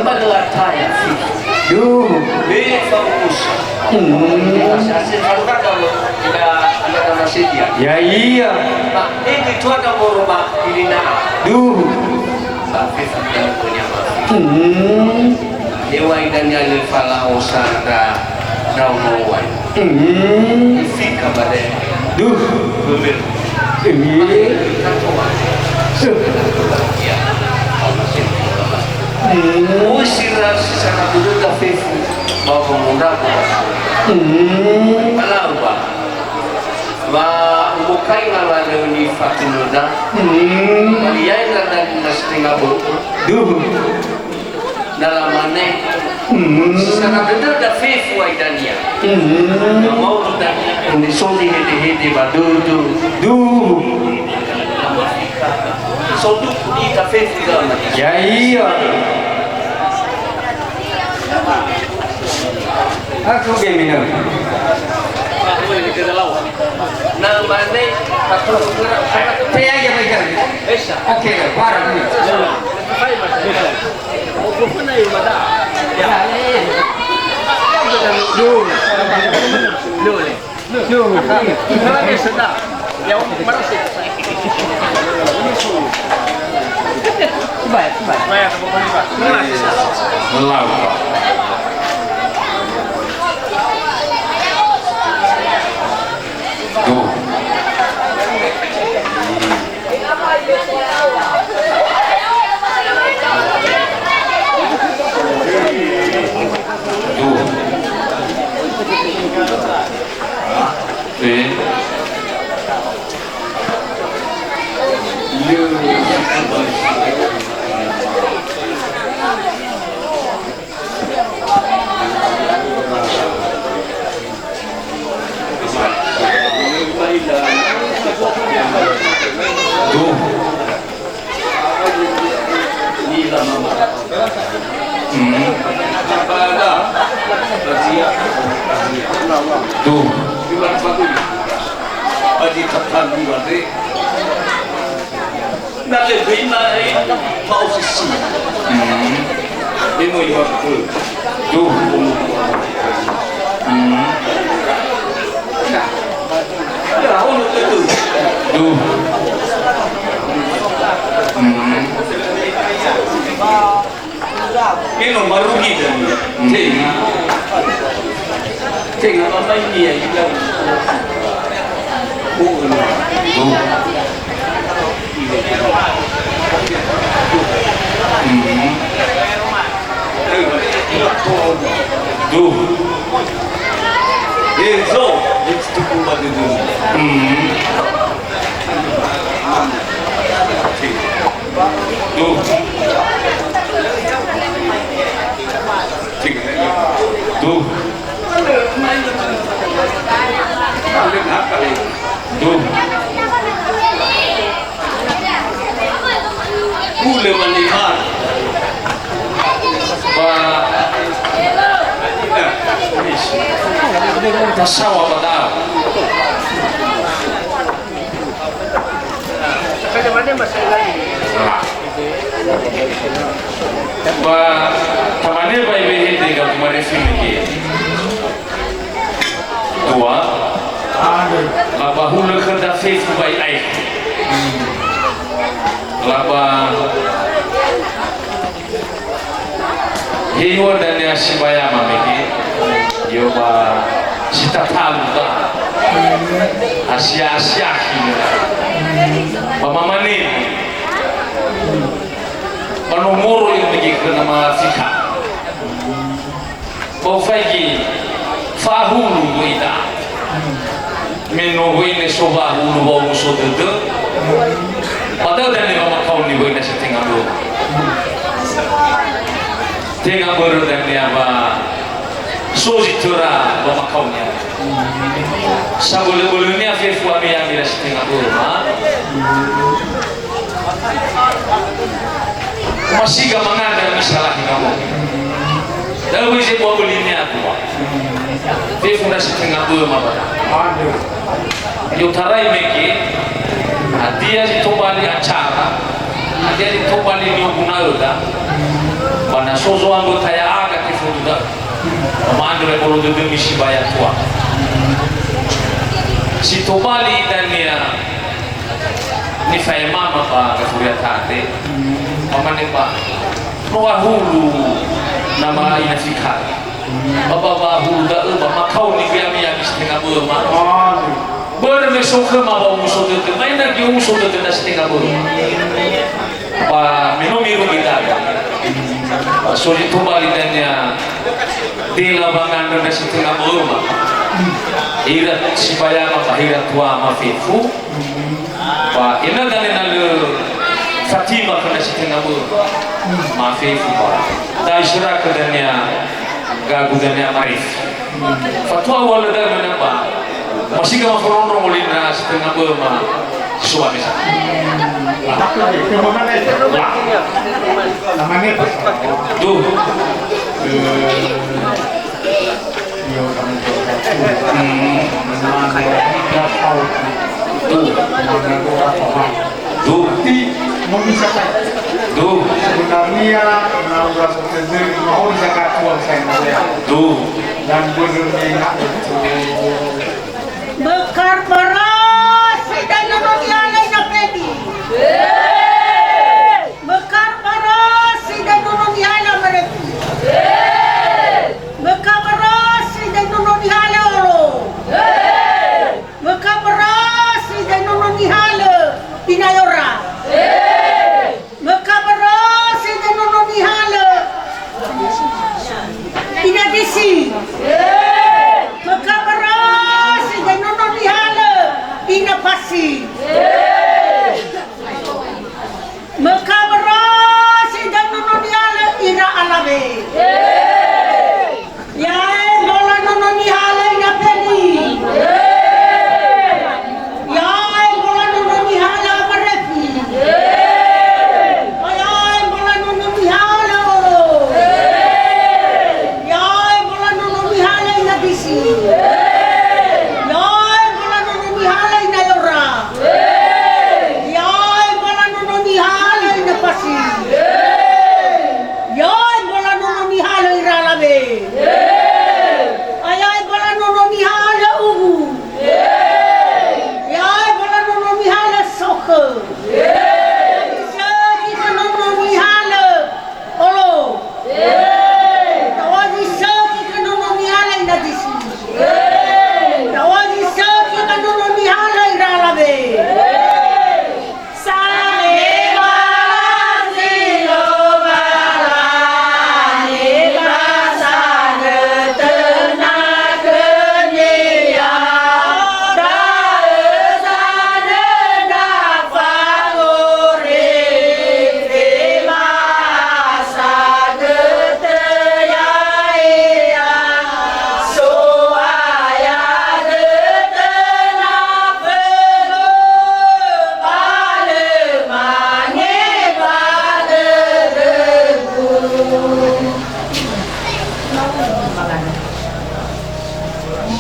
C: pada lataya duh fokus hasil harukat kalau tidak masih dia ya iya pak ini itu ada merubah ini duh tapi sudah punya dewa idanya lefala osanda daunowan fika badai duh bebel ini usirah secara dulu tapi mau mengundang kalau apa bukai malah ni Fatimah Maria dan setengah duh dalam mana secara benar dah faith waidania mau dan kondisi hede badu duh sodu di kafe dalam ya iya aku gimana namanya aku saya aja pegang oke parah nih
K: Ini nomor rugi dan tinggal apa ini ya kita Eso, itu kuat itu. Tuh.
J: dengar kali.
K: Tuh.
J: Boleh melihat.
K: Tasawa pada. Tamane ba ibe hindi ka kumarefil ki. Dua. Laba hulu kerja Facebook by ai. Laba Hiwa dan ya Shibaya mamiki. Yo ba sita talu ba. Asia kira. Pamamani. Panumuro yung nagiging nama fika. Bofagi fahulu ita. Meno ini soba hulu bau musuh itu. Padahal dan lima kau ni boleh nasi tengah bu. Tengah baru dan dia apa? Soji tura bapa kau ni. Sabulu-bulunya fefu ami yang bila setengah bu. Masih gamangan dan misalah kamu. Dalam wujud buah belinya tua. Fefu dah setengah bu apa? Yutarai meki. Dia ditobali acara, dia ditobali nyoguna udah. Mana sozo anggota ya agak tifu udah. Mandre bolu demi si bayar tua. Si tobali dan dia ni fai mama pa kefuria tate. Mama ni pa. Noah hulu nama inafikar. Bapa hulu dah makau ni biar yang setengah berma. Bermesok ke mau musuh itu, main lagi musuh itu dah setengah buru. Pa minum kita. So itu balikannya di lapangan dah setengah buru mah. Irat supaya apa irat tua mafifu. Pa ina dan ina le Fatimah kena setengah buru. Mafifu pa. Dah isyarat kedanya gagudannya marif. Fatwa wala dah menapa. Masih kamu perlu mulai nasi setengah berma suami saya. Namanya tuh. Tuh. Tuh.
L: Sebenarnya menawar seperti mau zakat uang saya.
K: Tuh.
L: Dan benernya itu.
I: Bekar beras dan nonton na pedi. Bekar beras dan nonton na mereka. Bekar beras dan nonton olo. Bekar beras dan nonton pinayora. Bekar beras dan nonton pinadisi. Bekar beras dan nonton pinapasi. Bekar beras dan nonton ira alave. Ya bola nonton ina pedi. Ya bola nonton berepi. Ya bola nonton olo. Ya bola nonton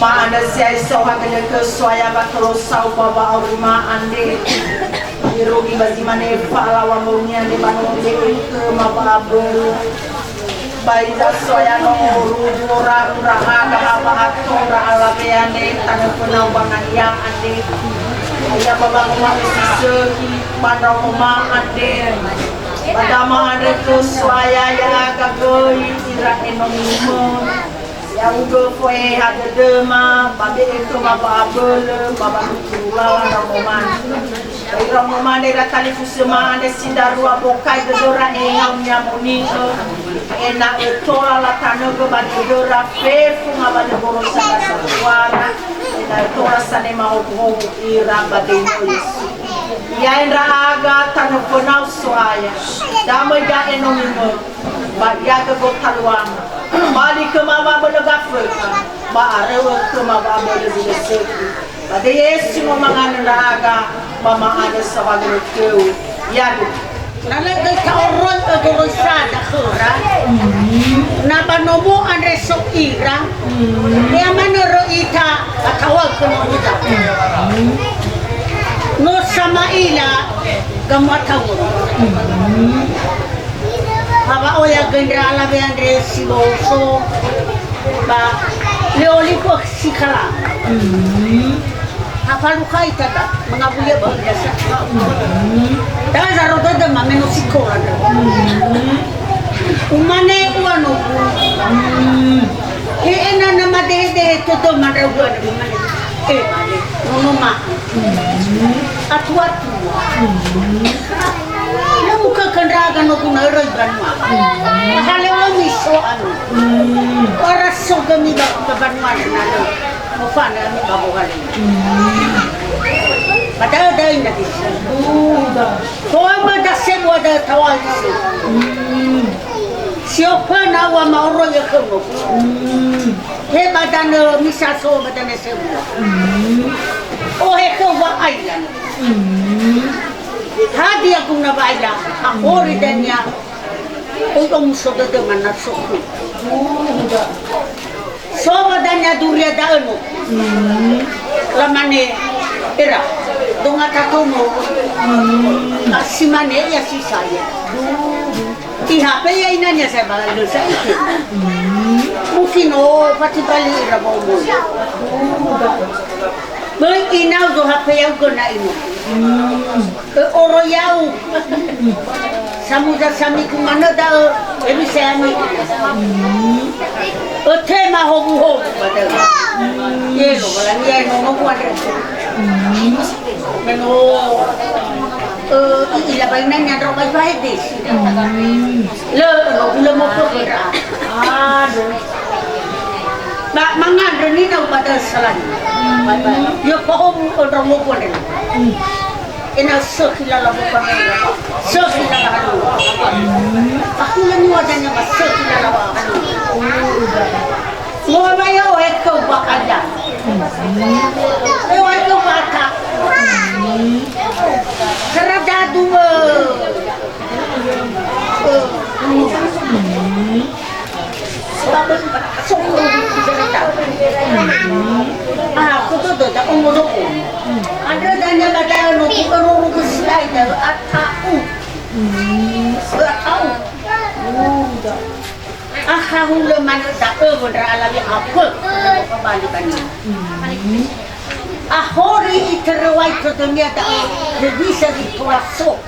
I: Ma anda siya soha kanya ke soya bakalo sau baba aurima ande irogi bazimane fala wa munya de manong de ke mababel baida soya no rubura uraha kahaba atora ala beane tanu penambangan yang ande ya baba ngoma sisi mana ngoma ande padama ande ke soya ya kagoi ira enonimo ya ugo foi ada dema babe itu baba abel baba kurula roman roman era kali fusema ande sindarua bokai de dora engam nyamuni ena etola la tanogo bade dora fefu ngabade borosa suara ena etola sane mau ira bade yesu ya indra aga tanogo nau soaya damai da enonimo ba ya ke botaluang balik ke mama belegafel ba arewa ke mama belegafel pada Yesus memangan raga mama ada sebagai keu ya nala ke orang ke sada khura napa nomo andre sok ira dia mana roita atawal ke noita no sama ila gamatawur Haba oya gendra ala be andre siboso ba leoli ko sikala apa luka itata mengabuya ba biasa dan zaro da mameno sikola umane uano ena nama de todo mandra uano mane nono ma atua muka kendraga no kuna roi banwa hale o miso anu ora so gami ba banwa na lo mo fana mi ba bo hale pada da ina di to ma da se bo da tawal si opa na wa ma ro ye khomo he ba da no misa so ba da ne se o he ko wa ailan hadi aku na baila akori danya untuk musuh de mana soku so danya duria daeno lamane era donga tatomo asimane ya si saya di HP ya inanya saya balu saya mungkin pati bali rabomo Beli inau do HP yang kena ini. Oro yau. Samuda sami kumana dah. Ebi sami. Tema hobu hobu pada. Yelo balang yelo hobu ada. Meno. Ila bainan yang robai baik des. Le mau bergerak. Aduh. Nak mangan reni nak pada salah. Yo paham orang mau pun ini. Ina sekila la bukan ini. Sekila la halu. Aku lagi wajahnya mas sekila la halu. Mau bayar ekor bakada. Ekor baka. Serada dua. Sokong cerita. Aku tu tak umur aku. Ada dana badan aku perlu kesilai dah atau. Atau. Aku lemah tak beralami apa kebalikan ini. Ahori terwait dunia tak bisa dipelosok.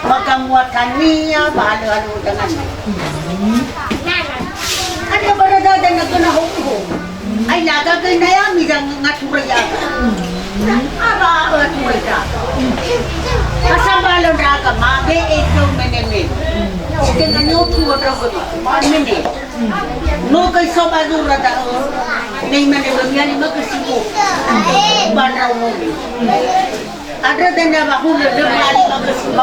I: Maka muatannya bahalu dengan. Ada berada dan kena hukum. Ay naga kena ya midang ngatur ya. Apa ngatur ya? Asal balon raga mabe itu menemen. Dengan nyotu raga mene. No kai soba dura da. Nei menemen ya ni makasibu. Banau mobi. Ada dana bahul lebali makasibu.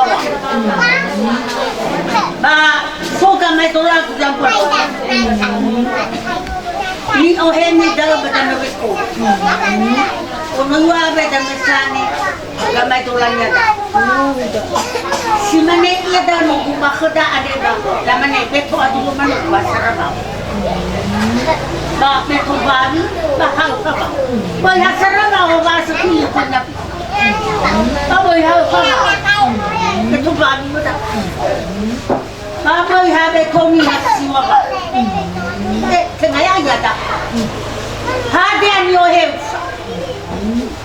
I: Ba soga mai tolak jampar. Ni ohemi dalam badan nabiku. Ono wa badan mesane gamai tolangnya dah. Si mana ia dah nunggu makhda ada bang. Lamane beto adu mana pasar bang. Ba me kubani ba hau ka ba. Ba ya saranga o ba sa ki ko na. Ba ba ya ka ba. Me kubani mo da. Ba ba ya be ko mi ha si wa ba. Ke ngaya ya da. Ha dia ni o he.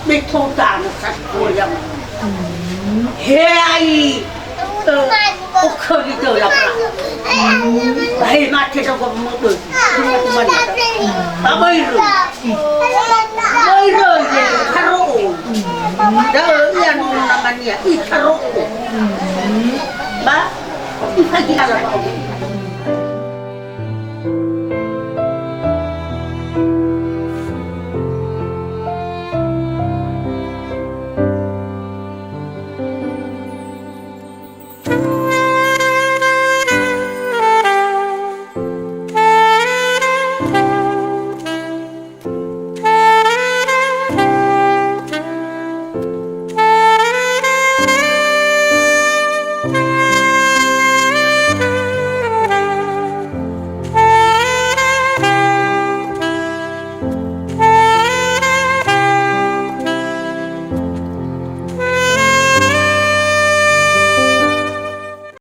I: Me to ta na sa ko ya. He ai. O ko di to la ba. Hei mati dah kau muda, cuma tu mana? Tak bayar, bayar je, karo. Dah yang namanya, karo. Ba, ini lagi apa?